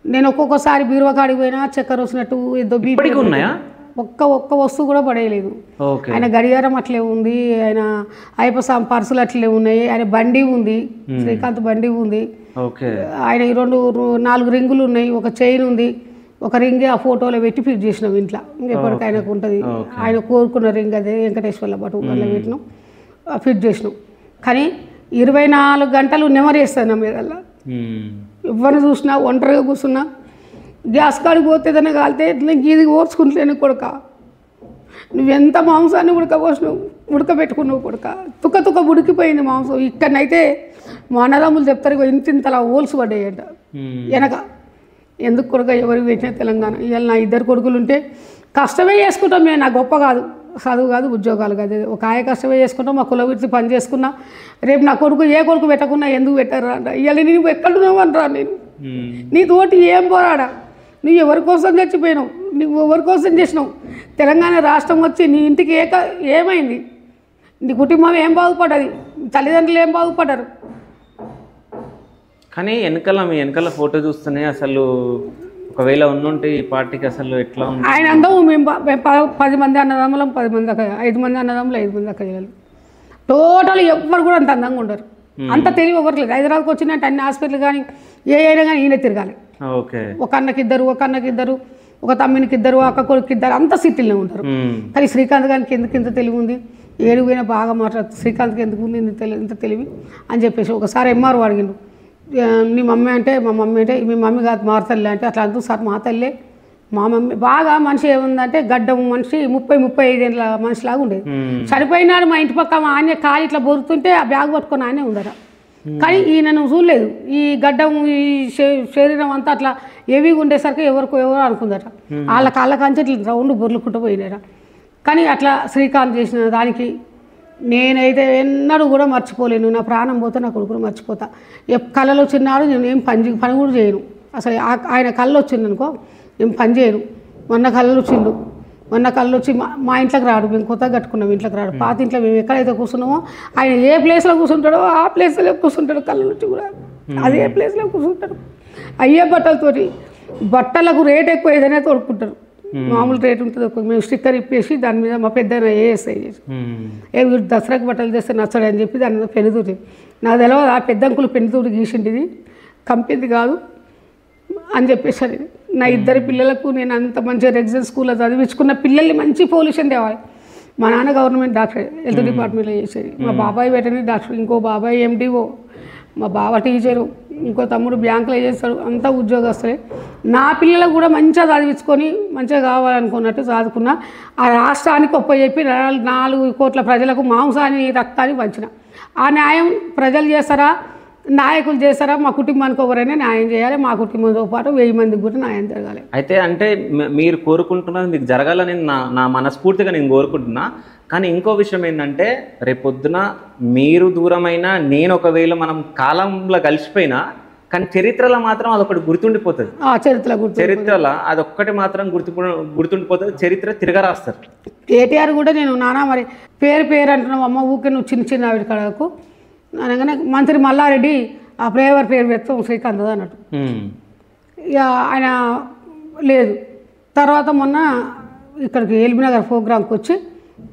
[SPEAKER 2] నేను ఒక్కొక్కసారి బీరువా కాడికి పోయినా చక్కెర వచ్చినట్టు ఏదో బీపీ ఉన్నాయా, ఒక్క వస్తువు కూడా పడేయలేదు. ఆయన గడియారం అట్లే ఉంది, ఆయన అయ్యప్ప పర్సులు అట్లే ఉన్నాయి, ఆయన బండి ఉంది, శ్రీకాంత్ బండి ఉంది. ఆయన 4 రింగులు ఉన్నాయి, ఒక చైన్ ఉంది, ఒక రింగ్ ఆ ఫోటోలో పెట్టి ఫిట్ చేసినాం ఇంట్లో. ఇంకెప్పటికి ఆయనకు ఉంటుంది, ఆయన కోరుకున్న రింగ్ అదే వెంకటేశ్వర్ల బటు అలా పెట్టినాం, ఫిట్ చేసినాం. కానీ 24 గంటలు నెమరేస్తాను నా మీదల్లా. ఎవరిని చూసినా ఒంటరిగా కూర్చున్నా, గ్యాస్ కాడికి పోతే ఏదైనా కాలితే ఇది ఓర్చుకుంటలేను కొడుక, నువ్వెంత మాంసాన్ని ఉడకబెట్టుకున్నావు కొడుక, తుక్క ఉడికిపోయింది మాంసం. ఇక్కడనైతే మా అన్నదమ్ములు చెప్తారు ఇంతలా హోల్స్ పడ్డాయంట వెనక. ఎందుకు కొడుక ఎవరికి పెట్టిన తెలంగాణ. ఇవాళ నా 2 కొడుకులు ఉంటే కష్టమే చేసుకుంటాం మేము, నా గొప్ప కాదు, చదువు కాదు, ఉద్యోగాలు కాదు, ఒక కష్టమే చేసుకుంటాం. మా కుల విడిచి పని చేసుకున్నా, రేపు నా కొడుకు ఏ కొడుకు పెట్టకున్నా ఎందుకు పెట్టారా అంట. ఇవాళ నువ్వు ఎక్కడున్నావు అంటారా, నేను నీతోటి ఏం పోరాడా, నువ్వు ఎవరి కోసం చచ్చిపోయినావు, నువ్వు ఎవరి కోసం చేసినావు. తెలంగాణ రాష్ట్రం వచ్చి నీ ఇంటికి ఏమైంది, నీ కుటుంబం ఏం బాగుపడ్డది, తల్లిదండ్రులు ఏం బాగుపడ్డారు.
[SPEAKER 1] కానీ మీ వెనకాల ఫోటో చూస్తేనే అసలు ఒకవేళ ఉన్నుంటే ఈ పార్టీకి అసలు ఎట్లా ఉంది?
[SPEAKER 2] ఆయన అందరూ మేము 10 మంది అన్నదమ్ములం, 10 మంది అక్క, 5 మంది అన్నదమ్ములు, 5 మంది అక్కయ్యలు. టోటల్ ఎవ్వరు కూడా అంత అందంగా ఉండరు, అంత తెలివి ఎవరు లేదు. హైదరాబాద్కి వచ్చినట్టు అన్ని హాస్పిటల్ కానీ ఏ అయినా కానీ ఈయన తిరగాలి.
[SPEAKER 1] ఓకే,
[SPEAKER 2] ఒక అన్నకిద్దరు, ఒక తమ్మినికి 2, అక్క కొడుకు 2, అంత సిటీలో ఉంటారు. కానీ శ్రీకాంత్ గారికి ఎందుకు ఇంత తెలివి ఉంది, ఏడుగుైనా బాగా మాట్లాడుతుంది, శ్రీకాంత్కి ఎందుకు ఉంది ఇంత తెలివి అని చెప్పేసి ఒకసారి ఎంఆర్ఓ అడిగిండు, నీ మమ్మీ అంటే, మా మమ్మీ అంటే, మీ మమ్మీ కాదు మారుతల్లే అంటే, అట్లా అంటూ సార్ మా తల్లే మా మమ్మీ. బాగా మనిషి ఏముందంటే గడ్డం మనిషి 30-35 ఏళ్ళ మనిషిలాగా ఉండేది. చనిపోయినాడు మా ఇంటి పక్క ఆయన కాలు ఇట్లా బొరుతుంటే ఆ బ్యాగ్ పట్టుకొని ఆయనే ఉందరా. కానీ ఈయనను చూడలేదు, ఈ గడ్డం ఈ శరీరం అంతా అట్లా హెవీగా ఉండేసరికి ఎవరు అనుకుందట. వాళ్ళ కాళ్ళ కంచి ఇట్లా రౌండ్ బొర్లుకుంటూ పోయినారా. కానీ అట్లా శ్రీకాంత్ చేసిన దానికి నేనైతే ఎన్నడూ కూడా మర్చిపోలేను. నా ప్రాణం పోతే నా కొడుకును మర్చిపోతా. కళ్ళలో చిన్నాడు నేను ఏం పని కూడా చేయను. అసలు ఆయన కళ్ళు వచ్చింది అనుకో నేను పని చేయను. మొన్న కళ్ళు వచ్చిండు, మొన్న కళ్ళు వచ్చి మా ఇంట్లోకి రాడు, మేము కొత్తగా కట్టుకున్నాం, ఇంట్లోకి రాడు. పాత ఇంట్లో మేము ఎక్కడైతే కూర్చున్నామో ఆయన ఏ ప్లేస్లో కూర్చుంటాడో ఆ ప్లేస్లో కూర్చుంటాడు. కళ్ళు నుంచి కూడా అదే ప్లేస్లో కూర్చుంటాడు. అయ్యే బట్టలకు రేట్ ఎక్కువ ఏదైనా తోడుకుంటారు, మామూలు రేట్ ఉంటుంది. మేము స్టిక్కర్ ఇప్పేసి దాని మీద మా పెద్ద ఏఎస్ఐ చేసి వీడు దసరాకి బట్టలు తెస్తే నచ్చడు అని చెప్పి దాని మీద పెనుతూరి నాకు తెలియదు. ఆ పెద్ద అంకులు పెనుతూరి గీసిండిది, కంపెనీ కాదు అని చెప్పేసి నా 2 పిల్లలకు నేను అంత మంచిగా రెగ్యులర్ స్కూల్లో చదివించుకున్న పిల్లల్ని మంచి పొల్యూషన్ తేవాలి. మా నాన్న గవర్నమెంట్ డాక్టర్, హెల్త్ డిపార్ట్మెంట్లో చేసేది. మా బాబాయ్ వెటర్నరీ డాక్టర్, ఇంకో బాబాయ్ ఎండిఓ, మా బావ టీచరు, ఇంకో తమ్ముడు బ్యాంకులో చేస్తాడు, అంతా ఉద్యోగస్తులే. నా పిల్లలకు కూడా మంచిగా చదివించుకొని మంచిగా కావాలనుకున్నట్టు చదువుకున్న. ఆ రాష్ట్రానికి చెప్పి 4 కోట్ల ప్రజలకు మాంసాన్ని రక్తాన్ని పంచిన. ఆ న్యాయం ప్రజలు చేస్తారా, నాయకులు చేస్తారా? మా కుటుంబానికి ఎవరైనా న్యాయం చేయాలి, మా కుటుంబంతో పాటు 1000 మందికి కూడా న్యాయం జరగాలి.
[SPEAKER 1] అయితే అంటే మీరు కోరుకుంటున్నది మీకు జరగాలని నా మనస్ఫూర్తిగా నేను కోరుకుంటున్నా. కానీ ఇంకో విషయం ఏంటంటే రేపొద్దున మీరు దూరమైనా నేను ఒకవేళ మనం కాలంలో కలిసిపోయినా కానీ చరిత్రలో మాత్రం అదొకటి గుర్తుండిపోతుంది. చరిత్రలో అదొక్కటి మాత్రం గుర్తుండిపోతుంది. చరిత్ర తిరగరాస్తారు.
[SPEAKER 2] కేటీఆర్ కూడా నేను నానా మరి పేరు అంటున్నావు అమ్మ, ఊకే నువ్వు చిన్న ఆవిడ కడకు అనగానే మంత్రి మల్లారెడ్డి ఆ ఫ్లేవర్ పేరు పెడతాం శ్రీకాంత్ అన్నట్టు. ఇక ఆయన లేదు. తర్వాత మొన్న ఇక్కడికి ఎల్బీనగర్ ప్రోగ్రాంకి వచ్చి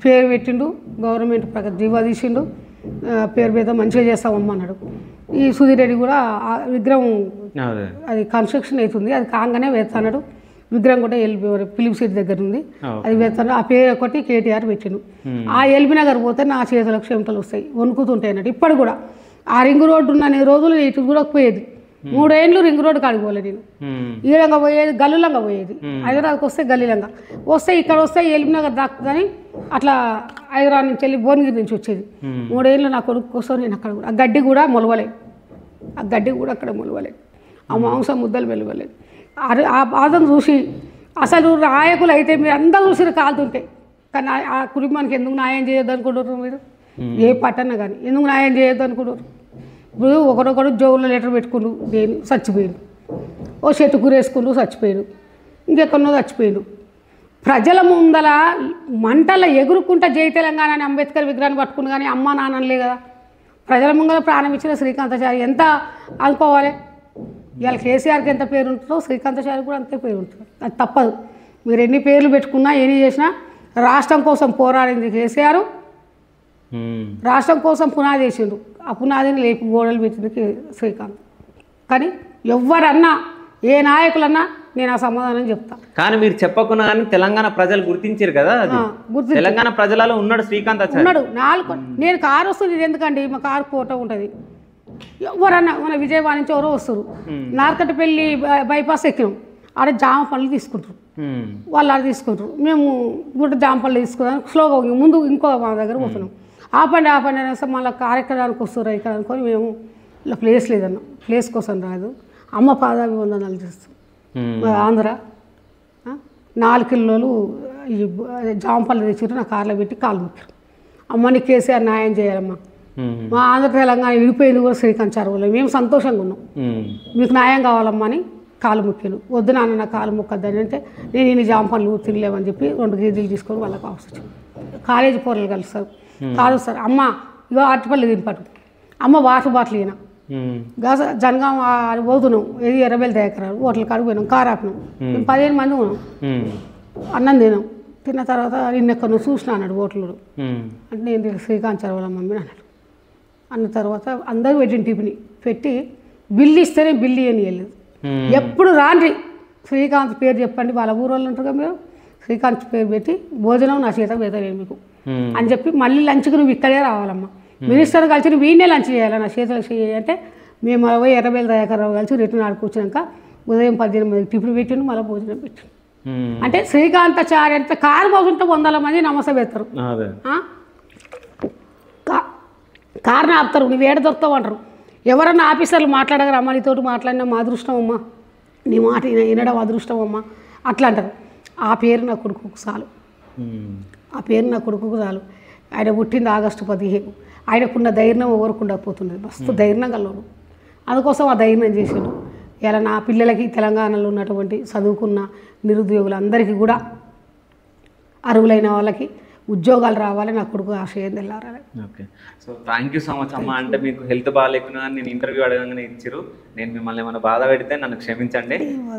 [SPEAKER 2] పేరు పెట్టిండు, గవర్నమెంట్ ప్రకారం జీవో తీసిండు, పేరు మీద మంచిగా చేస్తామమ్మా అన్నాడు. ఈ సుధీర్ రెడ్డి కూడా విగ్రహం అది కన్స్ట్రక్షన్ అవుతుంది, అది కాగానే వేస్తాడు. విగ్రహం కూడా ఫిలిం సిటీ దగ్గర ఉంది, అది వేస్తాడు. ఆ పేరు ఒకటి కేటీఆర్ పెట్టిండు. ఆ ఎల్బీనగర్ పోతే నా చేతులకు చెమటలు వస్తాయి, వణుకుతుంటాయి అన్నట్టు. ఇప్పుడు కూడా ఆ రింగ్ రోడ్డు ఉన్న రోజులు ఇటు కూడా పోయేది. 3 ఏళ్ళు రింగ్ రోడ్డు కాడిపోలే నేను. ఈడంగా పోయేది, గల్లులంగా పోయేది. హైదరాబాద్కి వస్తే గల్లీలంగా వస్తే, ఇక్కడ వస్తే ఎల్బీనగర్ దాక్కుదని అట్లా హైదరాబాద్ నుంచి వెళ్ళి భువనగిరి నుంచి వచ్చేది. 3 ఏళ్ళు నా కొడుకు కోసం నేను అక్కడ కూడా ఆ గడ్డి కూడా మొలవలేదు, అక్కడ మొలవలేదు, ఆ మాంసం ముద్దలు వెలవలేదు. ఆ బాధను చూసి అసలు నాయకులు అయితే మీరు అందరూ చూసి కాలుతుంటాయి. కానీ ఆ కుటుంబానికి ఎందుకు న్యాయం చేయొద్దు అనుకుంటారు మీరు? ఏ పట్టణ కానీ ఎందుకు న్యాయం చేయొద్దు అనుకుంటారు? ఇప్పుడు ఒకరొకరు జోగులో లెటర్ పెట్టుకుంటూ దేని చచ్చిపోయాడు, ఓ చెట్టు కూరేసుకుంటూ చచ్చిపోయాడు, ఇంకెక్కడో చచ్చిపోయాడు. ప్రజల ముందల మంటల ఎగురుకుంటా జై తెలంగాణ అని అంబేద్కర్ విగ్రహాన్ని పట్టుకుని కానీ అమ్మ నాన్నలే కదా. ప్రజల ముంగల ప్రాణం ఇచ్చిన శ్రీకాంతాచారి ఎంత అనుకోవాలి? ఇవాళ కేసీఆర్కి ఎంత పేరు ఉంటుందో శ్రీకాంతాచారి కూడా అంతే పేరు ఉంటుంది. అది తప్పదు. మీరు ఎన్ని పేర్లు పెట్టుకున్నా ఎన్ని చేసినా రాష్ట్రం కోసం పోరాడింది కేసీఆర్, రాష్ట్రం కోసం పునాది వేసిండు. ఆ పునాదిని లేపి గోడలు పెట్టింది శ్రీకాంత్. కానీ ఎవరన్నా ఏ నాయకులన్నా నేను ఆ సమాధానం చెప్తా.
[SPEAKER 1] కానీ మీరు చెప్పకుండా కానీ తెలంగాణ ప్రజలు గుర్తించారు కదా, తెలంగాణ ప్రజలలో ఉన్నాడు శ్రీకాంత్
[SPEAKER 2] ఉన్నాడు. 4 నేను కారు వస్తుంది, ఇది ఎందుకండి మా కారు ఫోటో ఉంటుంది. ఎవరన్నా మన విజయవాడ నుంచి ఎవరో వస్తారు, నార్కట్పల్లి బైపాస్ ఎక్కినాం, ఆడ జామ పళ్ళు తీసుకుంటారు, వాళ్ళు ఆడ తీసుకుంటారు. మేము గుడ్డ జామ పళ్ళు తీసుకున్నాం, స్లోగా ముందు ఇంకో మా దగ్గర పోతున్నాం. ఆపండి అనేసి మళ్ళీ కార్యక్రమానికి వస్తారు ఇక్కడ అనుకొని మేము ఇలా ప్లేస్ లేదన్నా, ప్లేస్ కోసం రాదు, అమ్మ పాదాభివందనాలు చేస్తాం. ఆంధ్ర 4 కిలోలు ఈ జామపళ్ళు తెచ్చారు, నా కార్లో పెట్టి కాలు ముక్కారు. అమ్మని కేసీఆర్ న్యాయం చేయాలమ్మా, మా ఆంధ్ర తెలంగాణ విడిపోయింది కూడా శ్రీకాంత్ చెరువులో, మేము సంతోషంగా ఉన్నాం, మీకు న్యాయం కావాలమ్మా అని కాలు ముక్కాను. వద్దు నాన్న నా కాలు ముక్కద్దని అంటే నేను ఇన్ని జామపళ్ళు తినలేమని చెప్పి 2 కేజీలు తీసుకొని వాళ్ళకి అవసరం. కాలేజీ పోరలు కలుస్తారు, కాదు సార్ అమ్మ ఇగో అరటిపళ్ళు తినిపట్టు, అమ్మ వాటర్ బాటిల్ ఈయన గా జనగాం పోతున్నాం ఏది ఎర్రబెల్లి దగ్గర హోటల్ కాడికి పోయినాం కారు ఆపినాం మేము 15 మంది ఉన్నాం అన్నం తినాం తిన్న తర్వాత నిన్నెక్కడ నువ్వు చూసినా అన్నాడు హోటల్లో అంటే నేను శ్రీకాంత్ చరవల మమ్మీ అన్నాడు అన్న తర్వాత అందరూ పెట్టిన టిఫిన్ పెట్టి బిల్లు ఇస్తేనే బిల్లు అని వెళ్ళలేదు ఎప్పుడు రాండి శ్రీకాంత్ పేరు చెప్పండి వాళ్ళ ఊరోళ్ళు ఉంటారుగా మీరు శ్రీకాంత్ పేరు పెట్టి భోజనం నా చేత పెడతాను మీకు అని చెప్పి మళ్ళీ లంచ్కి నువ్వు ఇక్కడే రావాలమ్మా మినిస్టర్ కలిసి నువ్వు వీడినే లంచ్ చేయాలి నా చేతులు చేయాలంటే మేము 60 దయాకర్రావు కలిసి రిటర్న్ ఆడుకొచ్చినాక ఉదయం 18 మందికి టిఫిన్ పెట్టిండు మళ్ళీ భోజనం పెట్టిండు అంటే శ్రీకాంతాచార్య అంటే కారు పోతుంటే 100 మంది నమస్తే పెడతారు కారుని ఆపుతారు నువ్వు ఏడ దొరుకుతావు అంటారు ఎవరన్నా ఆఫీసర్లు మాట్లాడగరా అమ్మ నీతోటి మాట్లాడినా మా అదృష్టం అమ్మా నీ మాట వినడం అదృష్టం అమ్మా అట్లా అంటారు ఆ పేరు నా కొడుకుకు చాలు ఆ పేరు నా కొడుకుకు చాలు ఆయన పుట్టింది ఆగస్టు 15 ఆయనకున్న ధైర్యం ఎవరుకుండకపోతున్నది మస్తు ధైర్యం కలవడు అందుకోసం ఆ ధైర్యం చేసాడు ఇలా నా పిల్లలకి తెలంగాణలో ఉన్నటువంటి చదువుకున్న నిరుద్యోగులందరికీ కూడా అర్హులైన వాళ్ళకి ఉద్యోగాలు రావాలి నా కొడుకు ఆశయం తెల్లారాలి.
[SPEAKER 1] Okay so thank you so much అమ్మ. అంటే మీకు హెల్త్ బాగాలేకున్నా నేను ఇంటర్వ్యూ అడగగానే ఇచ్చారు, నేను మిమ్మల్ని ఏమైనా బాధ పెడితే నన్ను క్షమించండి.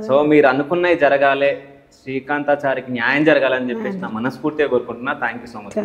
[SPEAKER 1] సో మీరు అనుకున్నవి జరగాలి, శ్రీకాంతాచారికి న్యాయం జరగాలని చెప్పేసి నా మనస్ఫూర్తిగా కోరుకుంటున్నా. Thank you so much.